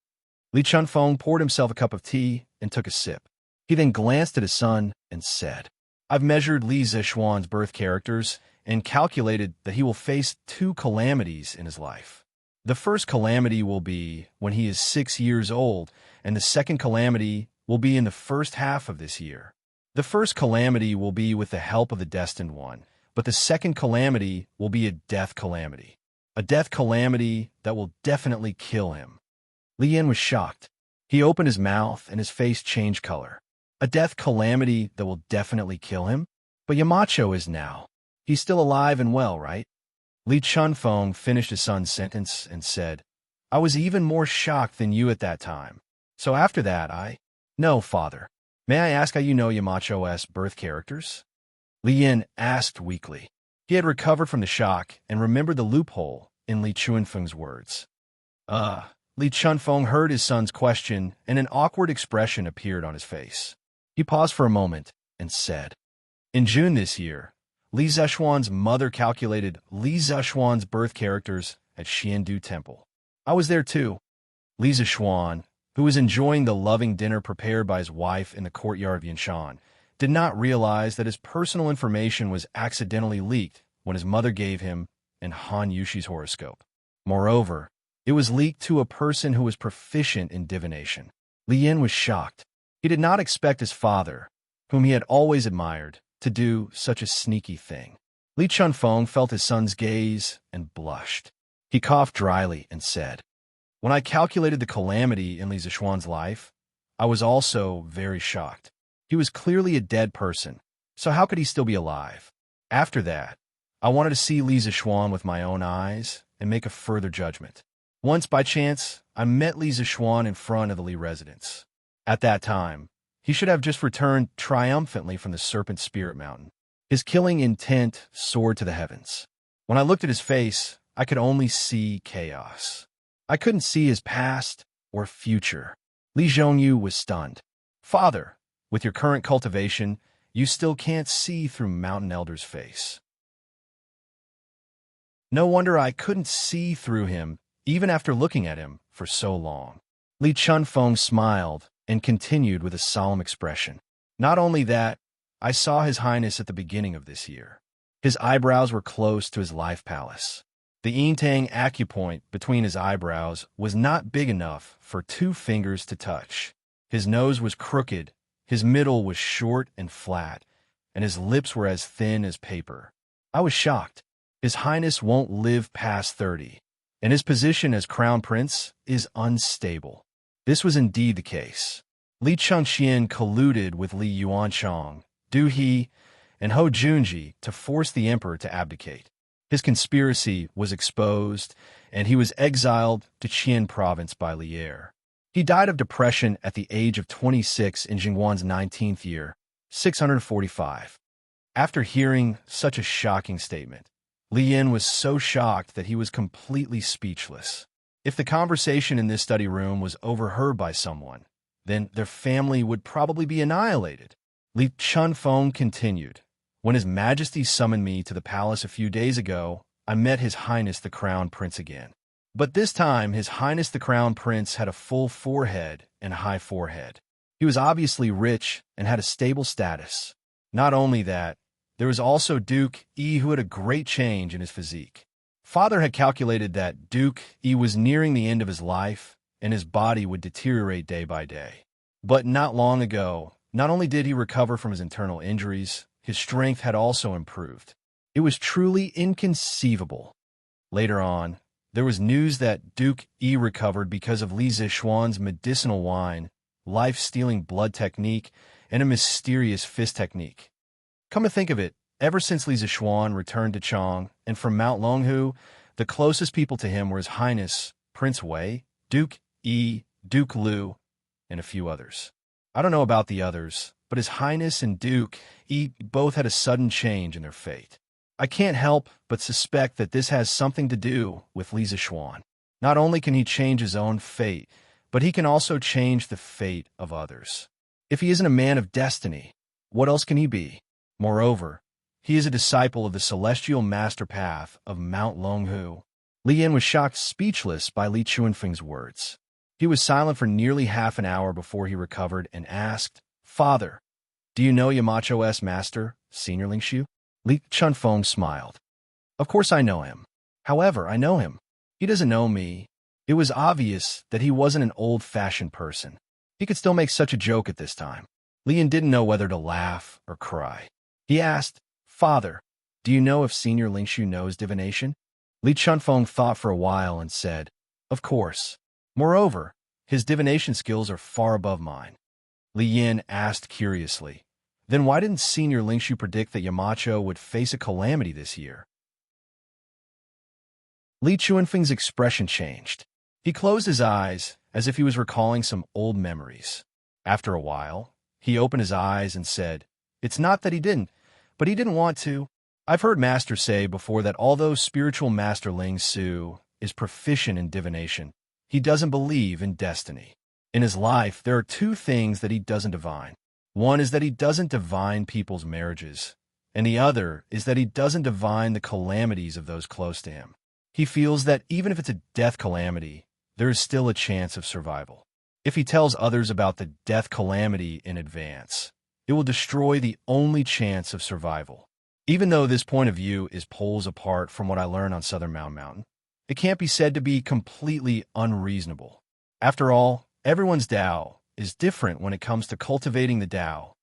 Li Chunfeng poured himself a cup of tea and took a sip. He then glanced at his son and said, "I've measured Li Zishuan's birth characters and calculated that he will face 2 calamities in his life. The first calamity will be when he is 6 years old, and the second calamity will be in the first half of this year. The first calamity will be with the help of the destined one, but the second calamity will be a death calamity. A death calamity that will definitely kill him." Li Yan was shocked. He opened his mouth and his face changed color. A death calamity that will definitely kill him? But Yamacho is now. He's still alive and well, right? Li Chunfeng finished his son's sentence and said, "I was even more shocked than you at that time. So after that, No, father. May I ask how you know Yamacho's birth characters?" Li Yan asked weakly. He had recovered from the shock and remembered the loophole in Li Chuanfeng's words. Li Chunfeng heard his son's question and an awkward expression appeared on his face. He paused for a moment and said, "In June this year, Li Zishuan's mother calculated Li Zishuan's birth characters at Xiandu Temple. I was there too." Li Zishuan, who was enjoying the loving dinner prepared by his wife in the courtyard of Yanshan, did not realize that his personal information was accidentally leaked when his mother gave him and Han Yushi's horoscope. Moreover, it was leaked to a person who was proficient in divination. Li Yan was shocked. He did not expect his father, whom he had always admired, to do such a sneaky thing. Li Chunfeng felt his son's gaze and blushed. He coughed dryly and said, "When I calculated the calamity in Li Zishuan's life, I was also very shocked. He was clearly a dead person, so how could he still be alive? After that, I wanted to see Li Zishuan with my own eyes and make a further judgment. Once, by chance, I met Li Zishuan in front of the Li residence. At that time, he should have just returned triumphantly from the Serpent Spirit Mountain. His killing intent soared to the heavens. When I looked at his face, I could only see chaos. I couldn't see his past or future." Li Zhongyu was stunned. "Father, with your current cultivation, You still can't see through Mountain Elder's face. No wonder I couldn't see through him, even after looking at him for so long. Li Chunfeng smiled and continued with a solemn expression. Not only that, I saw His Highness at the beginning of this year. His eyebrows were close to his life palace. The Tang acupoint between his eyebrows was not big enough for 2 fingers to touch. His nose was crooked, his middle was short and flat, and his lips were as thin as paper. I was shocked. His Highness won't live past 30, and his position as Crown Prince is unstable. This was indeed the case. Li Chengxian colluded with Li Yuanchong, Du He, and Ho Junji to force the emperor to abdicate. His conspiracy was exposed, and he was exiled to Qian province by Lier. He died of depression at the age of 26 in Jingwan's 19th year, 645. After hearing such a shocking statement, Li Yin was so shocked that he was completely speechless. If the conversation in this study room was overheard by someone, then their family would probably be annihilated. Li Chunfeng continued. When His Majesty summoned me to the palace a few days ago, I met His Highness the Crown Prince again. But this time, His Highness the Crown Prince had a full forehead and a high forehead. He was obviously rich and had a stable status. Not only that, there was also Duke Yi, who had a great change in his physique. Father had calculated that Duke Yi was nearing the end of his life, and his body would deteriorate day by day. But not long ago, not only did he recover from his internal injuries, his strength had also improved. It was truly inconceivable. Later on, there was news that Duke Yi recovered because of Li Zishuan's medicinal wine, life-stealing blood technique, and a mysterious fist technique. Come to think of it, ever since Li Zishuan returned to Chang and from Mount Longhu, the closest people to him were His Highness Prince Wei, Duke Yi, Duke Lu, and a few others. I don't know about the others, but His Highness and Duke Yi both had a sudden change in their fate. I can't help but suspect that this has something to do with Li Zishuan. Not only can he change his own fate, but he can also change the fate of others. If he isn't a man of destiny, what else can he be? Moreover, he is a disciple of the celestial master path of Mount Longhu. Li Yin was shocked speechless by Li Chunfeng's words. He was silent for nearly half an hour before he recovered and asked, "Father, do you know Yamacho's master, Senior Lingshu?" Li Chunfeng smiled. "Of course I know him. However, I know him. He doesn't know me." It was obvious that he wasn't an old-fashioned person. He could still make such a joke at this time. Li Yin didn't know whether to laugh or cry. He asked, "Father, do you know if Senior Lingshu knows divination?" Li Chunfeng thought for a while and said, "Of course. Moreover, his divination skills are far above mine." Li Yin asked curiously, "Then why didn't Senior Lingshu predict that Yamacho would face a calamity this year?" Li Chunfeng's expression changed. He closed his eyes as if he was recalling some old memories. After a while, he opened his eyes and said, "It's not that he didn't, but he didn't want to. I've heard Master say before that although spiritual Master Ling Su is proficient in divination, he doesn't believe in destiny. In his life, there are 2 things that he doesn't divine. One is that he doesn't divine people's marriages, and the other is that he doesn't divine the calamities of those close to him. He feels that even if it's a death calamity, there is still a chance of survival. If he tells others about the death calamity in advance, it will destroy the only chance of survival. Even though this point of view is poles apart from what I learned on Southern Mountain, it can't be said to be completely unreasonable. After all, everyone's Tao is different when it comes to cultivating the Tao."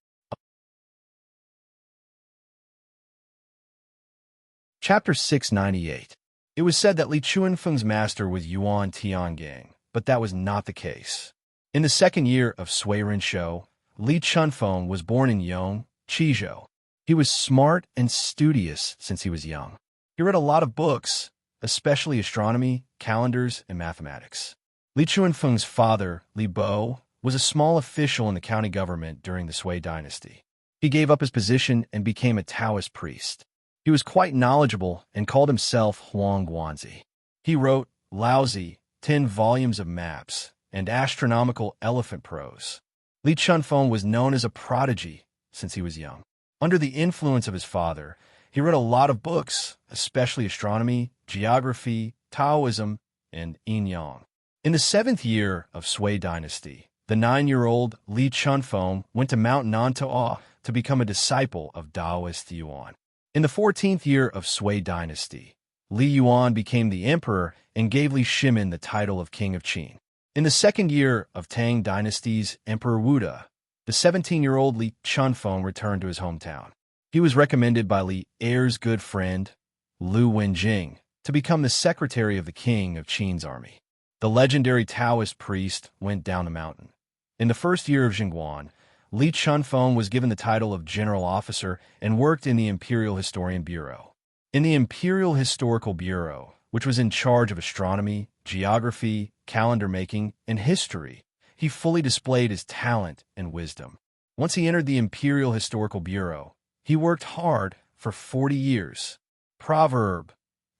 Chapter 698. It was said that Li Chunfeng's master was Yuan Tiangang, but that was not the case. In the 2nd year of Sui Rinshou, Li Chunfeng was born in Yong, Qizhou. He was smart and studious since he was young. He read a lot of books, especially astronomy, calendars, and mathematics. Li Chunfeng's father, Li Bo, was a small official in the county government during the Sui Dynasty. He gave up his position and became a Taoist priest. He was quite knowledgeable and called himself Huang Guanzi. He wrote lousy 10 volumes of maps and astronomical elephant prose. Li Chunfeng was known as a prodigy since he was young. Under the influence of his father, he read a lot of books, especially astronomy, geography, Taoism, and yin-yang. In the 7th year of Sui Dynasty, the 9-year-old Li Chunfeng went to Mount Nantoa to become a disciple of Taoist Yuan. In the 14th year of Sui Dynasty, Li Yuan became the emperor and gave Li Shimin the title of King of Qin. In the 2nd year of Tang Dynasty's Emperor Wuda, the 17-year-old Li Chunfeng returned to his hometown. He was recommended by Li Er's good friend, Lu Wenjing, to become the secretary of the king of Qin's army. The legendary Taoist priest went down the mountain. In the 1st year of Jingguan, Li Chunfeng was given the title of general officer and worked in the Imperial Historian Bureau. In the Imperial Historical Bureau, which was in charge of astronomy, geography, calendar making, and history, he fully displayed his talent and wisdom. Once he entered the Imperial Historical Bureau, he worked hard for 40 years. Proverb: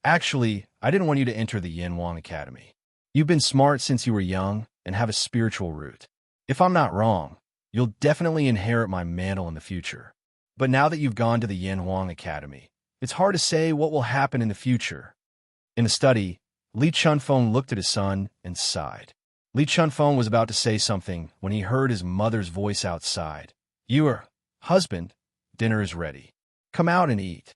actually, I didn't want you to enter the Yin Wang Academy. You've been smart since you were young and have a spiritual root. If I'm not wrong, you'll definitely inherit my mantle in the future. But now that you've gone to the Yin Wang Academy, it's hard to say what will happen in the future. In the study, Li Chunfeng looked at his son and sighed. Li Chunfeng was about to say something when he heard his mother's voice outside. Your husband, dinner is ready. Come out and eat.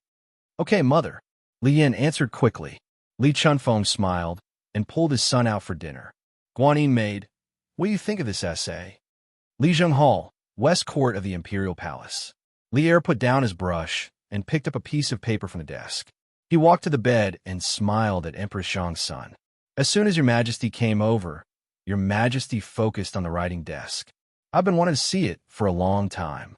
Okay, mother. Li Yin answered quickly. Li Chunfeng smiled and pulled his son out for dinner. Guanyin maid, what do you think of this essay? Lijiang Hall, West Court of the Imperial Palace. Li Er put down his brush and picked up a piece of paper from the desk. He walked to the bed and smiled at Empress Zhang's son. As soon as Your Majesty came over, Your Majesty focused on the writing desk. I've been wanting to see it for a long time.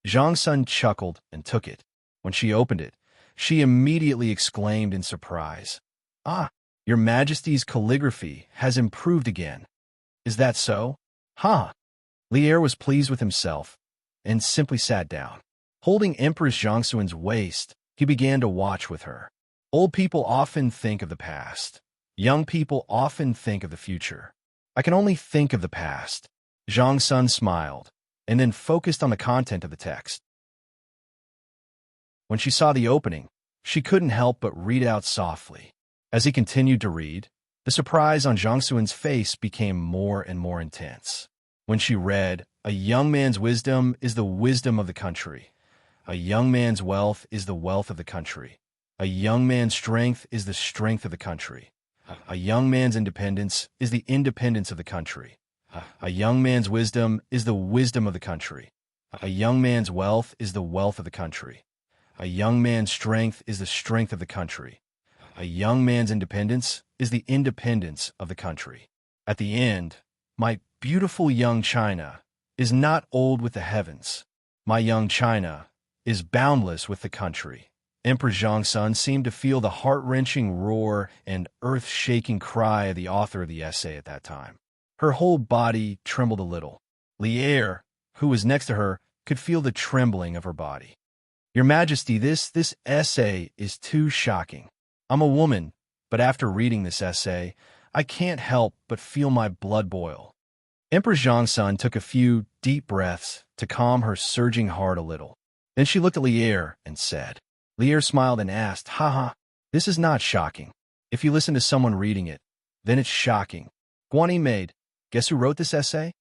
Zhang's son chuckled and took it. When she opened it, she immediately exclaimed in surprise, "Ah, Your Majesty's calligraphy has improved again. Is that so?" "Huh." Li Er was pleased with himself and simply sat down. Holding Empress Zhangxuan's waist, he began to watch with her. Old people often think of the past. Young people often think of the future. I can only think of the past. Zhang's son smiled and then focused on the content of the text. When she saw the opening, she couldn't help but read out softly. As he continued to read, the surprise on Zhangxuan's face became more and more intense. When she read, "A young man's wisdom is the wisdom of the country. A young man's wealth is the wealth of the country. A young man's strength is the strength of the country. A young man's independence is the independence of the country. A young man's wisdom is the wisdom of the country. A young man's wealth is the wealth of the country. A young man's strength is the strength of the country. A young man's independence is the independence of the country." At the end, "My beautiful young China is not old with the heavens. My young China is boundless with the country." Emperor Zhangsun seemed to feel the heart-wrenching roar and earth-shaking cry of the author of the essay at that time. Her whole body trembled a little. Li Er, who was next to her, could feel the trembling of her body. "Your Majesty, this essay is too shocking. I'm a woman, but after reading this essay, I can't help but feel my blood boil." Empress Zhangsun took a few deep breaths to calm her surging heart a little. Then she looked at Li Er and said. Li Er smiled and asked, "Haha, this is not shocking. If you listen to someone reading it, then it's shocking. Guanyin maid, guess who wrote this essay?"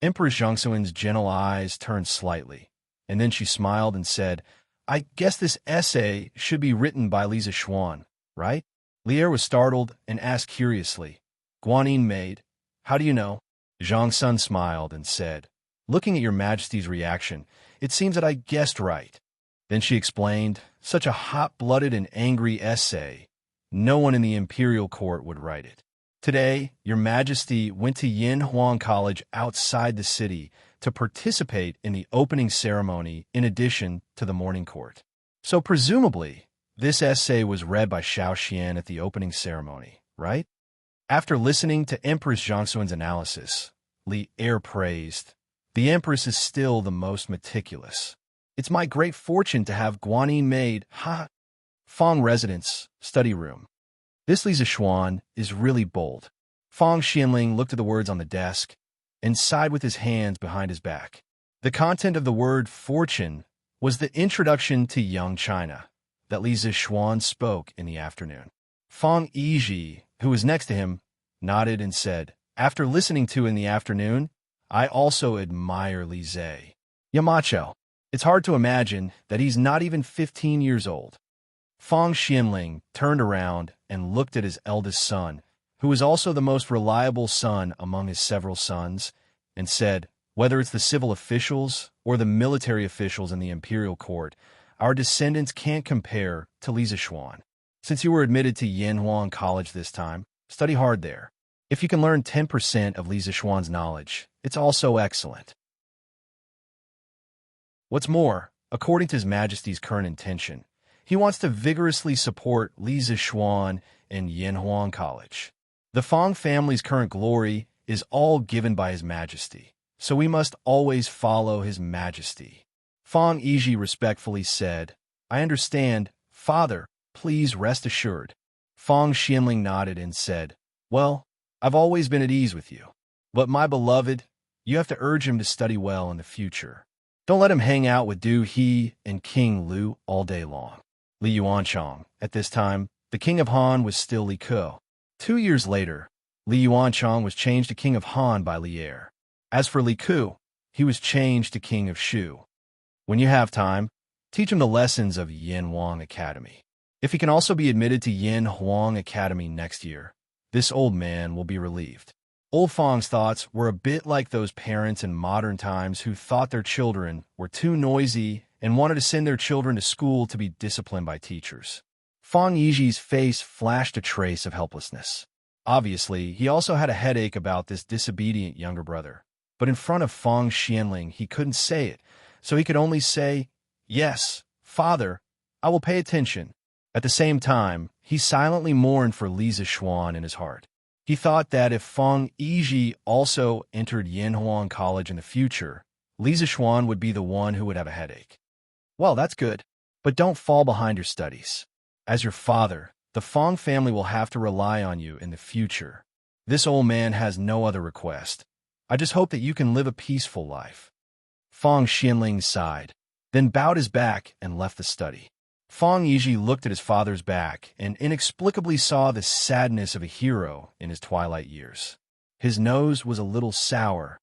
Empress Zhangxuan's gentle eyes turned slightly, and then she smiled and said, "I guess this essay should be written by Li Zishuan, right?" Li Er was startled and asked curiously, "Guanyin maid, how do you know?" Zhangsun smiled and said, "Looking at Your Majesty's reaction, it seems that I guessed right." Then she explained, "Such a hot-blooded and angry essay, no one in the imperial court would write it. Today, Your Majesty went to Yin Huang College outside the city to participate in the opening ceremony in addition to the morning court. So presumably, this essay was read by Xiao Xian at the opening ceremony, right?" After listening to Empress Zhangxuan's analysis, Li Er praised, "The Empress is still the most meticulous. It's my great fortune to have Guanyin maid, Fong residence, study room. This Li Zishuan is really bold." Fong Xianling looked at the words on the desk and sighed with his hands behind his back. The content of the word fortune was the introduction to young China that Li Zixuan spoke in the afternoon. Fang Yizhi, who was next to him, nodded and said, "After listening to in the afternoon, I also admire Li Zhe. Yamacho. It's hard to imagine that he's not even 15 years old." Fang Xianling turned around and looked at his eldest son, who was also the most reliable son among his several sons, and said, "Whether it's the civil officials or the military officials in the imperial court, our descendants can't compare to Li Zixuan. Since you were admitted to Yanhuang College this time, study hard there. If you can learn 10% of Li Zixuan's knowledge, it's also excellent. What's more, according to His Majesty's current intention, he wants to vigorously support Li Zixuan and Yanhuang College. The Fang family's current glory is all given by His Majesty, so we must always follow His Majesty." Fang Yizhi respectfully said, "I understand, Father. Please rest assured." Fang Xianling nodded and said, "Well, I've always been at ease with you. But my beloved, you have to urge him to study well in the future. Don't let him hang out with Du He and King Lu all day long." Li Yuanchang, at this time, the king of Han, was still Li Ke. 2 years later, Li Yuanchang was changed to king of Han by Li Er. As for Li Ke, he was changed to king of Shu. When you have time, teach him the lessons of Yanhuang Academy. If he can also be admitted to Yanhuang Academy next year, this old man will be relieved. Old Fang's thoughts were a bit like those parents in modern times who thought their children were too noisy and wanted to send their children to school to be disciplined by teachers. Fang Yizhi's face flashed a trace of helplessness. Obviously, he also had a headache about this disobedient younger brother. But in front of Fang Xianling, he couldn't say it, so he could only say, "Yes, Father, I will pay attention." At the same time, he silently mourned for Li Zixuan in his heart. He thought that if Fang Yizhi also entered Yanhuang College in the future, Li Zixuan would be the one who would have a headache. Well, that's good, but don't fall behind your studies. As your father, the Fang family will have to rely on you in the future. This old man has no other request. I just hope that you can live a peaceful life." Fang Xianling sighed, then bowed his back and left the study. Fang Yizhi looked at his father's back and inexplicably saw the sadness of a hero in his twilight years. His nose was a little sour.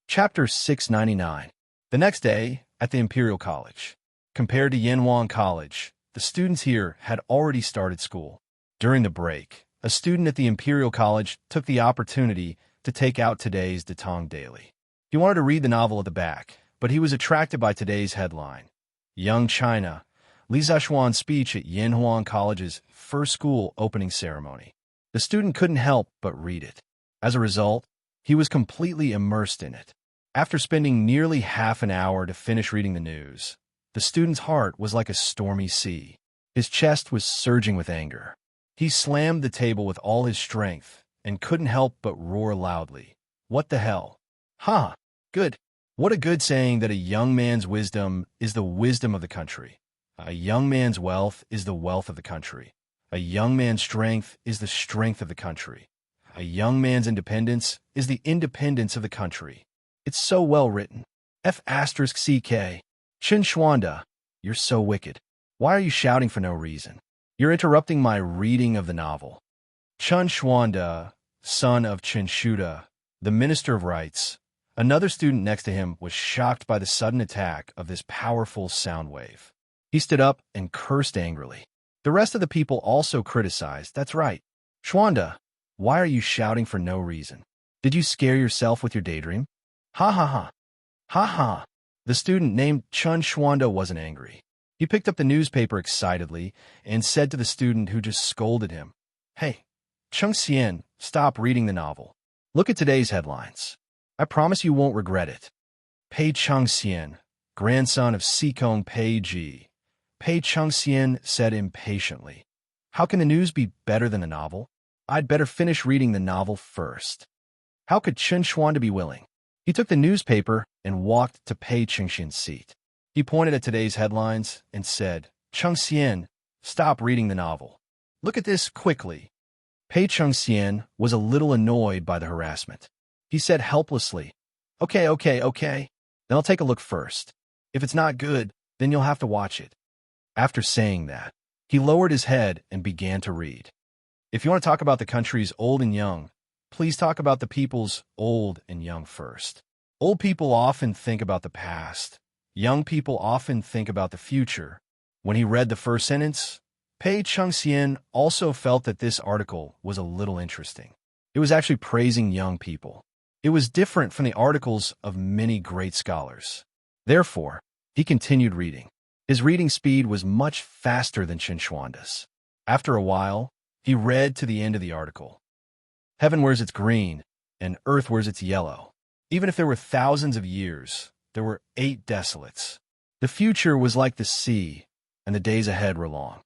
Chapter 699. The next day, at the Imperial College. Compared to Yanhuang College, the students here had already started school. During the break, a student at the Imperial College took the opportunity to take out today's Tang Daily. He wanted to read the novel at the back, but he was attracted by today's headline, "Young China, Li Zixuan's speech at Yanhuang College's first school opening ceremony." The student couldn't help but read it. As a result, he was completely immersed in it. After spending nearly half an hour to finish reading the news, the student's heart was like a stormy sea. His chest was surging with anger. He slammed the table with all his strength and couldn't help but roar loudly. "What the hell? Ha! Good. What a good saying that a young man's wisdom is the wisdom of the country. A young man's wealth is the wealth of the country. A young man's strength is the strength of the country. A young man's independence is the independence of the country." It's so well written. F***CK. Chen Xuanda, you're so wicked. Why are you shouting for no reason? You're interrupting my reading of the novel. Chen Xuanda, son of Chen Shuda, the Minister of Rights. Another student next to him was shocked by the sudden attack of this powerful sound wave. He stood up and cursed angrily. The rest of the people also criticized. "That's right. Xuanda, why are you shouting for no reason? Did you scare yourself with your daydream? Ha ha ha. Ha ha." The student named Chen Xuanda wasn't angry. He picked up the newspaper excitedly and said to the student who just scolded him, "Hey, Chung Xian, stop reading the novel. Look at today's headlines. I promise you won't regret it." Pei Changxian, grandson of Sikong Pei Ji. Pei Changxian said impatiently, "How can the news be better than the novel? I'd better finish reading the novel first." How could Chen Xuan be willing? He took the newspaper and walked to Pei Changxian's seat. He pointed at today's headlines and said, "Changxian, stop reading the novel. Look at this quickly." Pei Changxian was a little annoyed by the harassment. He said helplessly, Okay. Then I'll take a look first. If it's not good, then you'll have to watch it. After saying that, he lowered his head and began to read. If you want to talk about the country's old and young, please talk about the people's old and young first. Old people often think about the past. Young people often think about the future. When he read the first sentence, Pei Chengxian also felt that this article was a little interesting. It was actually praising young people. It was different from the articles of many great scholars. Therefore, he continued reading. His reading speed was much faster than Shinchuanda's. After a while, he read to the end of the article. Heaven wears its green, and earth wears its yellow. Even if there were thousands of years, there were 8 desolates. The future was like the sea, and the days ahead were long.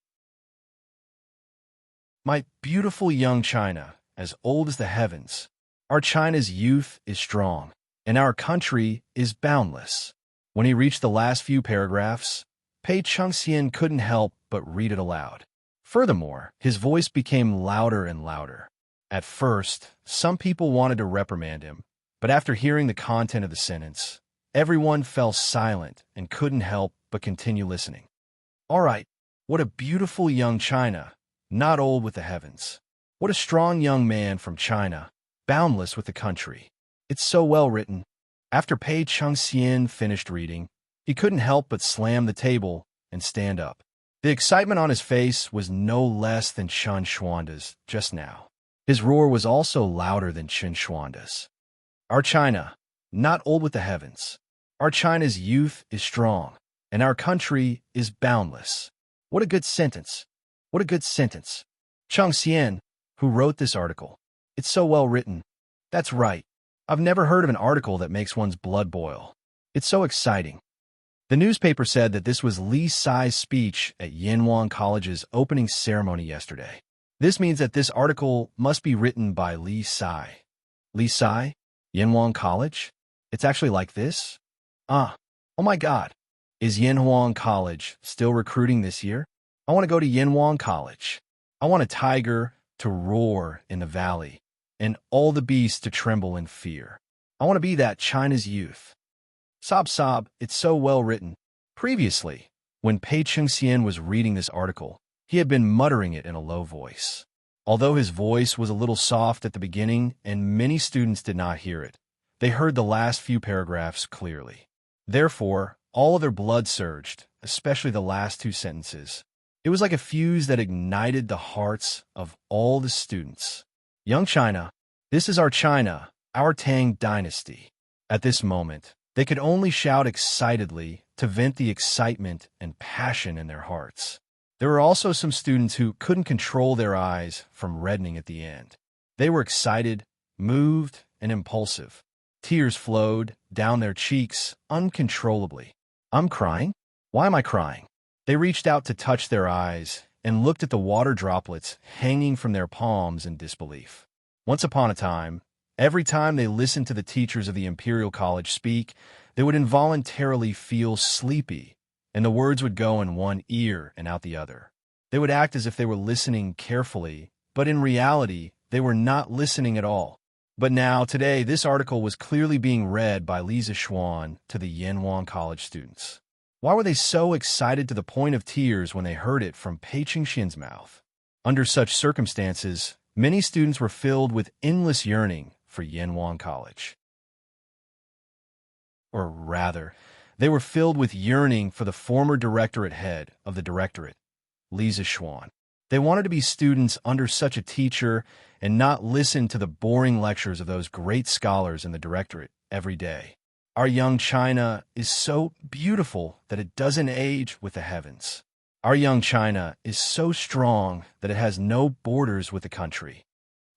My beautiful young China, as old as the heavens, our China's youth is strong, and our country is boundless. When he reached the last few paragraphs, Pei Chengxian couldn't help but read it aloud. Furthermore, his voice became louder and louder. At first, some people wanted to reprimand him, but after hearing the content of the sentence, everyone fell silent and couldn't help but continue listening. All right, what a beautiful young China, not old with the heavens. What a strong young man from China, boundless with the country. It's so well written. After Pei Chengxian finished reading, he couldn't help but slam the table and stand up. The excitement on his face was no less than Chen Xuanda's just now. His roar was also louder than Chen Xuanda's. Our China, not old with the heavens. Our China's youth is strong, and our country is boundless. What a good sentence. What a good sentence. Chengxian, who wrote this article. It's so well written. That's right. I've never heard of an article that makes one's blood boil. It's so exciting. The newspaper said that this was Li Sai's speech at Yanwang College's opening ceremony yesterday. This means that this article must be written by Li Sai. Li Sai? Yanwang College? It's actually like this? Oh my God. Is Yanwang College still recruiting this year? I want to go to Yanwang College. I want a tiger to roar in the valley, and all the beasts to tremble in fear. I want to be that China's youth. Sob, it's so well written. Previously, when Pei Chengxian was reading this article, he had been muttering it in a low voice. Although his voice was a little soft at the beginning and many students did not hear it, they heard the last few paragraphs clearly. Therefore, all of their blood surged, especially the last 2 sentences. It was like a fuse that ignited the hearts of all the students. Young China, this is our China, our Tang Dynasty. At this moment, they could only shout excitedly to vent the excitement and passion in their hearts. There were also some students who couldn't control their eyes from reddening at the end. They were excited, moved, and impulsive. Tears flowed down their cheeks uncontrollably. I'm crying? Why am I crying? They reached out to touch their eyes and looked at the water droplets hanging from their palms in disbelief. Once upon a time, every time they listened to the teachers of the Imperial College speak, they would involuntarily feel sleepy, and the words would go in one ear and out the other. They would act as if they were listening carefully, but in reality, they were not listening at all. But now, today, this article was clearly being read by Li Zixuan to the Yanwang College students. Why were they so excited to the point of tears when they heard it from Pei Chengxian's mouth? Under such circumstances, many students were filled with endless yearning for Yanwang College. Or rather, they were filled with yearning for the former directorate head of the directorate, Li Zixuan. They wanted to be students under such a teacher and not listen to the boring lectures of those great scholars in the directorate every day. Our young China is so beautiful that it doesn't age with the heavens. Our young China is so strong that it has no borders with the country.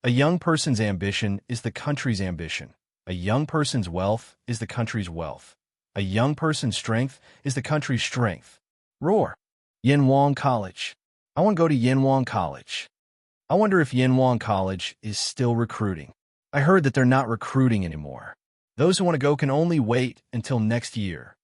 A young person's ambition is the country's ambition. A young person's wealth is the country's wealth. A young person's strength is the country's strength. Roar. Yanwang College. I want to go to Yanwang College. I wonder if Yanwang College is still recruiting. I heard that they're not recruiting anymore. Those who want to go can only wait until next year.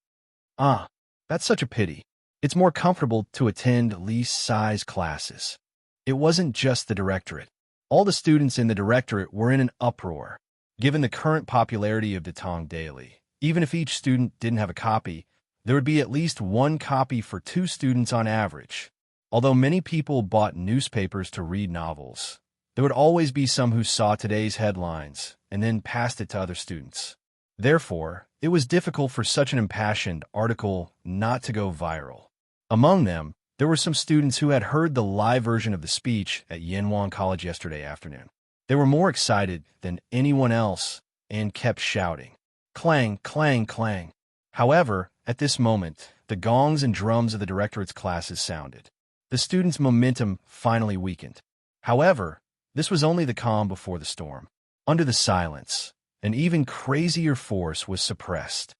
That's such a pity. It's more comfortable to attend Li Sai's classes. It wasn't just the directorate. All the students in the directorate were in an uproar. Given the current popularity of the Tang daily, even if each student didn't have a copy, there would be at least one copy for 2 students on average. Although many people bought newspapers to read novels, there would always be some who saw today's headlines and then passed it to other students. Therefore, it was difficult for such an impassioned article not to go viral. Among them, there were some students who had heard the live version of the speech at Yenwang College yesterday afternoon. They were more excited than anyone else and kept shouting, "Clang, clang, clang." However, at this moment, the gongs and drums of the directorate's classes sounded. The students' momentum finally weakened. However, this was only the calm before the storm. Under the silence, an even crazier force was suppressed.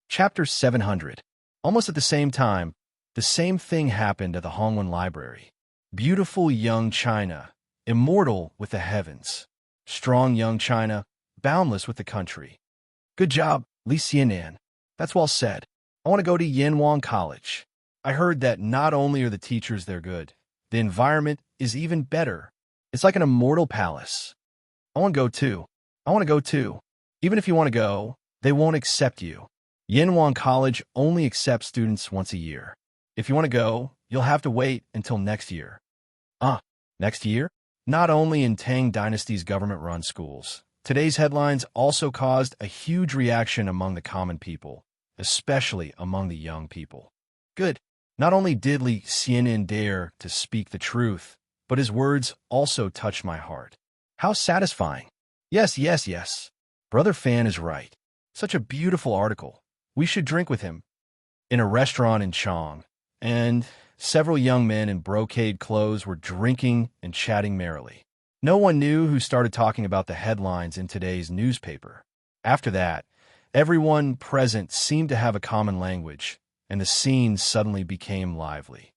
Chapter 700. Almost at the same time, the same thing happened at the Hongwen Library. Beautiful young China, immortal with the heavens. Strong young China, boundless with the country. Good job, Li Xianan. That's well said. I want to go to Yenwang College. I heard that not only are the teachers there good, the environment is even better. It's like an immortal palace. I want to go too. I want to go too. Even if you want to go, they won't accept you. Yenwang College only accepts students once a year. If you want to go, you'll have to wait until next year. Next year? Not only in Tang Dynasty's government-run schools, today's headlines also caused a huge reaction among the common people, especially among the young people. Good. Not only did Li Xianan dare to speak the truth, but his words also touched my heart. How satisfying. Yes, yes, yes. Brother Fan is right. Such a beautiful article. We should drink with him. In a restaurant in Chang, and several young men in brocade clothes were drinking and chatting merrily. No one knew who started talking about the headlines in today's newspaper. After that, everyone present seemed to have a common language, and the scene suddenly became lively.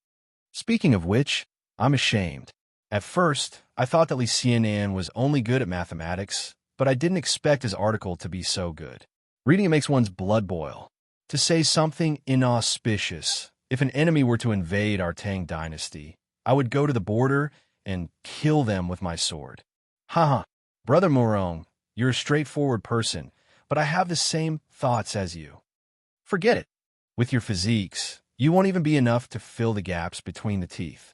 Speaking of which, I'm ashamed. At first, I thought that Li Xianan was only good at mathematics, but I didn't expect his article to be so good. Reading it makes one's blood boil. To say something inauspicious, if an enemy were to invade our Tang dynasty, I would go to the border and kill them with my sword. Haha, Brother Morong, you're a straightforward person, but I have the same thoughts as you. Forget it. With your physiques, you won't even be enough to fill the gaps between the teeth.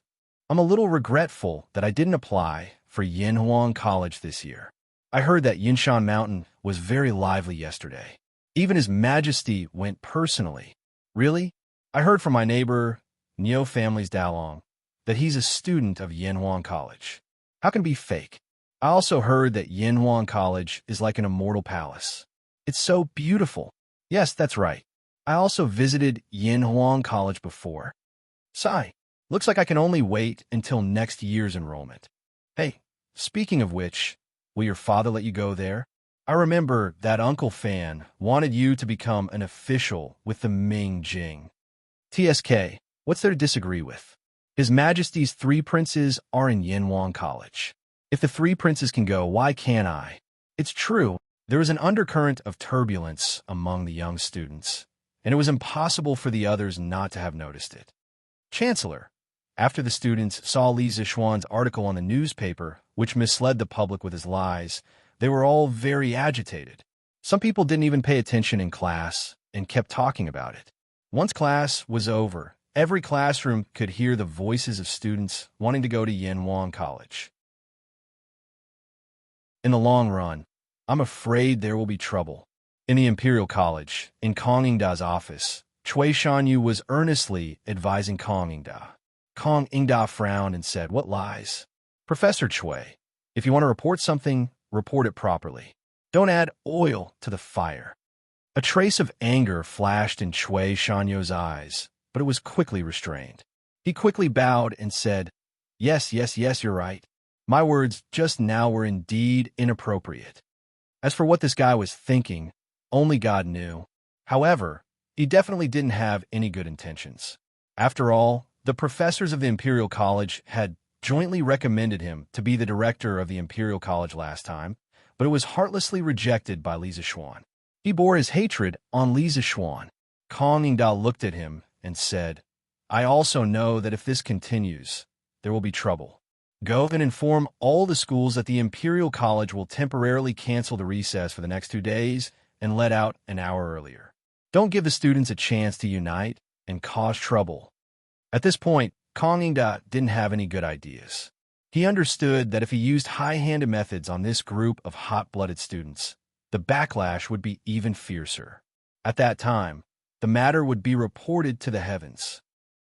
I'm a little regretful that I didn't apply for Yenhuang College this year. I heard that Yinshan Mountain was very lively yesterday. Even His Majesty went personally. Really? I heard from my neighbor, Niu Family's Dalong, that he's a student of Yenhuang College. How can it be fake? I also heard that Yenhuang College is like an immortal palace. It's so beautiful. Yes, that's right. I also visited Yenhuang College before. Sigh. Looks like I can only wait until next year's enrollment. Hey, speaking of which, will your father let you go there? I remember that Uncle Fan wanted you to become an official with the Ming Jing. TSK, what's there to disagree with? His Majesty's 3 princes are in Yenhuang College. If the 3 princes can go, why can't I? It's true, there was an undercurrent of turbulence among the young students, and it was impossible for the others not to have noticed it. Chancellor, after the students saw Li Zixuan's article on the newspaper, which misled the public with his lies, they were all very agitated. Some people didn't even pay attention in class and kept talking about it. Once class was over, every classroom could hear the voices of students wanting to go to Yenhuang College. In the long run, I'm afraid there will be trouble. In the Imperial College, in Kong Yingda's office, Cui Shanyu was earnestly advising Kong Yingda. Kong Yingda frowned and said, "What lies? Professor Cui, if you want to report something, report it properly. Don't add oil to the fire." A trace of anger flashed in Cui Shanyu's eyes, but it was quickly restrained. He quickly bowed and said, Yes, you're right. My words just now were indeed inappropriate. As for what this guy was thinking, only God knew. However, he definitely didn't have any good intentions. After all, the professors of the Imperial College had jointly recommended him to be the director of the Imperial College last time, but it was heartlessly rejected by Li Zixuan. He bore his hatred on Li Zixuan. Kong Yingda looked at him and said, I also know that if this continues, there will be trouble. Go and inform all the schools that the Imperial College will temporarily cancel the recess for the next 2 days and let out an hour earlier. Don't give the students a chance to unite and cause trouble. At this point, Kong Ingda didn't have any good ideas. He understood that if he used high-handed methods on this group of hot-blooded students, the backlash would be even fiercer. At that time, the matter would be reported to the heavens.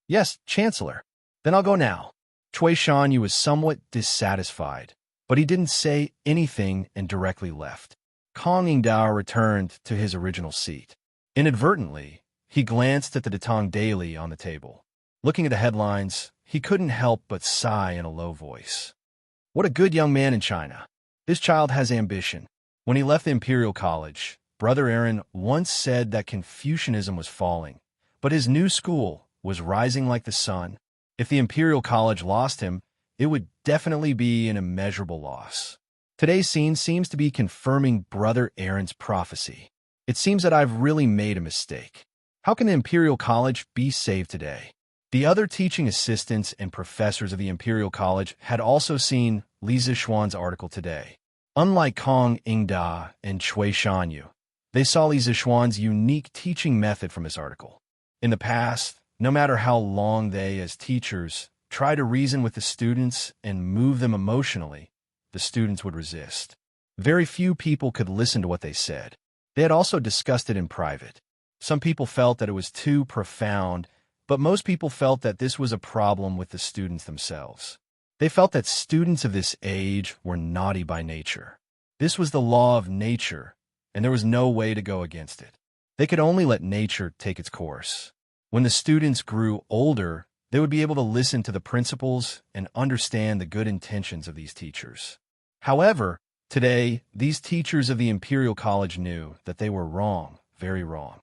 Yes, Chancellor. Then I'll go now. Cui Shanyu was somewhat dissatisfied, but he didn't say anything and directly left. Kong Ingdao returned to his original seat. Inadvertently, he glanced at the Tang Daily on the table. Looking at the headlines, he couldn't help but sigh in a low voice. What a good young man in China. This child has ambition. When he left the Imperial College, Brother Aaron once said that Confucianism was falling, but his new school was rising like the sun. If the Imperial College lost him, it would definitely be an immeasurable loss. Today's scene seems to be confirming Brother Aaron's prophecy. It seems that I've really made a mistake. How can the Imperial College be saved today? The other teaching assistants and professors of the Imperial College had also seen Li Zixuan's article today. Unlike Kong Ingda and Cui Shanyu, they saw Li Zixuan's unique teaching method from this article. In the past, no matter how long they, as teachers, try to reason with the students and move them emotionally, the students would resist. Very few people could listen to what they said. They had also discussed it in private. Some people felt that it was too profound, but most people felt that this was a problem with the students themselves. They felt that students of this age were naughty by nature. This was the law of nature, and there was no way to go against it. They could only let nature take its course. When the students grew older, they would be able to listen to the principles and understand the good intentions of these teachers. However, today, these teachers of the Imperial College knew that they were wrong, very wrong.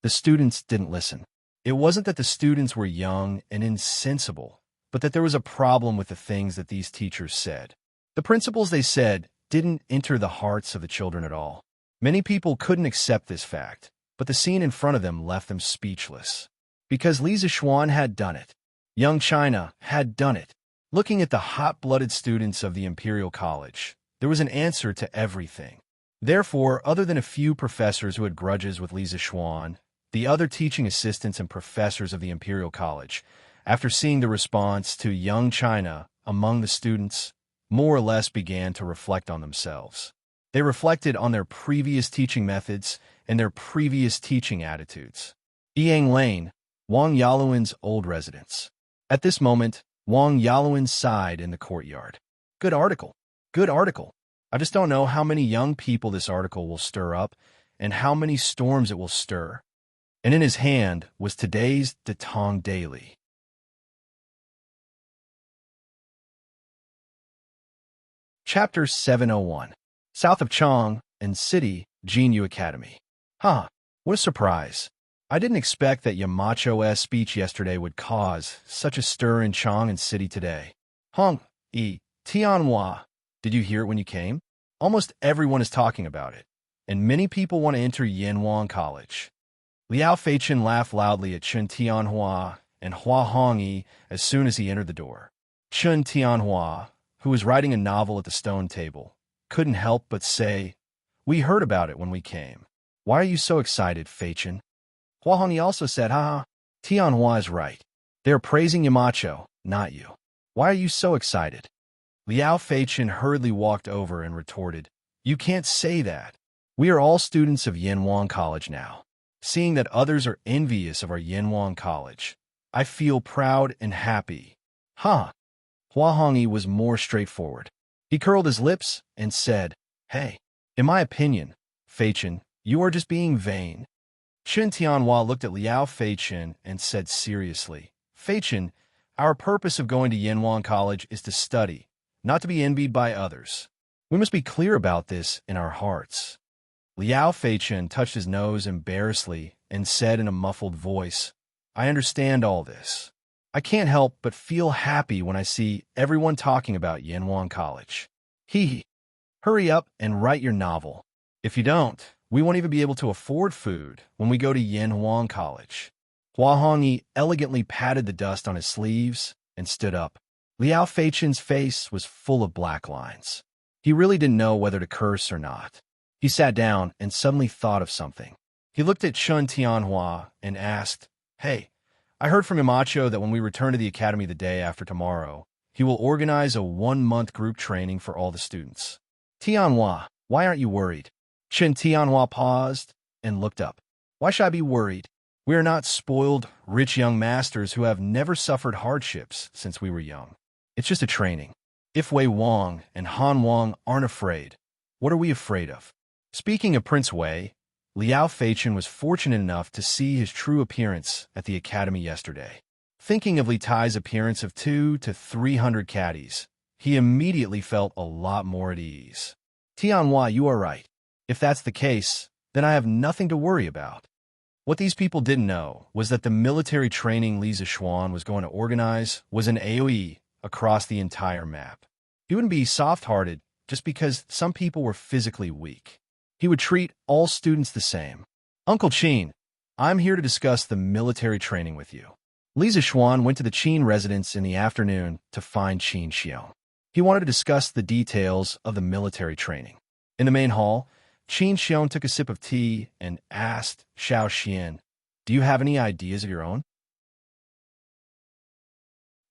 The students didn't listen. It wasn't that the students were young and insensible, but that there was a problem with the things that these teachers said. The principles they said didn't enter the hearts of the children at all. Many people couldn't accept this fact, but the scene in front of them left them speechless. Because Li Zixuan had done it. Young China had done it. Looking at the hot-blooded students of the Imperial College, there was an answer to everything. Therefore, other than a few professors who had grudges with Li Zixuan, the other teaching assistants and professors of the Imperial College, after seeing the response to young China among the students, more or less began to reflect on themselves. They reflected on their previous teaching methods and their previous teaching attitudes. Yang Lane, Wang Yaluan's old residence. At this moment, Wang Yaluan sighed in the courtyard. Good article. Good article. I just don't know how many young people this article will stir up and how many storms it will stir. And in his hand was today's Tang Daily. Chapter 701. South of Chang and City, Jinyu Academy. Huh, what a surprise. I didn't expect that Yamacho's speech yesterday would cause such a stir in Chang and City today. Hong, Tianhua, did you hear it when you came? Almost everyone is talking about it, and many people want to enter Yanwang College. Liao Feichen laughed loudly at Chen Tianhua and Hua Hongyi as soon as he entered the door. Chen Tianhua, who was writing a novel at the stone table, couldn't help but say, "We heard about it when we came. Why are you so excited, Feichen?" Hua Hongyi also said, "Haha, Tianhua is right. They are praising Yamacho, not you. Why are you so excited?" Liao Feichen hurriedly walked over and retorted, "You can't say that. We are all students of Yanwang College now. Seeing that others are envious of our Yanwang College, I feel proud and happy." Huh. Hua Hongyi was more straightforward. He curled his lips and said, "Hey, in my opinion, Feichen, you are just being vain." Chen Tianhua looked at Liao Feichen and said seriously, "Feichen, our purpose of going to Yanwang College is to study, not to be envied by others. We must be clear about this in our hearts." Liao Feichen touched his nose embarrassedly and said in a muffled voice, "I understand all this. I can't help but feel happy when I see everyone talking about Yanwang College. Hurry up and write your novel. If you don't, we won't even be able to afford food when we go to Yanwang College." Hua Hongyi elegantly patted the dust on his sleeves and stood up. Liao Feichen's face was full of black lines. He really didn't know whether to curse or not. He sat down and suddenly thought of something. He looked at Chun Tianhua and asked, "Hey, I heard from Imacho that when we return to the academy the day after tomorrow, he will organize a 1-month group training for all the students." "Tianhua, why aren't you worried?" Chen Tianhua paused and looked up. "Why should I be worried? We are not spoiled, rich young masters who have never suffered hardships since we were young. It's just a training. If Wei Wang and Han Wang aren't afraid, what are we afraid of?" Speaking of Prince Wei, Liao Feichen was fortunate enough to see his true appearance at the academy yesterday. Thinking of Li Tai's appearance of 200 to 300 caddies, he immediately felt a lot more at ease. "Tianhua, you are right. If that's the case, then I have nothing to worry about." What these people didn't know was that the military training Li Zishuan was going to organize was an AoE across the entire map. He wouldn't be soft-hearted just because some people were physically weak. He would treat all students the same. "Uncle Qin, I'm here to discuss the military training with you." Li Zishuan went to the Qin residence in the afternoon to find Qin Xiong. He wanted to discuss the details of the military training. In the main hall, Qin Xiong took a sip of tea and asked Xiao Xian, "Do you have any ideas of your own?"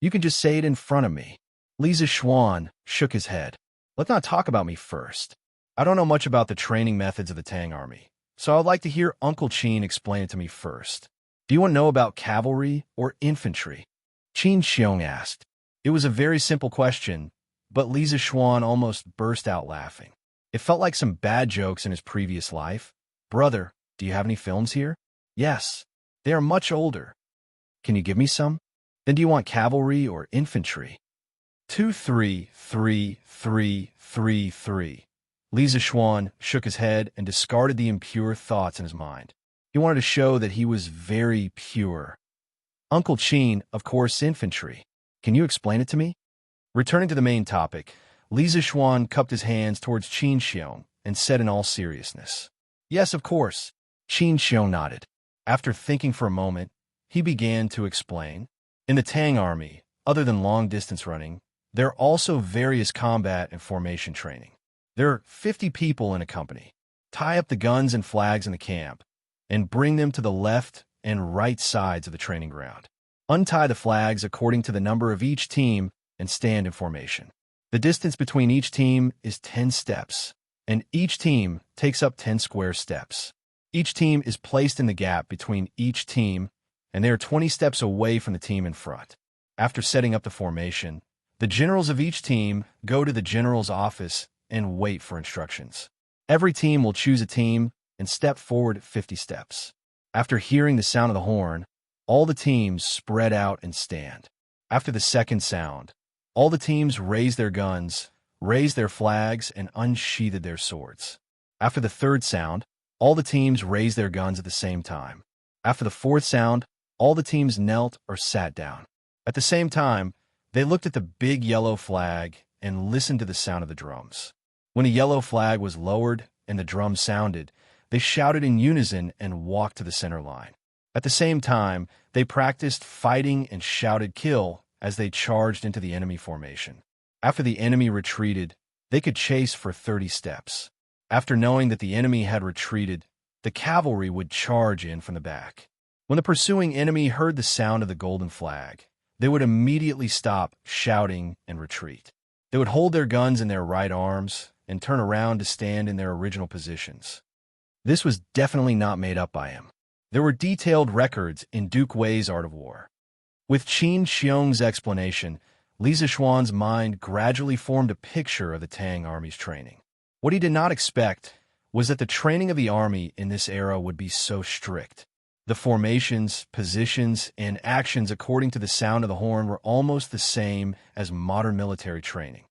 "You can just say it in front of me." Li Zishuan shook his head. "Let's not talk about me first. I don't know much about the training methods of the Tang army, so I'd like to hear Uncle Qin explain it to me first. Do you want to know about cavalry or infantry?" Qin Xiong asked. It was a very simple question, but Li Zishuan almost burst out laughing. It felt like some bad jokes in his previous life. "Brother, do you have any films here?" "Yes. They are much older." "Can you give me some?" "Then do you want cavalry or infantry?" 23333. Li Zishuan shook his head and discarded the impure thoughts in his mind. He wanted to show that he was very pure. "Uncle Qin, of course, infantry. Can you explain it to me?" Returning to the main topic, Li Zishuan cupped his hands towards Qin Xiong and said in all seriousness, "Yes, of course." Qin Xiong nodded. After thinking for a moment, he began to explain. In the Tang army, other than long-distance running, there are also various combat and formation training. There are 50 people in a company. Tie up the guns and flags in the camp and bring them to the left and right sides of the training ground. Untie the flags according to the number of each team and stand in formation. The distance between each team is 10 steps, and each team takes up 10 square steps. Each team is placed in the gap between each team, and they are 20 steps away from the team in front. After setting up the formation, the generals of each team go to the general's office and wait for instructions. Every team will choose a team and step forward 50 steps. After hearing the sound of the horn, all the teams spread out and stand. After the second sound, all the teams raised their guns, raised their flags, and unsheathed their swords. After the third sound, all the teams raised their guns at the same time. After the fourth sound, all the teams knelt or sat down. At the same time, they looked at the big yellow flag and listened to the sound of the drums. When a yellow flag was lowered and the drum sounded, they shouted in unison and walked to the center line. At the same time, they practiced fighting and shouted "kill" as they charged into the enemy formation. After the enemy retreated, they could chase for 30 steps. After knowing that the enemy had retreated, the cavalry would charge in from the back. When the pursuing enemy heard the sound of the golden flag, they would immediately stop shouting and retreat. They would hold their guns in their right arms and turn around to stand in their original positions. This was definitely not made up by him. There were detailed records in Duke Wei's Art of War. With Qin Xiong's explanation, Li Zishuan's mind gradually formed a picture of the Tang army's training. What he did not expect was that the training of the army in this era would be so strict. The formations, positions, and actions according to the sound of the horn were almost the same as modern military training.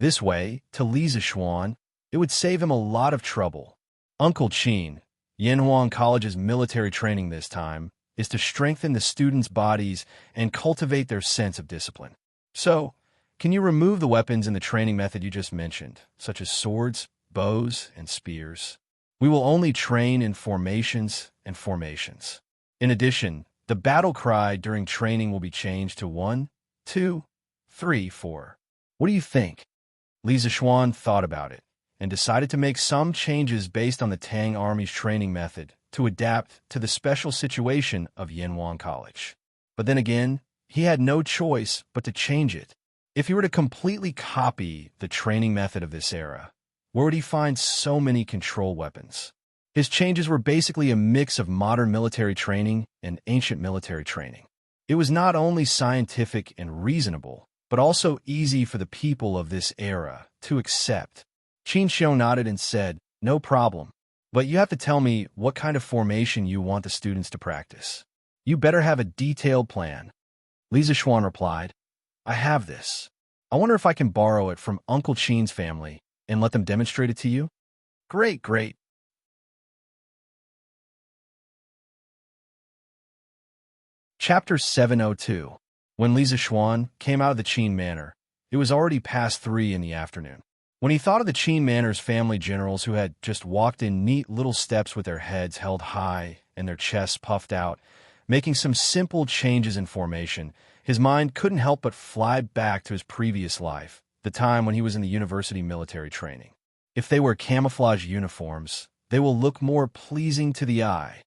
This way, to Li Zishuan, it would save him a lot of trouble. Uncle Qin, Yanhuang College's military training this time is to strengthen the students' bodies and cultivate their sense of discipline. So, can you remove the weapons in the training method you just mentioned, such as swords, bows, and spears? We will only train in formations and formations. In addition, The battle cry during training will be changed to 1, 2, 3, 4. What do you think? Li Zishuan thought about it and decided to make some changes based on the Tang Army's training method to adapt to the special situation of Yanhuang College. But then again, he had no choice but to change it. If he were to completely copy the training method of this era, where would he find so many control weapons? His changes were basically a mix of modern military training and ancient military training. It was not only scientific and reasonable, but also easy for the people of this era to accept. Qin Xiong nodded and said, "No problem. But you have to tell me what kind of formation you want the students to practice. You better have a detailed plan." Li Zishuan replied, "I have this. I wonder if I can borrow it from Uncle Qin's family and let them demonstrate it to you?" "Great, great." Chapter 702. When Li Zishuan came out of the Qin Manor, it was already past 3 in the afternoon. When he thought of the Qin Manor's family generals who had just walked in neat little steps with their heads held high and their chests puffed out, making some simple changes in formation, his mind couldn't help but fly back to his previous life, the time when he was in the university military training. If they wear camouflage uniforms, they will look more pleasing to the eye.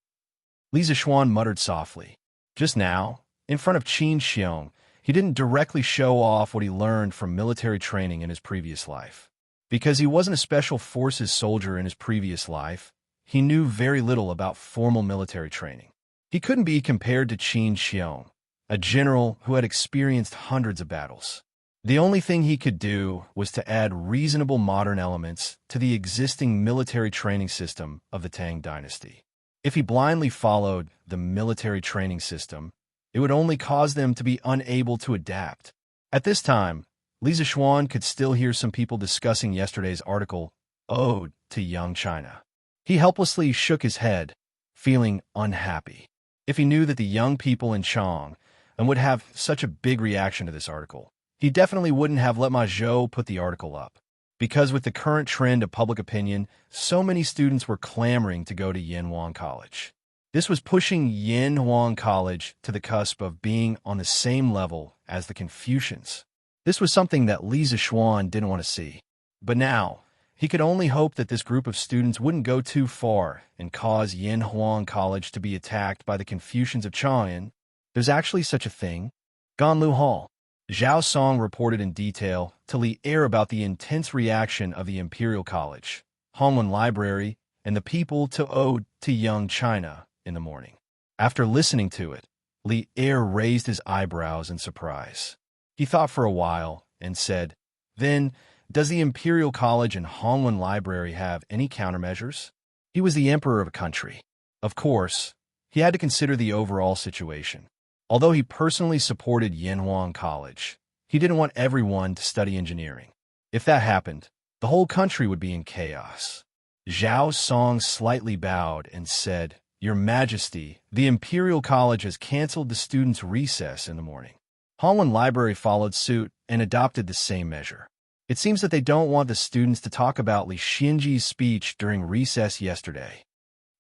Li Zishuan muttered softly. Just now, in front of Qin Xiong, he didn't directly show off what he learned from military training in his previous life. Because he wasn't a special forces soldier in his previous life, he knew very little about formal military training. He couldn't be compared to Qin Xiong, a general who had experienced hundreds of battles. The only thing he could do was to add reasonable modern elements to the existing military training system of the Tang Dynasty. If he blindly followed the military training system, it would only cause them to be unable to adapt. At this time, Li Zishuan could still hear some people discussing yesterday's article, Ode to Young China. He helplessly shook his head, feeling unhappy. If he knew that the young people in Chang would have such a big reaction to this article, he definitely wouldn't have let Ma Zhou put the article up. Because with the current trend of public opinion, so many students were clamoring to go to Yanhuang College. This was pushing Yanhuang College to the cusp of being on the same level as the Confucians. This was something that Li Zishuan didn't want to see. But now, he could only hope that this group of students wouldn't go too far and cause Yanhuang College to be attacked by the Confucians of Chang'an. There's actually such a thing. Ganlu Hall. Zhao Song reported in detail to Li Er about the intense reaction of the Imperial College, Hongwen Library, and the people to Ode to Young China in the morning. After listening to it, Li Er raised his eyebrows in surprise. He thought for a while and said, "Then, does the Imperial College and Hongwen Library have any countermeasures?" He was the emperor of a country. Of course, he had to consider the overall situation. Although he personally supported Yanhuang College, he didn't want everyone to study engineering. If that happened, the whole country would be in chaos. Zhao Song slightly bowed and said, "Your Majesty, the Imperial College has canceled the students' recess in the morning." Hongwen Library followed suit and adopted the same measure. It seems that they don't want the students to talk about Li Xinji's speech during recess yesterday.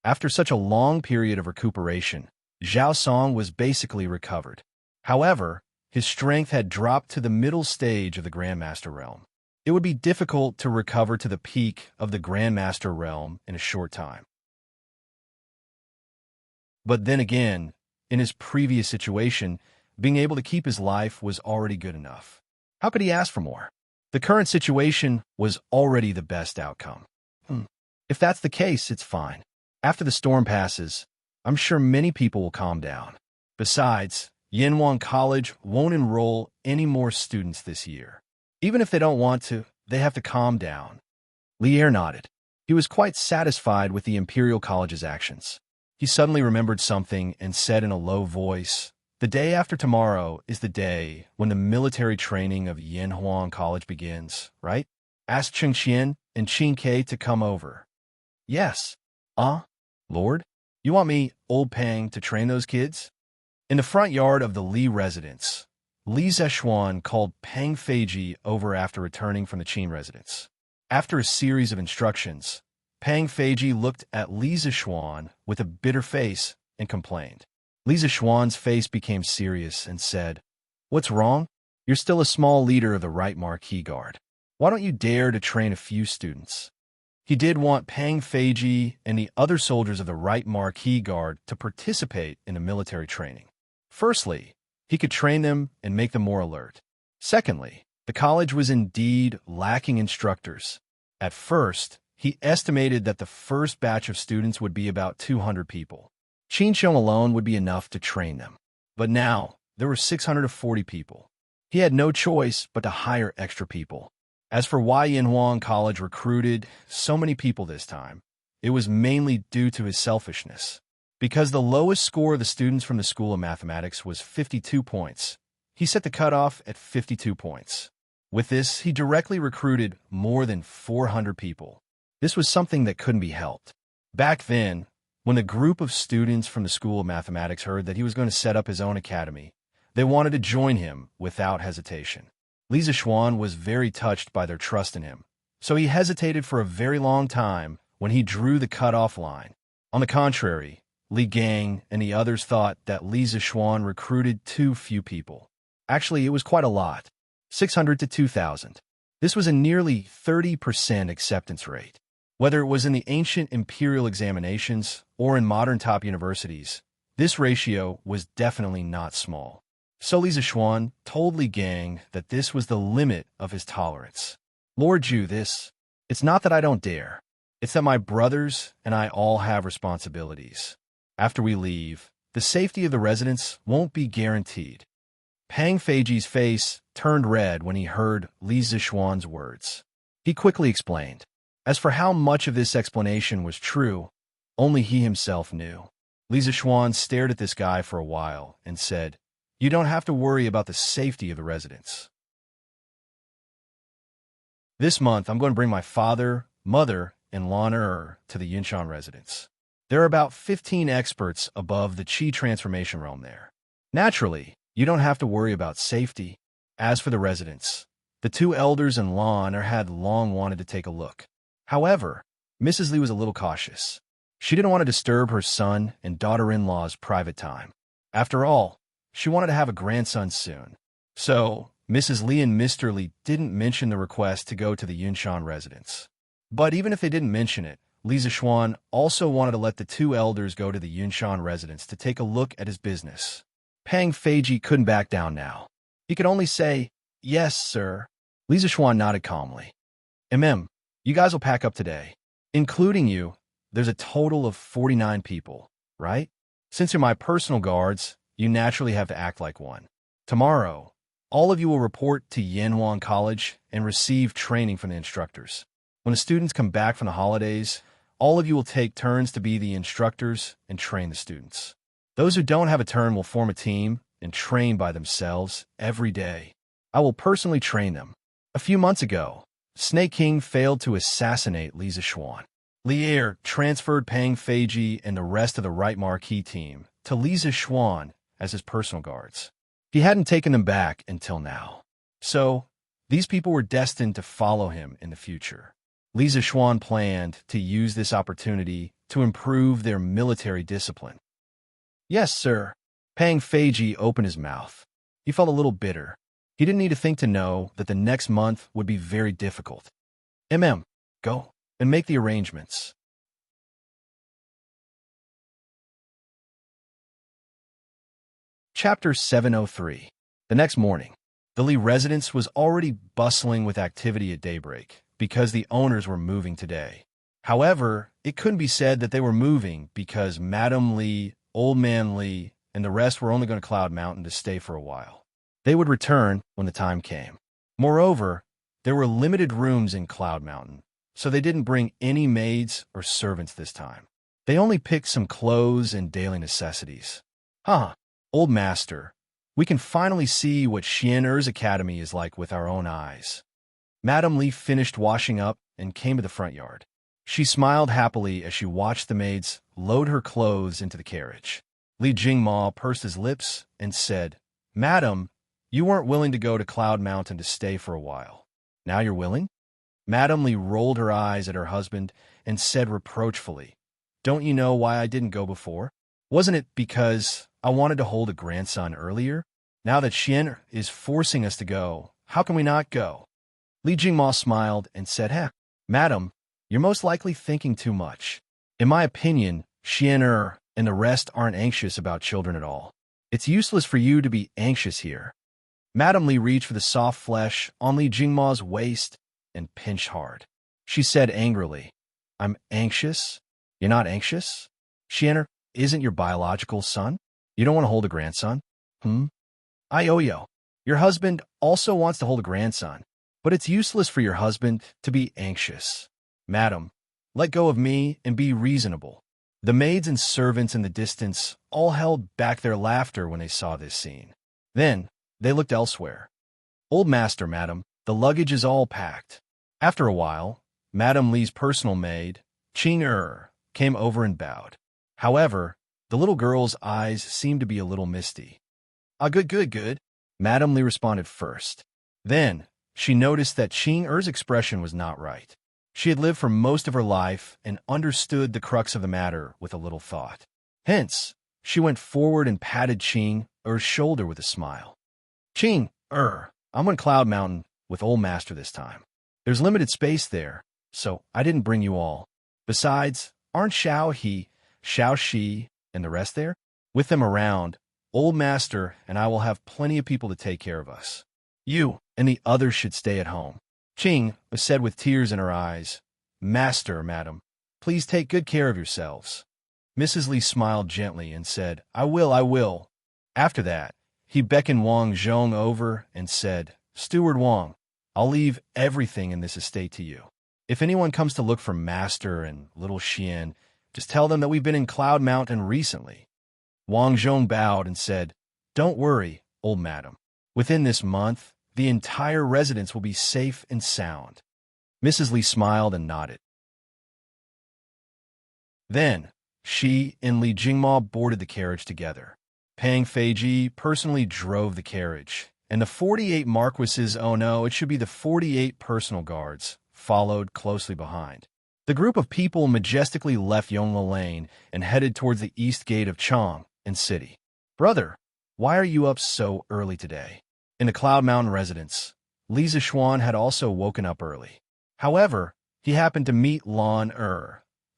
After such a long period of recuperation, Zhao Song was basically recovered. However, his strength had dropped to the middle stage of the Grandmaster realm. It would be difficult to recover to the peak of the Grandmaster realm in a short time. But then again, in his previous situation, being able to keep his life was already good enough. How could he ask for more? The current situation was already the best outcome. If that's the case, it's fine. After the storm passes, I'm sure many people will calm down. Besides, Yanhuang College won't enroll any more students this year. Even if they don't want to, they have to calm down. Li Er nodded. He was quite satisfied with the Imperial College's actions. He suddenly remembered something and said in a low voice, "The day after tomorrow is the day when the military training of Yanhuang College begins, right? Ask Cheng Qian and Qin Ke to come over." "Yes." Lord? You want me, old Pang, to train those kids?" In the front yard of the Li residence, Li Zishuan called Pang Feiji over after returning from the Qin residence. After a series of instructions, Pang Feiji looked at Li Zishuan with a bitter face and complained. Li Zishuan's face became serious and said, "What's wrong? You're still a small leader of the right Marquee Guard. Why don't you dare to train a few students?" He did want Pang Feiji and the other soldiers of the right Marquee Guard to participate in the military training. Firstly, he could train them and make them more alert. Secondly, the college was indeed lacking instructors. At first, he estimated that the first batch of students would be about 200 people. Qinsheng alone would be enough to train them. But now, there were 640 people. He had no choice but to hire extra people. As for why Yinhuang College recruited so many people this time, it was mainly due to his selfishness. Because the lowest score of the students from the School of Mathematics was 52 points, he set the cutoff at 52 points. With this, he directly recruited more than 400 people. This was something that couldn't be helped. Back then, when the group of students from the School of Mathematics heard that he was going to set up his own academy, they wanted to join him without hesitation. Li Zishuan was very touched by their trust in him, so he hesitated for a very long time when he drew the cutoff line. On the contrary, Li Gang and the others thought that Li Zishuan recruited too few people. Actually, it was quite a lot, 600 to 2,000. This was a nearly 30% acceptance rate. Whether it was in the ancient imperial examinations or in modern top universities, this ratio was definitely not small. So Li Zishuan told Li Gang that this was the limit of his tolerance. "Lord Zhu, it's not that I don't dare. It's that my brothers and I all have responsibilities. After we leave, the safety of the residents won't be guaranteed." Pang Feiji's face turned red when he heard Li Zishuan's words. He quickly explained. As for how much of this explanation was true, only he himself knew. Li Zishuan stared at this guy for a while and said, "You don't have to worry about the safety of the residents. This month, I'm going to bring my father, mother, and Lan to the Yinshan residence. There are about 15 experts above the Qi transformation realm there. Naturally, you don't have to worry about safety. As for the residents, the two elders and Lan had long wanted to take a look. However, Mrs. Li was a little cautious. She didn't want to disturb her son and daughter-in-law's private time. After all, she wanted to have a grandson soon. So, Mrs. Li and Mr. Li didn't mention the request to go to the Yinshan residence. But even if they didn't mention it, Li Zishuan also wanted to let the two elders go to the Yinshan residence to take a look at his business. Pang Feiji couldn't back down now. He could only say, "Yes, sir." Li Zishuan nodded calmly. You guys will pack up today. Including you, there's a total of 49 people, right? Since you're my personal guards, you naturally have to act like one. Tomorrow, all of you will report to Yinhuang College and receive training from the instructors. When the students come back from the holidays, all of you will take turns to be the instructors and train the students. Those who don't have a turn will form a team and train by themselves every day. I will personally train them. A few months ago, Snake King failed to assassinate Li Zishuan. Lier transferred Pang Feiji and the rest of the Right Marquee team to Li Zishuan as his personal guards. He hadn't taken them back until now. So, these people were destined to follow him in the future. Li Zishuan planned to use this opportunity to improve their military discipline. "Yes, sir." Pang Feiji opened his mouth. He felt a little bitter. He didn't need to think to know that the next month would be very difficult. Go and make the arrangements. Chapter 703. The next morning, the Li residence was already bustling with activity at daybreak because the owners were moving today. However, it couldn't be said that they were moving because Madame Li, Old Man Li, and the rest were only going to Cloud Mountain to stay for a while. They would return when the time came. Moreover, there were limited rooms in Cloud Mountain, so they didn't bring any maids or servants this time. They only picked some clothes and daily necessities. Old master, we can finally see what Xian'er's academy is like with our own eyes. Madame Li finished washing up and came to the front yard. She smiled happily as she watched the maids load her clothes into the carriage. Li Jingma pursed his lips and said, "Madam, you weren't willing to go to Cloud Mountain to stay for a while. Now you're willing?" Madame Li rolled her eyes at her husband and said reproachfully, "Don't you know why I didn't go before? Wasn't it because I wanted to hold a grandson earlier. Now that Xian is forcing us to go, how can we not go? Li Jingma smiled and said, Madam, you're most likely thinking too much. In my opinion, Xian and the rest aren't anxious about children at all. It's useless for you to be anxious here. Madam Li reached for the soft flesh on Li Jingma's waist and pinched hard. She said angrily, I'm anxious? You're not anxious? Xian isn't your biological son? You don't want to hold a grandson? Ioyo, your husband also wants to hold a grandson, but it's useless for your husband to be anxious. Madam, let go of me and be reasonable. The maids and servants in the distance all held back their laughter when they saw this scene. Then, they looked elsewhere. Old master, madam, the luggage is all packed. After a while, Madam Li's personal maid, Qing came over and bowed. However, the little girl's eyes seemed to be a little misty. Good. Madam Li responded first. Then, she noticed that Qing expression was not right. She had lived for most of her life and understood the crux of the matter with a little thought. Hence, she went forward and patted Qing's shoulder with a smile. Qing, I'm on Cloud Mountain with Old Master this time. There's limited space there, so I didn't bring you all. Besides, aren't Xiao Shi, and the rest there? With them around, Old Master and I will have plenty of people to take care of us. You and the others should stay at home. Qing said with tears in her eyes, Master, madam, please take good care of yourselves. Mrs. Li smiled gently and said, I will. After that, he beckoned Wang Zhong over and said, Steward Wang, I'll leave everything in this estate to you. If anyone comes to look for Master and little Xian, just tell them that we've been in Cloud Mountain recently. Wang Zhong bowed and said, Don't worry, old madam. Within this month, the entire residence will be safe and sound. Mrs. Li smiled and nodded. Then, she and Li Jingma boarded the carriage together. Pang Feiji personally drove the carriage, and the 48 marquises, it should be the 48 personal guards, followed closely behind. The group of people majestically left Yongla Lane and headed towards the east gate of Chang and City. Brother, why are you up so early today? In the Cloud Mountain residence, Li Zixuan had also woken up early. However, he happened to meet Lan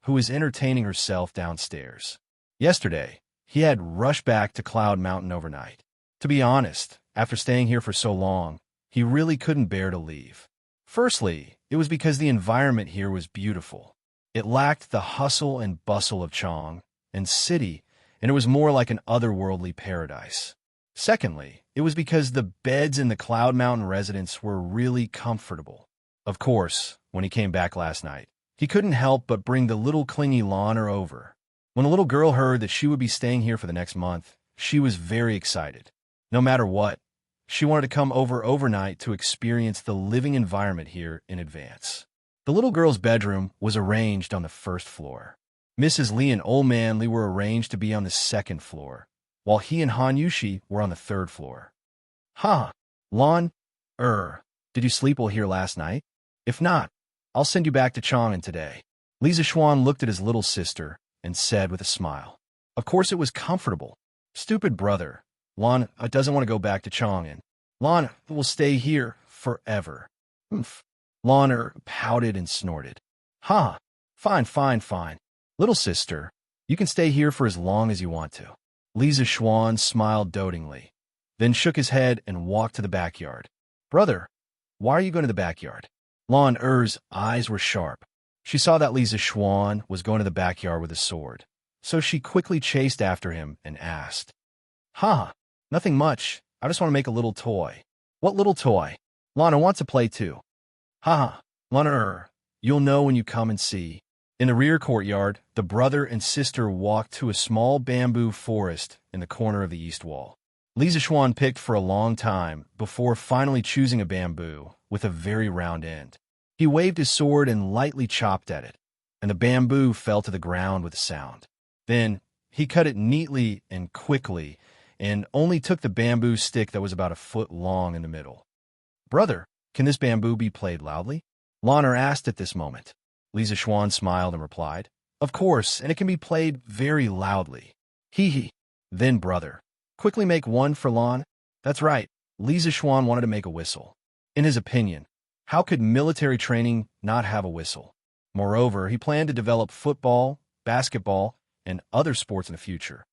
who was entertaining herself downstairs. Yesterday, he had rushed back to Cloud Mountain overnight. To be honest, after staying here for so long, he really couldn't bear to leave. Firstly, it was because the environment here was beautiful. It lacked the hustle and bustle of Chang and City, and it was more like an otherworldly paradise. Secondly, it was because the beds in the Cloud Mountain residence were really comfortable. Of course, when he came back last night, he couldn't help but bring the little clingy Lana over. When the little girl heard that she would be staying here for the next month, she was very excited. No matter what, she wanted to come over overnight to experience the living environment here in advance. The little girl's bedroom was arranged on the first floor. Mrs. Li and Old Man Li were arranged to be on the second floor, while he and Han Yushi were on the third floor. Lan, did you sleep well here last night? If not, I'll send you back to Chang'an today. Li Zixuan looked at his little sister and said with a smile, Of course it was comfortable. Stupid brother. Lan doesn't want to go back to Chang'an. Lan will stay here forever. Lan pouted and snorted. Fine. Little sister, you can stay here for as long as you want to. Li Zixuan smiled dotingly, then shook his head and walked to the backyard. Brother, why are you going to the backyard? Lan eyes were sharp. She saw that Li Zixuan was going to the backyard with a sword, so she quickly chased after him and asked, Nothing much. I just want to make a little toy. What little toy? Lana wants to play too. Lana, you'll know when you come and see. In the rear courtyard, the brother and sister walked to a small bamboo forest in the corner of the east wall. Li Zixuan picked for a long time before finally choosing a bamboo with a very round end. He waved his sword and lightly chopped at it, and the bamboo fell to the ground with a sound. Then, he cut it neatly and quickly, and only took the bamboo stick that was about a foot long in the middle. Brother, can this bamboo be played loudly? Lana asked at this moment. Li Zixuan smiled and replied, Of course, and it can be played very loudly. Then, brother, quickly make one for Lan. That's right, Li Zishuan wanted to make a whistle. In his opinion, how could military training not have a whistle? Moreover, he planned to develop football, basketball, and other sports in the future.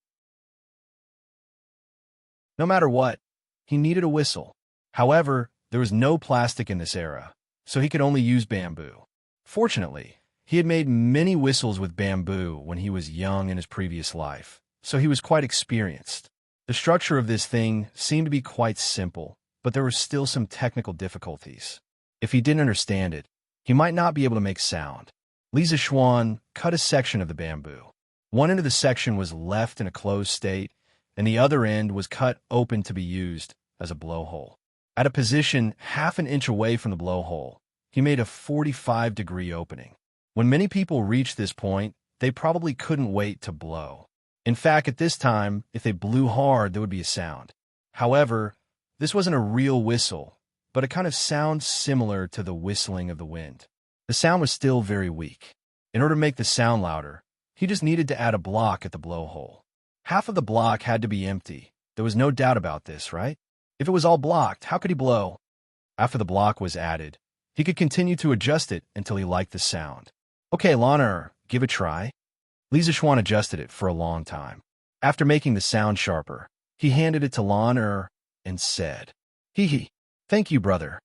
No matter what, he needed a whistle. However, there was no plastic in this era, so he could only use bamboo. Fortunately, he had made many whistles with bamboo when he was young in his previous life, so he was quite experienced. The structure of this thing seemed to be quite simple, but there were still some technical difficulties. If he didn't understand it, he might not be able to make sound. Li Zishuan cut a section of the bamboo. One end of the section was left in a closed state, and the other end was cut open to be used as a blowhole. At a position half an inch away from the blowhole, he made a 45-degree opening. When many people reached this point, they probably couldn't wait to blow. In fact, at this time, if they blew hard, there would be a sound. However, this wasn't a real whistle, but a kind of sound similar to the whistling of the wind. The sound was still very weak. In order to make the sound louder, he just needed to add a block at the blowhole. Half of the block had to be empty. There was no doubt about this, right? If it was all blocked, how could he blow? After the block was added, he could continue to adjust it until he liked the sound. Okay, Lana, give it a try. Li Zishuan adjusted it for a long time. After making the sound sharper, he handed it to Lana and said, "Hee hee, thank you, brother."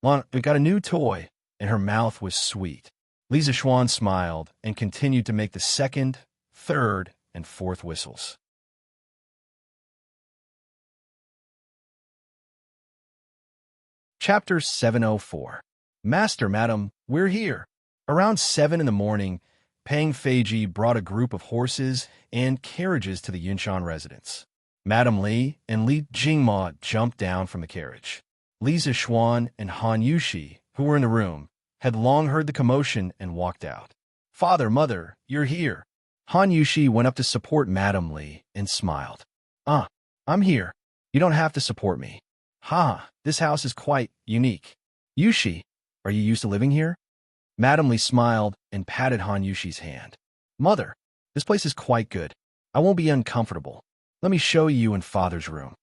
Lana got a new toy, and her mouth was sweet. Li Zishuan smiled and continued to make the second, third, and fourth whistles. Chapter 704. Master, Madam, we're here. Around 7 in the morning, Pang Feiji brought a group of horses and carriages to the Yunshan residence. Madam Li and Li Jingma jumped down from the carriage. Li Zishuan and Han Yushi, who were in the room, had long heard the commotion and walked out. "Father, Mother, you're here." Han Yushi went up to support Madam Li and smiled. I'm here. You don't have to support me." This house is quite unique." "Yushi, are you used to living here?" Madam Li smiled and patted Han Yushi's hand. "Mother, this place is quite good. I won't be uncomfortable. Let me show you in Father's room."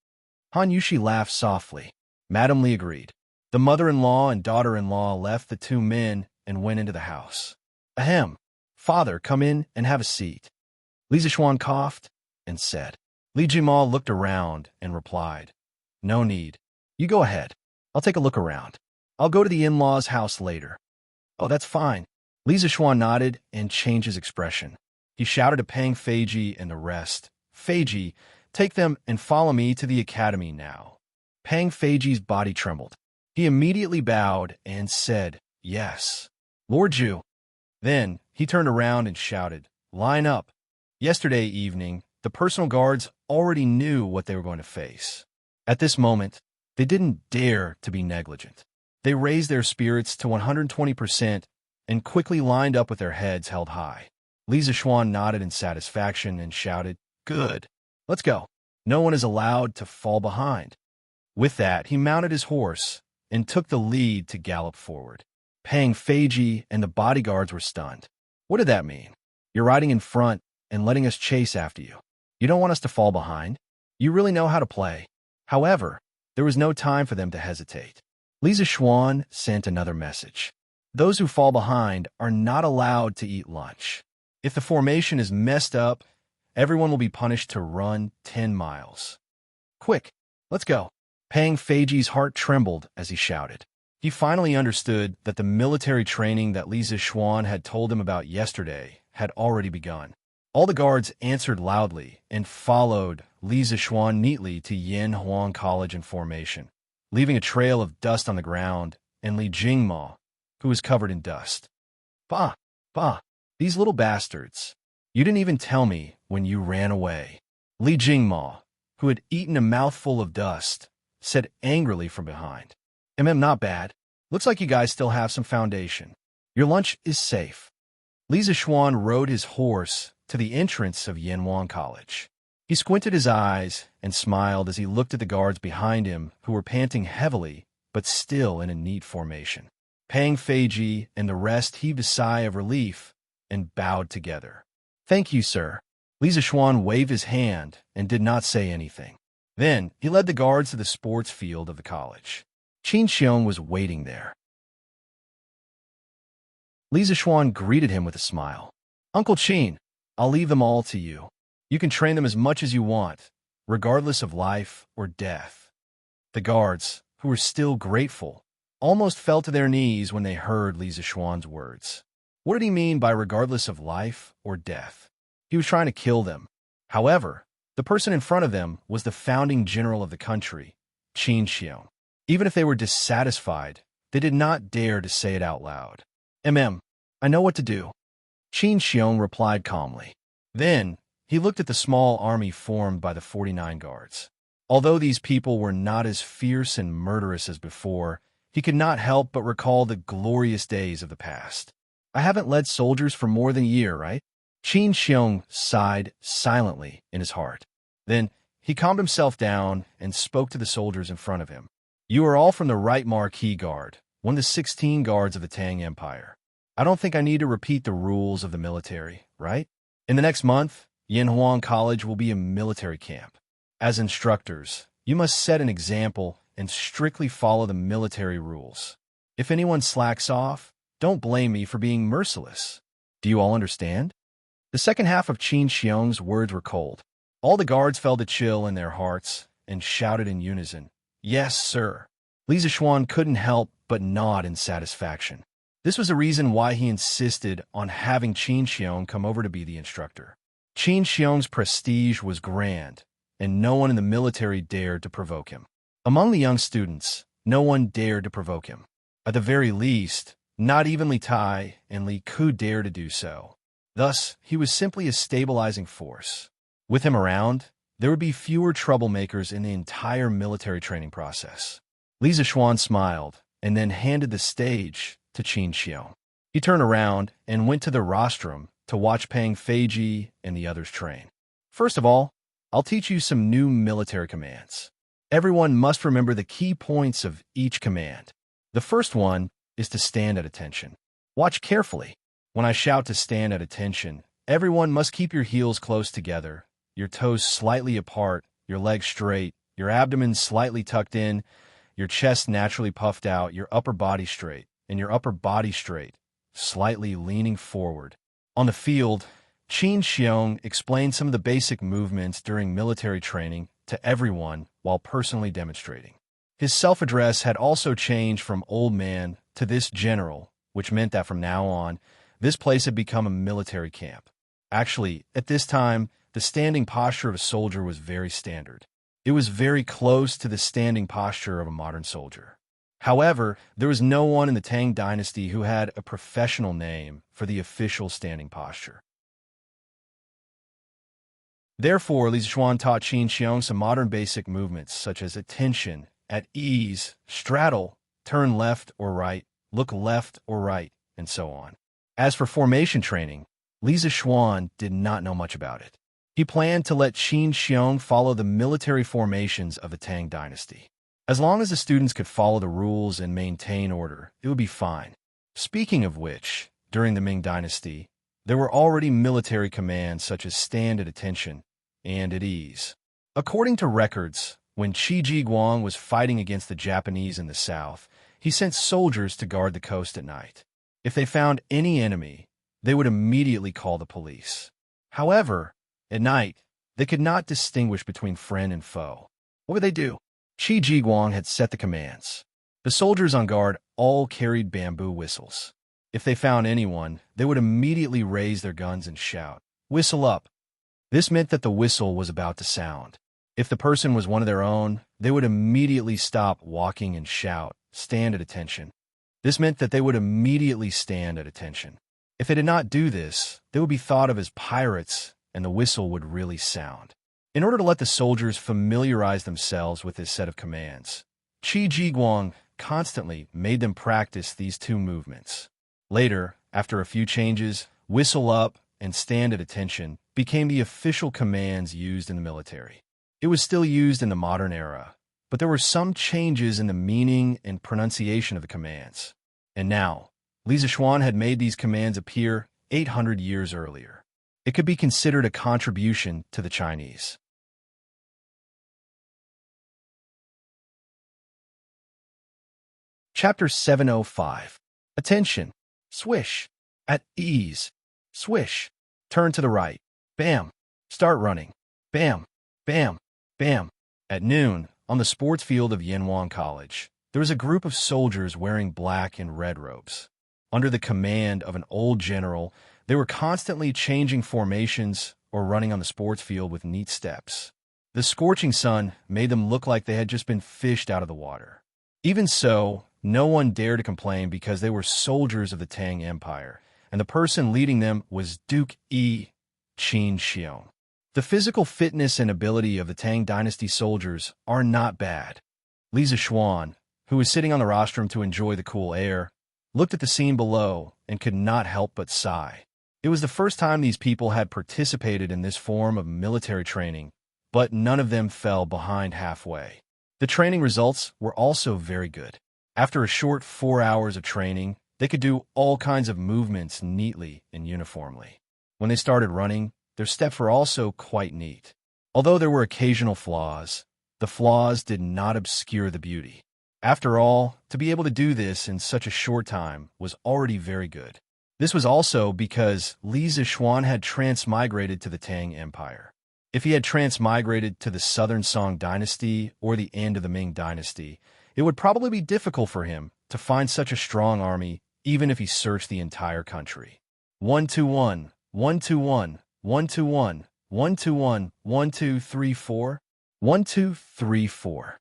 Han Yushi laughed softly. Madam Li agreed. The mother-in-law and daughter-in-law left the two men and went into the house. "Ahem. Father, come in and have a seat." Li Zishuan coughed and said. Li Jingma looked around and replied, "No need. You go ahead. I'll take a look around. I'll go to the in-laws' house later." "Oh, that's fine." Li Zishuan nodded and changed his expression. He shouted to Pang Feiji and the rest, "Feiji, take them and follow me to the academy now." Pang Feiji's body trembled. He immediately bowed and said, "Yes, Lord Zhu." Then he turned around and shouted, "Line up." Yesterday evening, the personal guards already knew what they were going to face. At this moment, they didn't dare to be negligent. They raised their spirits to 120% and quickly lined up with their heads held high. Li Zishuan nodded in satisfaction and shouted, "Good. Let's go." No one is allowed to fall behind. With that, he mounted his horse and took the lead to gallop forward. Pang Feiji and the bodyguards were stunned. What did that mean? You're riding in front and letting us chase after you. You don't want us to fall behind? You really know how to play. However, there was no time for them to hesitate. Li Zishuan sent another message. Those who fall behind are not allowed to eat lunch. If the formation is messed up, everyone will be punished to run 10 miles. Quick, let's go. Pang Feiji's heart trembled as he shouted. He finally understood that the military training that Li Zishuan had told him about yesterday had already begun. All the guards answered loudly and followed Li Zishuan neatly to Yin Huang College in formation, leaving a trail of dust on the ground and Li Jingma, who was covered in dust. Bah, these little bastards. You didn't even tell me when you ran away." Li Jingma, who had eaten a mouthful of dust, said angrily from behind. Not bad. Looks like you guys still have some foundation. Your lunch is safe." Li Zishuan rode his horse to the entrance of Yanhuang College. He squinted his eyes and smiled as he looked at the guards behind him who were panting heavily but still in a neat formation. Pang Feiji and the rest heaved a sigh of relief and bowed together. "Thank you, sir." Li Zishuan waved his hand and did not say anything. Then he led the guards to the sports field of the college. Qin Xiong was waiting there. Li Zishuan greeted him with a smile. Uncle Qin, I'll leave them all to you. You can train them as much as you want, regardless of life or death. The guards, who were still grateful, almost fell to their knees when they heard Li Zishuan's words. What did he mean by regardless of life or death? He was trying to kill them. However, the person in front of them was the founding general of the country, Qin Xiong. Even if they were dissatisfied, they did not dare to say it out loud. I know what to do. Qin Xiong replied calmly. Then, he looked at the small army formed by the 49 guards. Although these people were not as fierce and murderous as before, he could not help but recall the glorious days of the past. I haven't led soldiers for more than a year, right? Qin Xiong sighed silently in his heart. Then, he calmed himself down and spoke to the soldiers in front of him. You are all from the right Marquis Guard, one of the 16 guards of the Tang Empire. I don't think I need to repeat the rules of the military, right? In the next month, Yanhuang College will be a military camp. As instructors, you must set an example and strictly follow the military rules. If anyone slacks off, don't blame me for being merciless. Do you all understand? The second half of Qin Xiong's words were cold. All the guards felt a chill in their hearts and shouted in unison, Yes, sir. Li Zishuan couldn't help but nod in satisfaction. This was the reason why he insisted on having Qin Xiong come over to be the instructor. Qin Xiong's prestige was grand, and no one in the military dared to provoke him. Among the young students, no one dared to provoke him. At the very least, not even Li Tai and Li Ku dared to do so. Thus, he was simply a stabilizing force. With him around, there would be fewer troublemakers in the entire military training process. Li Zishuan smiled and then handed the stage to Qin Xiong. He turned around and went to the rostrum to watch Pang Feiji and the others train. First of all, I'll teach you some new military commands. Everyone must remember the key points of each command. The first one is to stand at attention. Watch carefully. When I shout to stand at attention, everyone must keep your heels close together, your toes slightly apart, your legs straight, your abdomen slightly tucked in, your chest naturally puffed out, your upper body straight, and your upper body straight, slightly leaning forward. On the field, Qin Xiong explained some of the basic movements during military training to everyone while personally demonstrating. His self-address had also changed from old man to this general, which meant that from now on, this place had become a military camp. Actually, at this time, the standing posture of a soldier was very standard. It was very close to the standing posture of a modern soldier. However, there was no one in the Tang Dynasty who had a professional name for the official standing posture. Therefore, Li Zishuan taught Qin Xiong some modern basic movements such as attention, at ease, straddle, turn left or right, look left or right, and so on. As for formation training, Li Zishuan did not know much about it. He planned to let Qin Xiong follow the military formations of the Tang Dynasty. As long as the students could follow the rules and maintain order, it would be fine. Speaking of which, during the Ming Dynasty, there were already military commands such as stand at attention and at ease. According to records, when Qi Jiguang was fighting against the Japanese in the south, he sent soldiers to guard the coast at night. If they found any enemy, they would immediately call the police. However, at night, they could not distinguish between friend and foe. What would they do? Qi Jiguang had set the commands. The soldiers on guard all carried bamboo whistles. If they found anyone, they would immediately raise their guns and shout, "Whistle up!" This meant that the whistle was about to sound. If the person was one of their own, they would immediately stop walking and shout, "Stand at attention." This meant that they would immediately stand at attention. If they did not do this, they would be thought of as pirates, and the whistle would really sound. In order to let the soldiers familiarize themselves with this set of commands, Qi Jiguang constantly made them practice these two movements. Later, after a few changes, whistle up and stand at attention became the official commands used in the military. It was still used in the modern era, but there were some changes in the meaning and pronunciation of the commands. And now, Li Zishuan had made these commands appear 800 years earlier. It could be considered a contribution to the Chinese. Chapter 705. Attention. Swish. At ease. Swish. Turn to the right. Bam. Start running. Bam. Bam. Bam. At noon, on the sports field of Yanwang College, there was a group of soldiers wearing black and red robes. Under the command of an old general, they were constantly changing formations or running on the sports field with neat steps. The scorching sun made them look like they had just been fished out of the water. Even so, no one dared to complain because they were soldiers of the Tang Empire, and the person leading them was Duke Qin Xiong. The physical fitness and ability of the Tang Dynasty soldiers are not bad. Li Zishuan, who was sitting on the rostrum to enjoy the cool air, looked at the scene below and could not help but sigh. It was the first time these people had participated in this form of military training, but none of them fell behind halfway. The training results were also very good. After a short 4 hours of training, they could do all kinds of movements neatly and uniformly. When they started running, their steps were also quite neat. Although there were occasional flaws, the flaws did not obscure the beauty. After all, to be able to do this in such a short time was already very good. This was also because Li Zishuan had transmigrated to the Tang Empire. If he had transmigrated to the Southern Song Dynasty or the end of the Ming Dynasty, it would probably be difficult for him to find such a strong army even if he searched the entire country. 1-2-1, 1-2-1, 1-2-1, 1-2-1, 1-2-3-4, 1-2-3-4.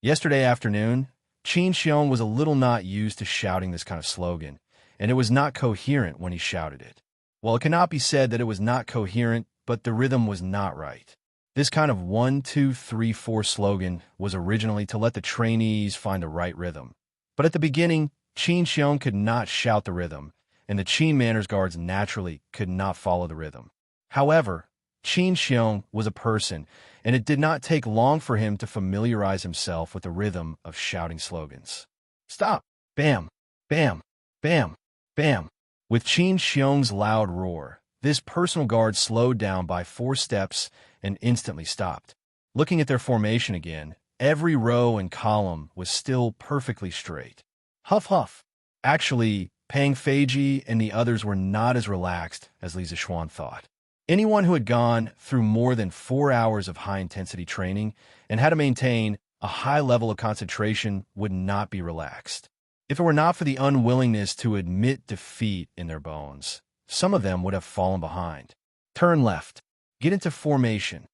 Yesterday afternoon, Qin Xiong was a little not used to shouting this kind of slogan, and it was not coherent when he shouted it. Well, it cannot be said that it was not coherent, but the rhythm was not right. This kind of 1-2-3-4 slogan was originally to let the trainees find the right rhythm. But at the beginning, Qin Xiong could not shout the rhythm, and the Qin Manners Guards naturally could not follow the rhythm. However, Qin Xiong was a person, and it did not take long for him to familiarize himself with the rhythm of shouting slogans. Stop! Bam! Bam! Bam! Bam! With Qin Xiong's loud roar, this personal guard slowed down by 4 steps and instantly stopped. Looking at their formation again, every row and column was still perfectly straight. Huff huff. Actually, Pang Feiji and the others were not as relaxed as Li Zishuan thought. Anyone who had gone through more than 4 hours of high-intensity training and had to maintain a high level of concentration would not be relaxed. If it were not for the unwillingness to admit defeat in their bones, some of them would have fallen behind. Turn left. Get into formation.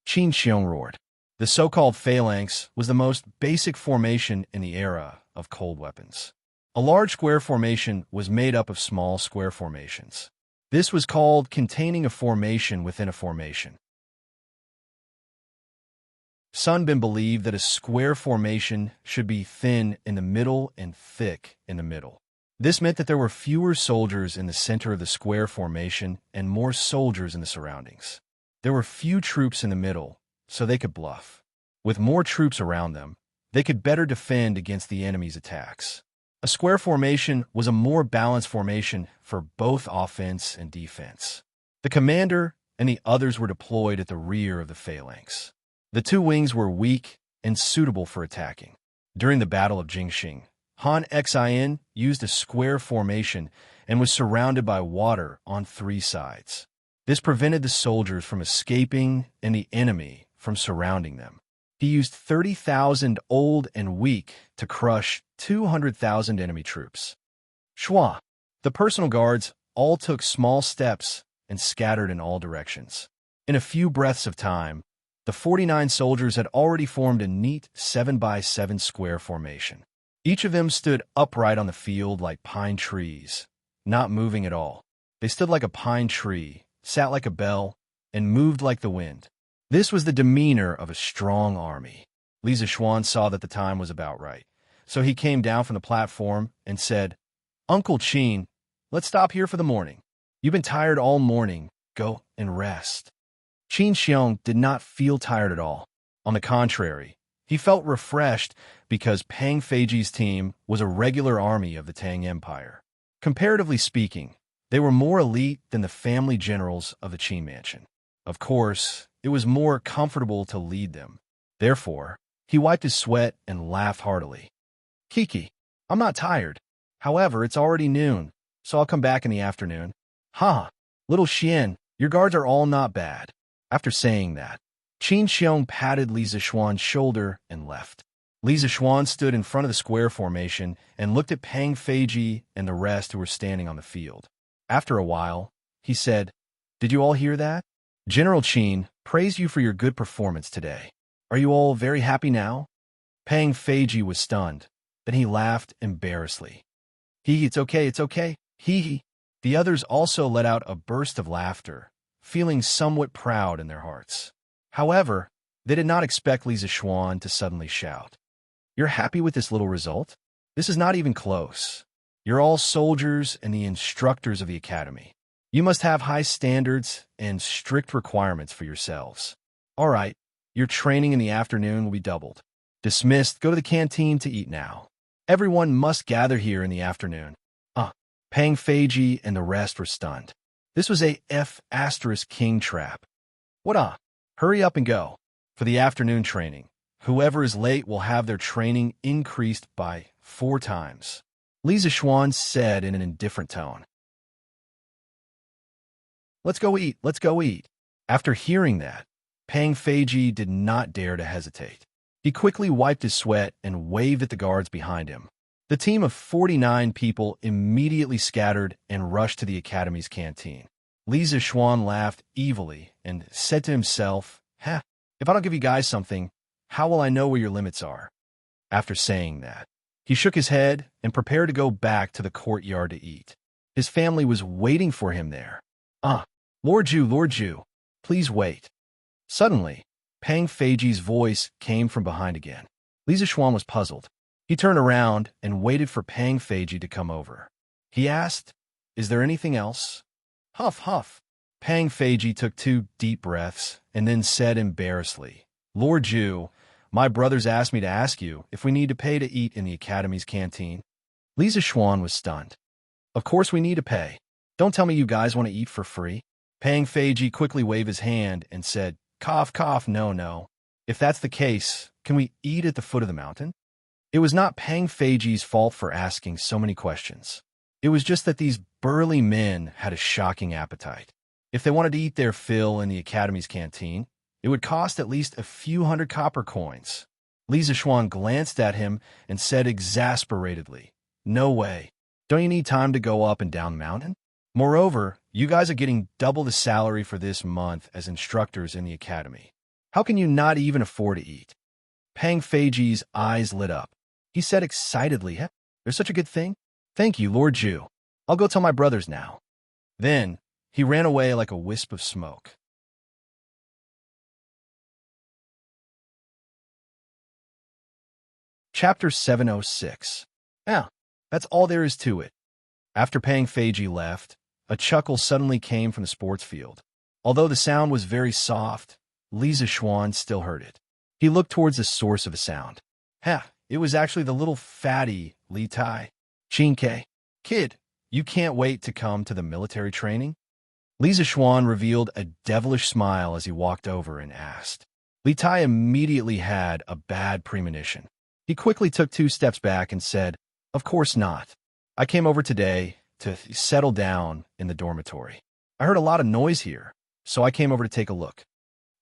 Qin Xiong roared. The so-called phalanx was the most basic formation in the era of cold weapons. A large square formation was made up of small square formations. This was called containing a formation within a formation. Sun Bin believed that a square formation should be thin in the middle and thick in the middle. This meant that there were fewer soldiers in the center of the square formation and more soldiers in the surroundings. There were few troops in the middle, so they could bluff. With more troops around them, they could better defend against the enemy's attacks. A square formation was a more balanced formation for both offense and defense. The commander and the others were deployed at the rear of the phalanx. The 2 wings were weak and suitable for attacking. During the Battle of Jingxing, Han Xin used a square formation and was surrounded by water on 3 sides. This prevented the soldiers from escaping and the enemy from surrounding them. He used 30,000 old and weak to crush 200,000 enemy troops. Shua! The personal guards all took small steps and scattered in all directions. In a few breaths of time, the 49 soldiers had already formed a neat 7x7 square formation. Each of them stood upright on the field like pine trees, not moving at all. They stood like a pine tree, sat like a bell, and moved like the wind. This was the demeanor of a strong army. Li Zishuan saw that the time was about right, so he came down from the platform and said, "Uncle Qin, let's stop here for the morning. You've been tired all morning. Go and rest." Qin Xiong did not feel tired at all. On the contrary, he felt refreshed because Pang Feiji's team was a regular army of the Tang Empire. Comparatively speaking, They were more elite than the family generals of the Qin mansion. Of course, it was more comfortable to lead them. Therefore, he wiped his sweat and laughed heartily. Kiki, I'm not tired. However, it's already noon, so I'll come back in the afternoon. Ha! Little Xian, your guards are all not bad. After saying that, Qin Xiong patted Li Zixuan's shoulder and left. Li Zixuan stood in front of the square formation and looked at Pang Feiji and the rest who were standing on the field. After a while, he said, "Did you all hear that? General Qin praised you for your good performance today. Are you all very happy now?" Pang Feiji was stunned. Then he laughed embarrassedly. Hee, it's okay, it's okay. Hee. The others also let out a burst of laughter, feeling somewhat proud in their hearts. However, they did not expect Li Zixuan to suddenly shout, "You're happy with this little result? This is not even close. You're all soldiers and the instructors of the academy. You must have high standards and strict requirements for yourselves. All right, your training in the afternoon will be doubled. Dismissed, go to the canteen to eat now. Everyone must gather here in the afternoon." Pang Feiji and the rest were stunned. This was a F***king trap. What? Hurry up and go. For the afternoon training, whoever is late will have their training increased by 4 times. Li Zixuan said in an indifferent tone. Let's go eat, let's go eat. After hearing that, Pang Feiji did not dare to hesitate. He quickly wiped his sweat and waved at the guards behind him. The team of 49 people immediately scattered and rushed to the academy's canteen. Li Zixuan laughed evilly and said to himself, if I don't give you guys something, how will I know where your limits are? After saying that, he shook his head and prepared to go back to the courtyard to eat. His family was waiting for him there. Lord Zhu, please wait. Suddenly, Pang Feiji's voice came from behind again. Li Zixuan was puzzled. He turned around and waited for Pang Feiji to come over. He asked, "Is there anything else?" Huff, huff. Pang Feiji took 2 deep breaths and then said embarrassedly, "Lord Zhu, my brothers asked me to ask you if we need to pay to eat in the academy's canteen." Li Zixuan was stunned. "Of course we need to pay. Don't tell me you guys want to eat for free." Pang Feiji quickly waved his hand and said, "Cough, cough, no. If that's the case, can we eat at the foot of the mountain?" It was not Pang Feiji's fault for asking so many questions. It was just that these burly men had a shocking appetite. If they wanted to eat their fill in the academy's canteen, it would cost at least a few hundred copper coins. Li Zixuan glanced at him and said exasperatedly, "No way. Don't you need time to go up and down the mountain? Moreover, you guys are getting double the salary for this month as instructors in the academy. How can you not even afford to eat?" Pang Feiji's eyes lit up. He said excitedly, "There's such a good thing? Thank you, Lord Zhu. I'll go tell my brothers now." Then, he ran away like a wisp of smoke. Chapter 706. That's all there is to it. After Pang Feiji left, a chuckle suddenly came from the sports field. Although the sound was very soft, Li Zixuan still heard it. He looked towards the source of the sound. It was actually the little fatty Li Tai. "Qin, kid, you can't wait to come to the military training?" Li Zixuan revealed a devilish smile as he walked over and asked. Li Tai immediately had a bad premonition. He quickly took 2 steps back and said, "Of course not. I came over today to settle down in the dormitory. I heard a lot of noise here, so I came over to take a look."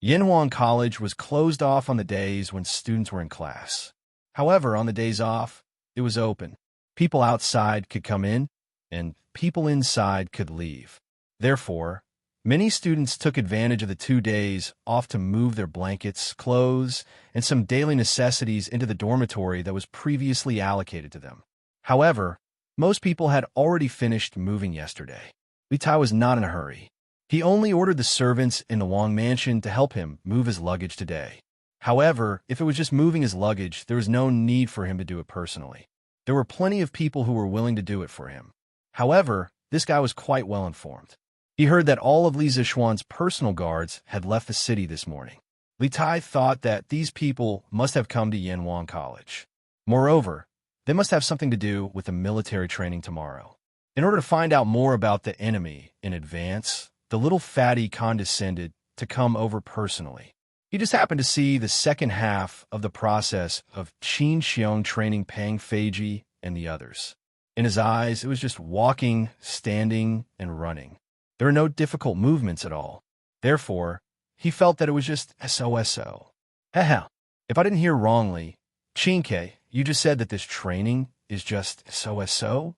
Yanhuang College was closed off on the days when students were in class. However, on the days off, it was open. People outside could come in, and people inside could leave. Therefore, many students took advantage of the 2 days off to move their blankets, clothes, and some daily necessities into the dormitory that was previously allocated to them. However, most people had already finished moving yesterday. Li Tai was not in a hurry. He only ordered the servants in the Wang mansion to help him move his luggage today. However, if it was just moving his luggage, there was no need for him to do it personally. There were plenty of people who were willing to do it for him. However, this guy was quite well informed. He heard that all of Li Zixuan's personal guards had left the city this morning. Li Tai thought that these people must have come to Yanhuang College. Moreover, they must have something to do with the military training tomorrow. In order to find out more about the enemy in advance, the little fatty condescended to come over personally. He just happened to see the second half of the process of Qin Xiong training Pang Feiji and the others. In his eyes, it was just walking, standing, and running. There were no difficult movements at all. Therefore, he felt that it was just SOSO. Heh. If I didn't hear wrongly, Qinke, you just said that this training is just SOSO?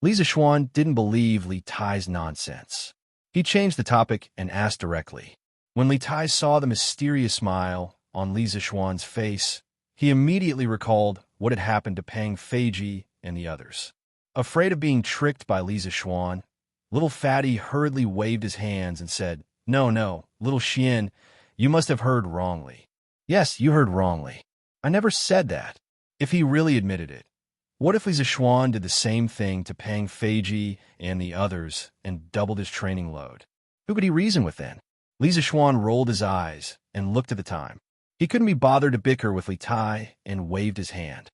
Li Zixuan didn't believe Li Tai's nonsense. He changed the topic and asked directly. When Li Tai saw the mysterious smile on Li Zixuan's face, he immediately recalled what had happened to Pang Feiji and the others. Afraid of being tricked by Li Zixuan, little fatty hurriedly waved his hands and said, No, little Xian, you must have heard wrongly. Yes, you heard wrongly. I never said that. If he really admitted it, what if Li Zixuan did the same thing to Pang Feiji and the others and doubled his training load? Who could he reason with then? Li Zixuan rolled his eyes and looked at the time. He couldn't be bothered to bicker with Li Tai and waved his hand.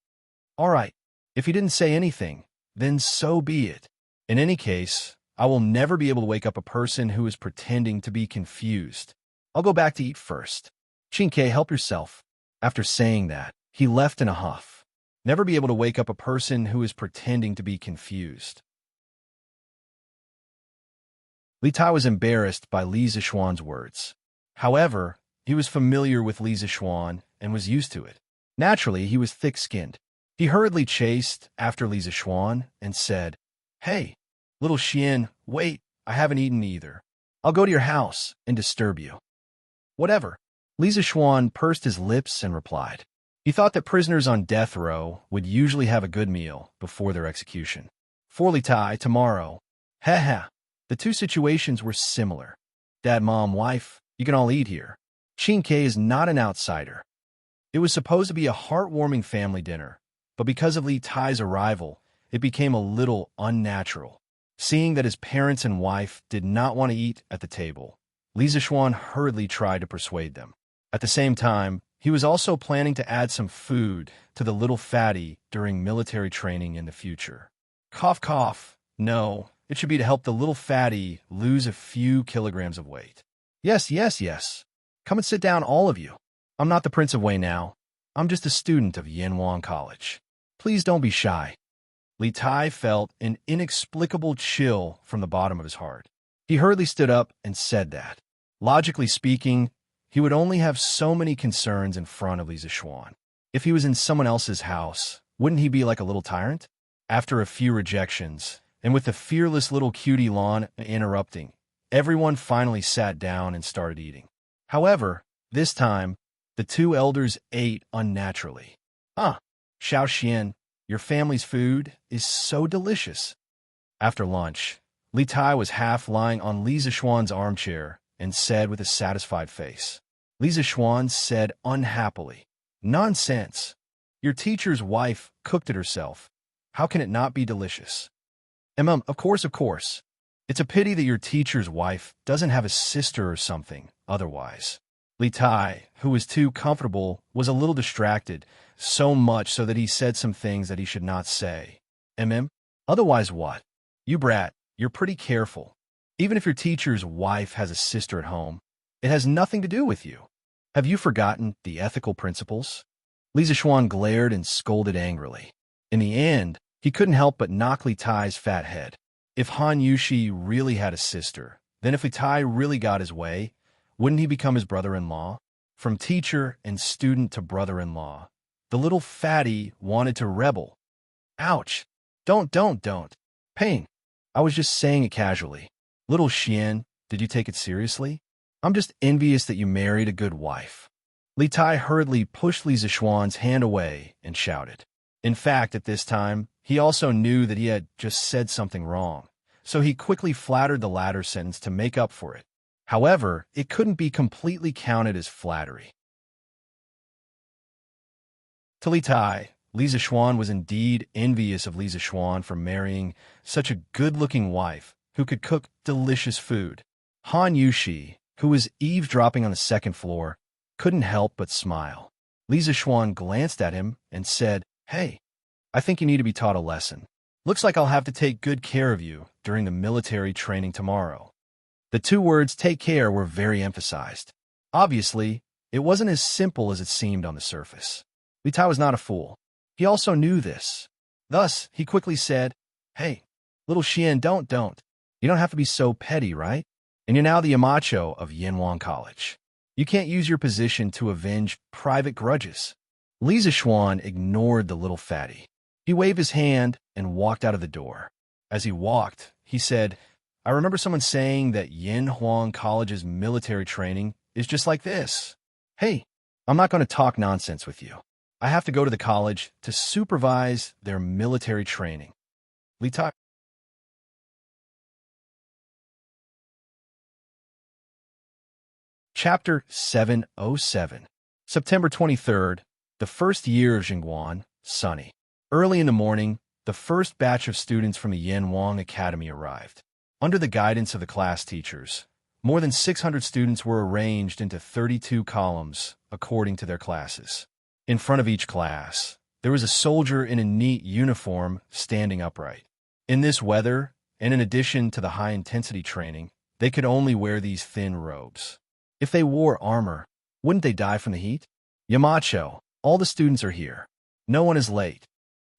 All right, if he didn't say anything, then so be it. In any case, I will never be able to wake up a person who is pretending to be confused. I'll go back to eat first. Qinke, help yourself. After saying that, he left in a huff. Never be able to wake up a person who is pretending to be confused. Li Tai was embarrassed by Li Zixuan's words. However, he was familiar with Li Zixuan and was used to it. Naturally, he was thick-skinned. He hurriedly chased after Li Zixuan and said, Hey, little Xian, wait, I haven't eaten either. I'll go to your house and disturb you. Whatever. Li Zixuan pursed his lips and replied. He thought that prisoners on death row would usually have a good meal before their execution. For Li Tai, tomorrow. Ha. The two situations were similar. Dad, mom, wife, you can all eat here. Qinke is not an outsider. It was supposed to be a heartwarming family dinner, but because of Li Tai's arrival, it became a little unnatural. Seeing that his parents and wife did not want to eat at the table, Li Zixuan hurriedly tried to persuade them. At the same time, he was also planning to add some food to the little fatty during military training in the future. Cough, cough. No, it should be to help the little fatty lose a few kilograms of weight. Yes. Come and sit down, all of you. I'm not the Prince of Wei now. I'm just a student of Yanwang College. Please don't be shy. Li Tai felt an inexplicable chill from the bottom of his heart. He hurriedly stood up and said that, logically speaking, he would only have so many concerns in front of Li Zixuan. If he was in someone else's house, wouldn't he be like a little tyrant? After a few rejections, and with the fearless little cutie Lon interrupting, everyone finally sat down and started eating. However, this time, the two elders ate unnaturally. Xiao Xian, your family's food is so delicious. After lunch, Li Tai was half lying on Li Zixuan's armchair and said with a satisfied face. Li Zixuan said unhappily, Nonsense. Your teacher's wife cooked it herself. How can it not be delicious? Of course. It's a pity that your teacher's wife doesn't have a sister or something otherwise. Li Tai, who was too comfortable, was a little distracted, so much so that he said some things that he should not say. Otherwise what? You brat, you're pretty careful. Even if your teacher's wife has a sister at home, it has nothing to do with you. Have you forgotten the ethical principles? Li Zixuan glared and scolded angrily. In the end, he couldn't help but knock Li Tai's fat head. If Han Yushi really had a sister, then if Li Tai really got his way, wouldn't he become his brother-in-law? From teacher and student to brother-in-law, the little fatty wanted to rebel. Ouch! Don't. Pain. I was just saying it casually. Little Xian, did you take it seriously? I'm just envious that you married a good wife. Li Tai hurriedly pushed Li Zixuan's hand away and shouted. In fact, at this time, he also knew that he had just said something wrong, so he quickly flattered the latter sentence to make up for it. However, it couldn't be completely counted as flattery. To Li Tai, Li Zixuan was indeed envious of Li Zixuan for marrying such a good-looking wife who could cook delicious food. Han Yushi, who was eavesdropping on the second floor, couldn't help but smile. Li Zixuan glanced at him and said, Hey, I think you need to be taught a lesson. Looks like I'll have to take good care of you during the military training tomorrow. The two words take care were very emphasized. Obviously, it wasn't as simple as it seemed on the surface. Li Tai was not a fool. He also knew this. Thus, he quickly said, "Hey, little Xian, don't. You don't have to be so petty, right? And you're now the Yamacho of Yanwang College. You can't use your position to avenge private grudges." Li Zishuan ignored the little fatty. He waved his hand and walked out of the door. As he walked, he said, "I remember someone saying that Yanhuang College's military training is just like this. Hey, I'm not going to talk nonsense with you. I have to go to the college to supervise their military training." Li Tai. Chapter 707. September 23rd, the first year of Jingguan, sunny. Early in the morning, the first batch of students from the Yanwang Academy arrived. Under the guidance of the class teachers, more than 600 students were arranged into 32 columns according to their classes. In front of each class, there was a soldier in a neat uniform standing upright. In this weather, and in addition to the high-intensity training, they could only wear these thin robes. If they wore armor, wouldn't they die from the heat? "Yamacho, all the students are here. No one is late."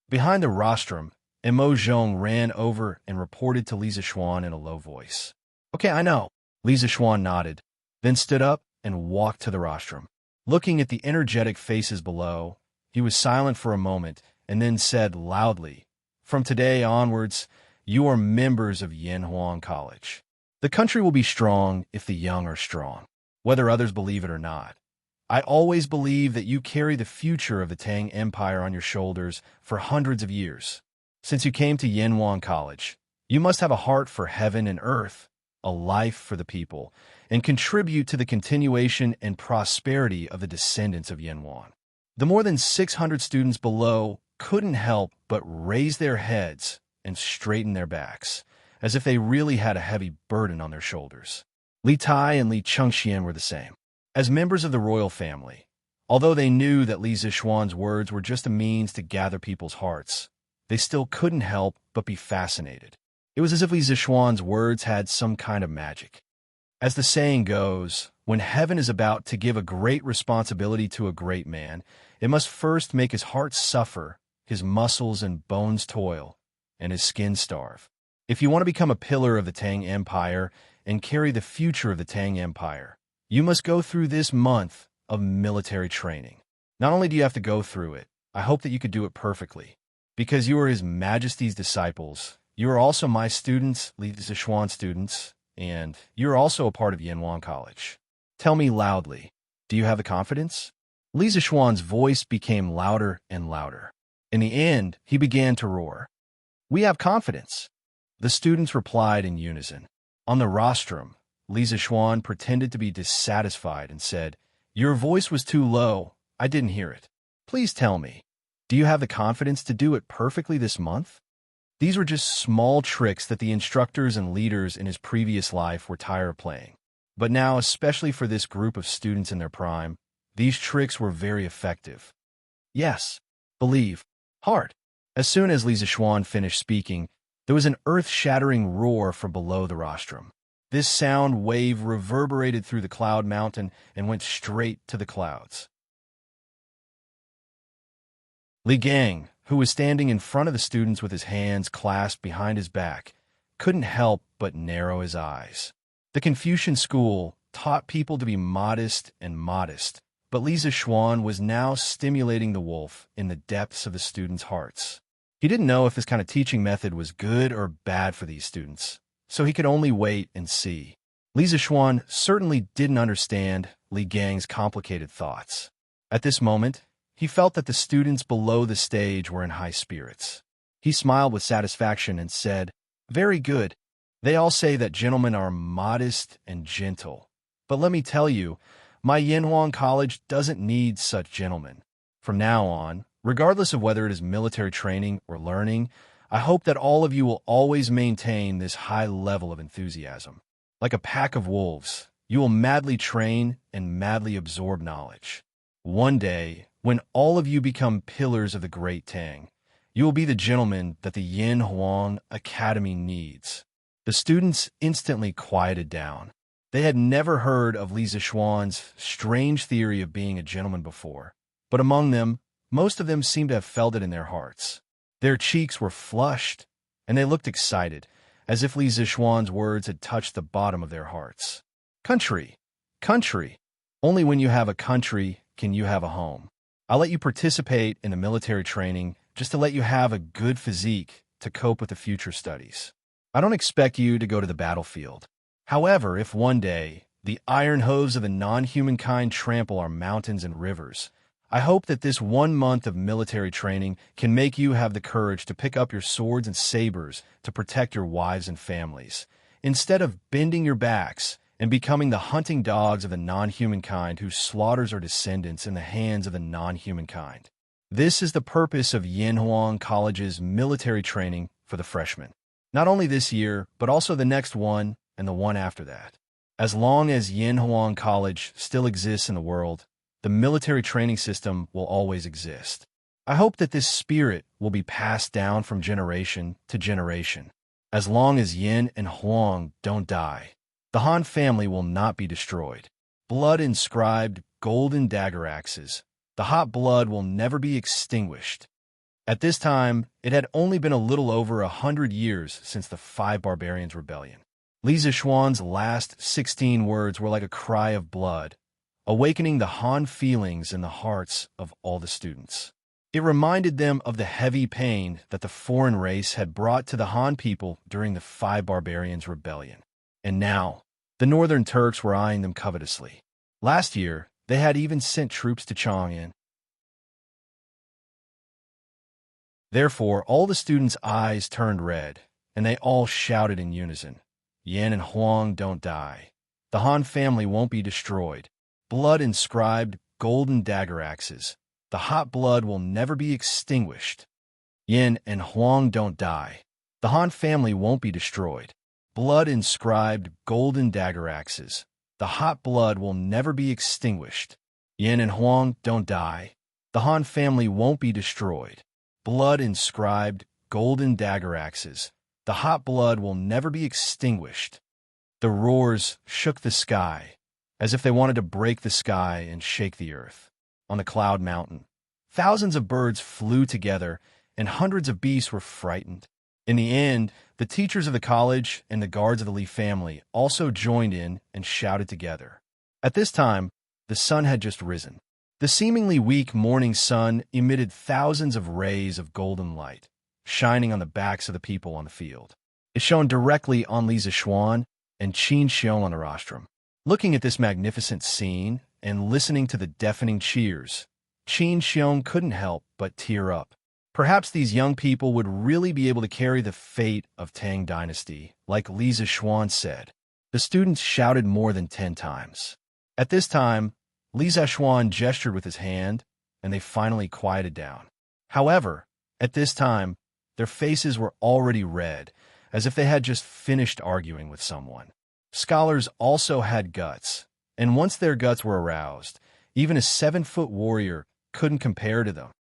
Behind the rostrum, Mo Zhong ran over and reported to Li Zishuan in a low voice. "Okay, I know." Li Zishuan nodded, then stood up and walked to the rostrum. Looking at the energetic faces below, he was silent for a moment and then said loudly, "From today onwards, you are members of Yanhuang College. The country will be strong if the young are strong, whether others believe it or not. I always believe that you carry the future of the Tang Empire on your shoulders for hundreds of years. Since you came to Yanhuang College, you must have a heart for heaven and earth, a life for the people, and contribute to the continuation and prosperity of the descendants of Yanhuang." The more than 600 students below couldn't help but raise their heads and straighten their backs, as if they really had a heavy burden on their shoulders. Li Tai and Li Chengxian were the same. As members of the royal family, although they knew that Li Zishuan's words were just a means to gather people's hearts, they still couldn't help but be fascinated. It was as if Li Zishuan's words had some kind of magic. As the saying goes, when heaven is about to give a great responsibility to a great man, it must first make his heart suffer, his muscles and bones toil, and his skin starve. If you want to become a pillar of the Tang Empire and carry the future of the Tang Empire, you must go through this month of military training. Not only do you have to go through it, I hope that you could do it perfectly. Because you are His Majesty's disciples, you are also my students, Li Zishuan students, and you are also a part of Yanhuang College. Tell me loudly, do you have the confidence? Li Zishuan's voice became louder and louder. In the end, he began to roar. "We have confidence." The students replied in unison. On the rostrum, Li Zishuan pretended to be dissatisfied and said, "Your voice was too low. I didn't hear it. Please tell me, do you have the confidence to do it perfectly this month?" These were just small tricks that the instructors and leaders in his previous life were tired of playing. But now, especially for this group of students in their prime, these tricks were very effective. "Yes, believe, heart." As soon as Li Zishuan finished speaking, there was an earth-shattering roar from below the rostrum. This sound wave reverberated through the cloud mountain and went straight to the clouds. Li Gang, who was standing in front of the students with his hands clasped behind his back, couldn't help but narrow his eyes. The Confucian school taught people to be modest and modest, but Li Zishuan was now stimulating the wolf in the depths of the students' hearts. He didn't know if this kind of teaching method was good or bad for these students, so he could only wait and see. Li Zishuan certainly didn't understand Li Gang's complicated thoughts. At this moment, he felt that the students below the stage were in high spirits. He smiled with satisfaction and said, "Very good. They all say that gentlemen are modest and gentle. But let me tell you, my Yanhuang College doesn't need such gentlemen. From now on, regardless of whether it is military training or learning, I hope that all of you will always maintain this high level of enthusiasm. Like a pack of wolves, you will madly train and madly absorb knowledge. One day, when all of you become pillars of the great Tang, You will be the gentleman that the Yin Huang Academy needs." The students instantly quieted down. They had never heard of Li Zixuan's strange theory of being a gentleman before, but among them, most of them seemed to have felt it in their hearts. Their cheeks were flushed, and they looked excited, as if Li Zixuan's words had touched the bottom of their hearts. Country, country. Only when you have a country can you have a home. I'll let you participate in the military training just to let you have a good physique to cope with the future studies. I don't expect you to go to the battlefield. However, if one day the iron hooves of the non-human kind trample our mountains and rivers, I hope that this 1 month of military training can make you have the courage to pick up your swords and sabers to protect your wives and families, instead of bending your backs and becoming the hunting dogs of the non-human kind who slaughters our descendants in the hands of the non-human kind. This is the purpose of Yinhuang College's military training for the freshmen. Not only this year, but also the next one and the one after that. As long as Yinhuang College still exists in the world, the military training system will always exist. I hope that this spirit will be passed down from generation to generation. As long as Yin and Huang don't die, the Han family will not be destroyed. Blood-inscribed golden dagger axes. The hot blood will never be extinguished. At this time, it had only been a little over 100 years since the Five Barbarians' Rebellion. Li Zixuan's last 16 words were like a cry of blood, awakening the Han feelings in the hearts of all the students. It reminded them of the heavy pain that the foreign race had brought to the Han people during the Five Barbarians' Rebellion. And now, the Northern Turks were eyeing them covetously. Last year, they had even sent troops to Chang'an. Therefore, all the students' eyes turned red, and they all shouted in unison, "Yin and Huang don't die. The Han family won't be destroyed. Blood-inscribed golden dagger axes. The hot blood will never be extinguished. Yin and Huang don't die. The Han family won't be destroyed. Blood-inscribed golden dagger axes. The hot blood will never be extinguished. Yin and Huang don't die. The Han family won't be destroyed. Blood-inscribed golden dagger axes. The hot blood will never be extinguished." The roars shook the sky, as if they wanted to break the sky and shake the earth. On the cloud mountain, thousands of birds flew together, and hundreds of beasts were frightened. In the end, the teachers of the college and the guards of the Li family also joined in and shouted together. At this time, the sun had just risen. The seemingly weak morning sun emitted thousands of rays of golden light, shining on the backs of the people on the field. It shone directly on Li Zixuan and Qin Xiong on the rostrum. Looking at this magnificent scene and listening to the deafening cheers, Qin Xiong couldn't help but tear up. Perhaps these young people would really be able to carry the fate of Tang Dynasty, like Li Zixuan said. The students shouted more than 10 times. At this time, Li Zixuan gestured with his hand, and they finally quieted down. However, at this time, their faces were already red, as if they had just finished arguing with someone. Scholars also had guts, and once their guts were aroused, even a 7-foot warrior couldn't compare to them.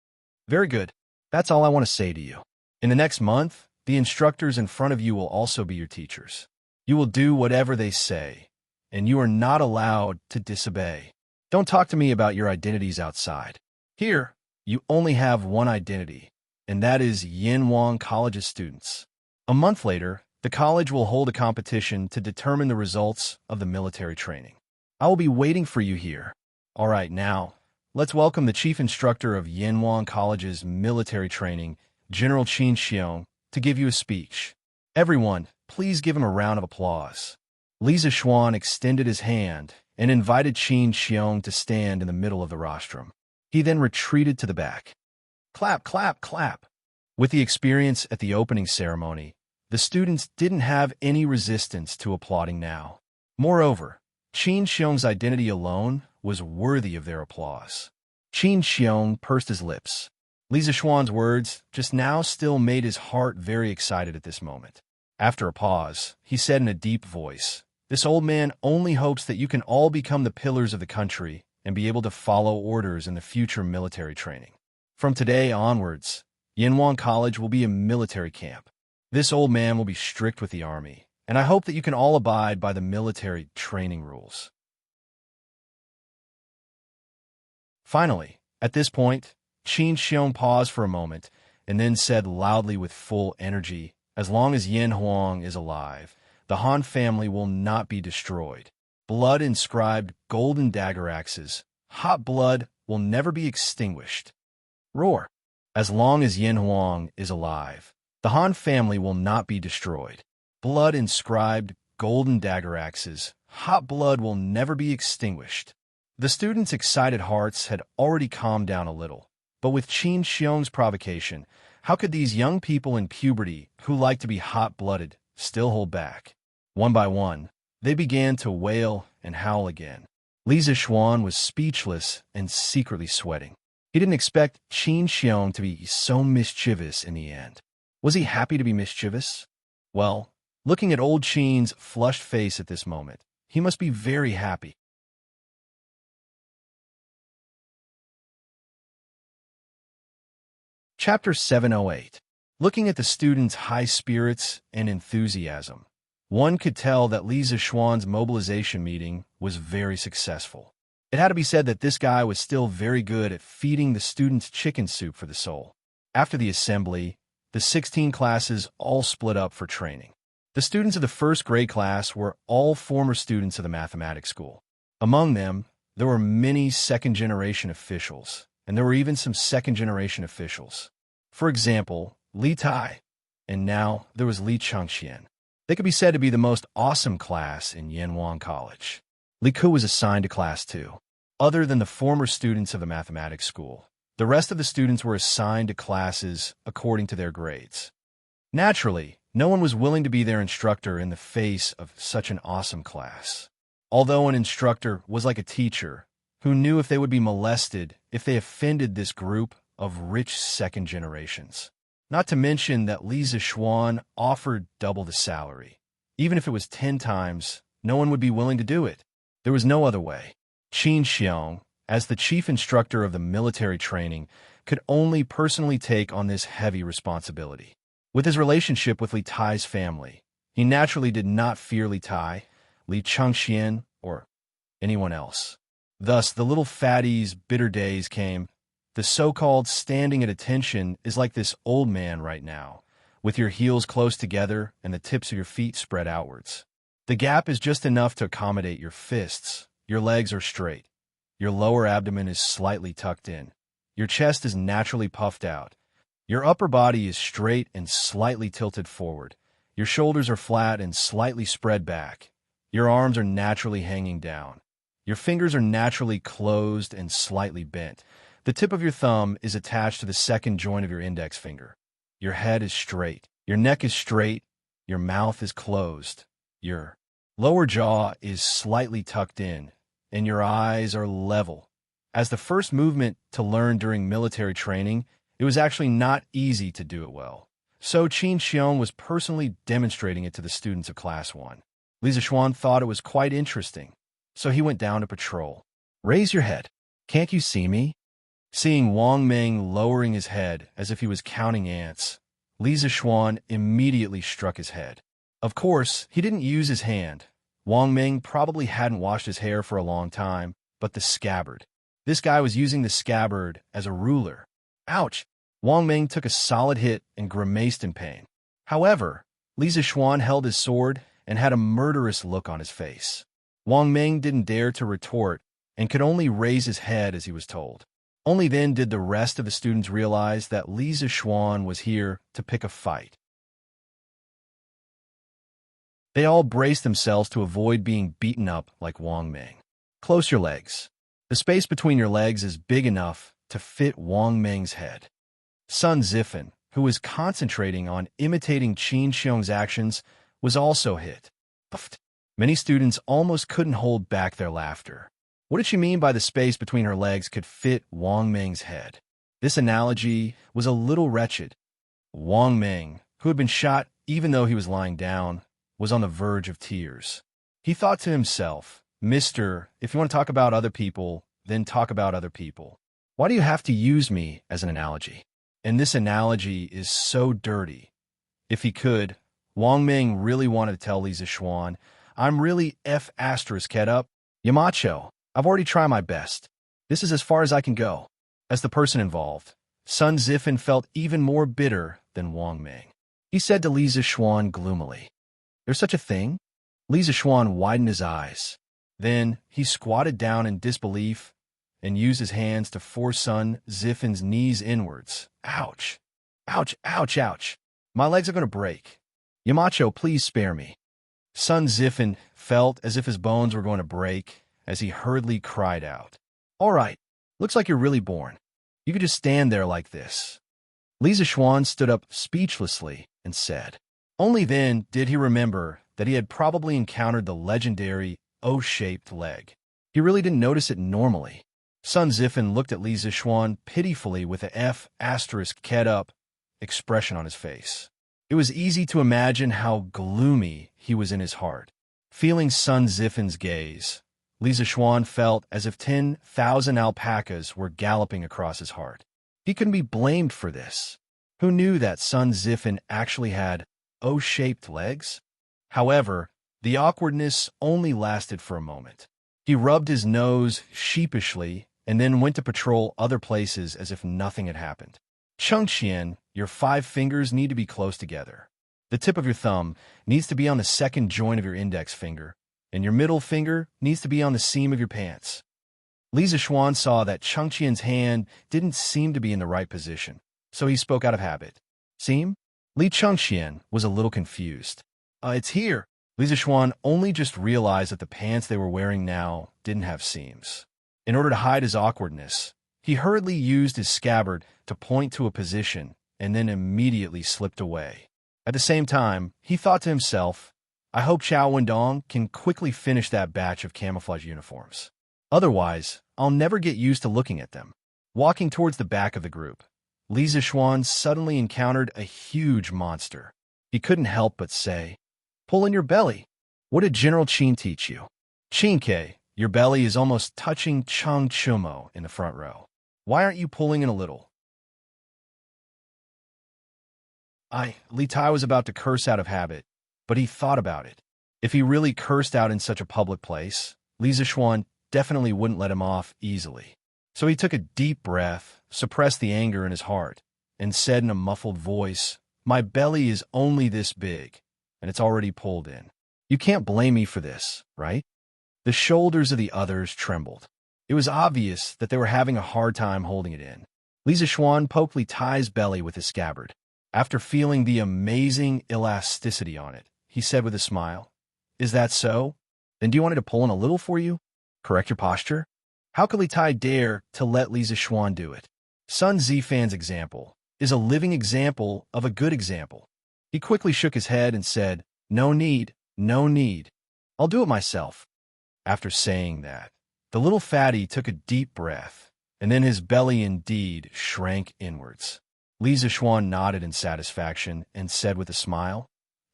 Very good. That's all I want to say to you. In the next month, the instructors in front of you will also be your teachers. You will do whatever they say, and you are not allowed to disobey. Don't talk to me about your identities outside. Here, you only have one identity, and that is Yinhuang College's students. A month later, the college will hold a competition to determine the results of the military training. I will be waiting for you here. All right, now, let's welcome the chief instructor of Yinhuang College's military training, General Qin Xiong, to give you a speech. Everyone, please give him a round of applause. Li Zixuan extended his hand and invited Qin Xiong to stand in the middle of the rostrum. He then retreated to the back. Clap, clap, clap. With the experience at the opening ceremony, the students didn't have any resistance to applauding now. Moreover, Qin Xiong's identity alone was worthy of their applause. Qin Xiong pursed his lips. Li Zixuan's words just now still made his heart very excited at this moment. After a pause, he said in a deep voice, "This old man only hopes that you can all become the pillars of the country and be able to follow orders in the future military training. From today onwards, Yanwang College will be a military camp. This old man will be strict with the army, and I hope that you can all abide by the military training rules. Finally, at this point, Qin Xiong paused for a moment and then said loudly with full energy, "As long as Yin Huang is alive, the Han family will not be destroyed. Blood-inscribed golden dagger axes, hot blood will never be extinguished." Roar. As long as Yin Huang is alive, the Han family will not be destroyed. Blood-inscribed golden dagger axes, hot blood will never be extinguished. The students' excited hearts had already calmed down a little, but with Qin Xiong's provocation, how could these young people in puberty who like to be hot-blooded still hold back? One by one, they began to wail and howl again. Li Zixuan was speechless and secretly sweating. He didn't expect Qin Xiong to be so mischievous in the end. Was he happy to be mischievous? Well, looking at old Qin's flushed face at this moment, he must be very happy. Chapter 708. Looking at the students' high spirits and enthusiasm, one could tell that Li Zixuan's mobilization meeting was very successful. It had to be said that this guy was still very good at feeding the students chicken soup for the soul. After the assembly, the 16 classes all split up for training. The students of the first grade class were all former students of the mathematics school. Among them, there were many second-generation officials, and there were even some second-generation officials. For example, Li Tai, and now there was Li Changxian. They could be said to be the most awesome class in Yanwang College. Li Ku was assigned to Class 2. Other than the former students of the mathematics school, the rest of the students were assigned to classes according to their grades. Naturally, no one was willing to be their instructor in the face of such an awesome class. Although an instructor was like a teacher who knew if they would be molested if they offended this group of rich second generations. Not to mention that Li Zixuan offered double the salary. Even if it was 10 times, no one would be willing to do it. There was no other way. Qin Xiong, as the chief instructor of the military training, could only personally take on this heavy responsibility. With his relationship with Li Tai's family, he naturally did not fear Li Tai, Li Changxian, or anyone else. Thus, the little fatty's bitter days came. The so-called standing at attention is like this old man right now, with your heels close together and the tips of your feet spread outwards. The gap is just enough to accommodate your fists. Your legs are straight. Your lower abdomen is slightly tucked in. Your chest is naturally puffed out. Your upper body is straight and slightly tilted forward. Your shoulders are flat and slightly spread back. Your arms are naturally hanging down. Your fingers are naturally closed and slightly bent. The tip of your thumb is attached to the second joint of your index finger. Your head is straight. Your neck is straight. Your mouth is closed. Your lower jaw is slightly tucked in, and your eyes are level. As the first movement to learn during military training, it was actually not easy to do it well. So Qin Xiong was personally demonstrating it to the students of Class 1. Li Zixuan thought it was quite interesting, so he went down to patrol. "Raise your head. Can't you see me?" Seeing Wang Meng lowering his head as if he was counting ants, Li Zixuan immediately struck his head. Of course, he didn't use his hand. Wang Meng probably hadn't washed his hair for a long time, but the scabbard. This guy was using the scabbard as a ruler. Ouch! Wang Meng took a solid hit and grimaced in pain. However, Li Zixuan held his sword and had a murderous look on his face. Wang Meng didn't dare to retort and could only raise his head as he was told. Only then did the rest of the students realize that Li Zixuan was here to pick a fight. They all braced themselves to avoid being beaten up like Wang Meng. Close your legs. The space between your legs is big enough to fit Wang Meng's head. Sun Zifan, who was concentrating on imitating Qin Xiong's actions, was also hit. Puffed. Many students almost couldn't hold back their laughter. What did she mean by the space between her legs could fit Wang Meng's head? This analogy was a little wretched. Wang Meng, who had been shot even though he was lying down, was on the verge of tears. He thought to himself, "Mister, if you want to talk about other people, then talk about other people. Why do you have to use me as an analogy?" And this analogy is so dirty. If he could, Wang Ming really wanted to tell Li Zishuan, I'm really head up. Yamacho, I've already tried my best. This is as far as I can go. As the person involved, Sun Zifan felt even more bitter than Wang Ming. He said to Li Zishuan gloomily, There's such a thing? Li Zishuan widened his eyes. Then he squatted down in disbelief and used his hands to force Sun Zifan's knees inwards. Ouch! Ouch, ouch, ouch! My legs are going to break. Yamacho, please spare me. Sun Zifan felt as if his bones were going to break as he hurriedly cried out. All right, looks like you're really born. You could just stand there like this. Li Zishuan stood up speechlessly and said. Only then did he remember that he had probably encountered the legendary O-shaped leg. He really didn't notice it normally. Sun Zifan looked at Li Zishuan pitifully with a head up expression on his face. It was easy to imagine how gloomy he was in his heart. Feeling Sun Zifan's gaze, Li Zishuan felt as if 10,000 alpacas were galloping across his heart. He couldn't be blamed for this. Who knew that Sun Zifan actually had O-shaped legs? However, the awkwardness only lasted for a moment. He rubbed his nose sheepishly and then went to patrol other places as if nothing had happened. Chengqian, your 5 fingers need to be close together. The tip of your thumb needs to be on the second joint of your index finger, and your middle finger needs to be on the seam of your pants. Li Zishuan saw that Chengqian's hand didn't seem to be in the right position, so he spoke out of habit. Seam? Li Chengqian was a little confused. It's here. Li Zishuan only just realized that the pants they were wearing now didn't have seams. In order to hide his awkwardness, he hurriedly used his scabbard to point to a position and then immediately slipped away. At the same time, he thought to himself, I hope Chao Wendong can quickly finish that batch of camouflage uniforms. Otherwise, I'll never get used to looking at them. Walking towards the back of the group, Li Zishuan suddenly encountered a huge monster. He couldn't help but say, Pull in your belly. What did General Qin teach you? Qinke, your belly is almost touching Chang Chumo in the front row. Why aren't you pulling in a little? Li Tai was about to curse out of habit, but he thought about it. If he really cursed out in such a public place, Li Zishuan definitely wouldn't let him off easily. So he took a deep breath, suppressed the anger in his heart, and said in a muffled voice, My belly is only this big, and it's already pulled in. You can't blame me for this, right? The shoulders of the others trembled. It was obvious that they were having a hard time holding it in. Li Zishuan poked Li Tai's belly with his scabbard. After feeling the amazing elasticity on it, he said with a smile, Is that so? Then do you want me to pull in a little for you? Correct your posture? How could Li Tai dare to let Li Zishuan do it? Sun Zifan's example is a living example of a good example. He quickly shook his head and said, No need, no need. I'll do it myself. After saying that, the little fatty took a deep breath, and then his belly indeed shrank inwards. Li Zishuan nodded in satisfaction and said with a smile,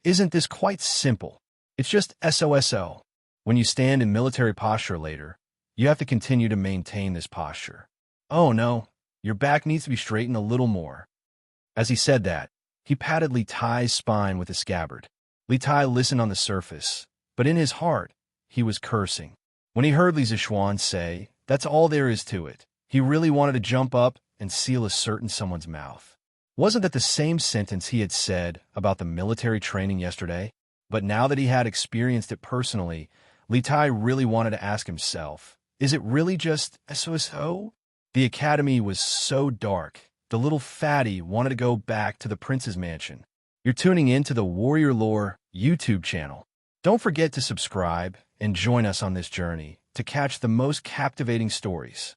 Isn't this quite simple? It's just SOSO. When you stand in military posture later, you have to continue to maintain this posture. Oh no, your back needs to be straightened a little more. As he said that, he patted Li Tai's spine with his scabbard. Li Tai listened on the surface, but in his heart, he was cursing. When he heard Li Zishuan say, That's all there is to it, he really wanted to jump up and seal a cert in someone's mouth. Wasn't that the same sentence he had said about the military training yesterday? But now that he had experienced it personally, Li Tai really wanted to ask himself, Is it really just SOSO? The academy was so dark, the little fatty wanted to go back to the prince's mansion. You're tuning in to the Warrior Lore YouTube channel. Don't forget to subscribe and join us on this journey to catch the most captivating stories.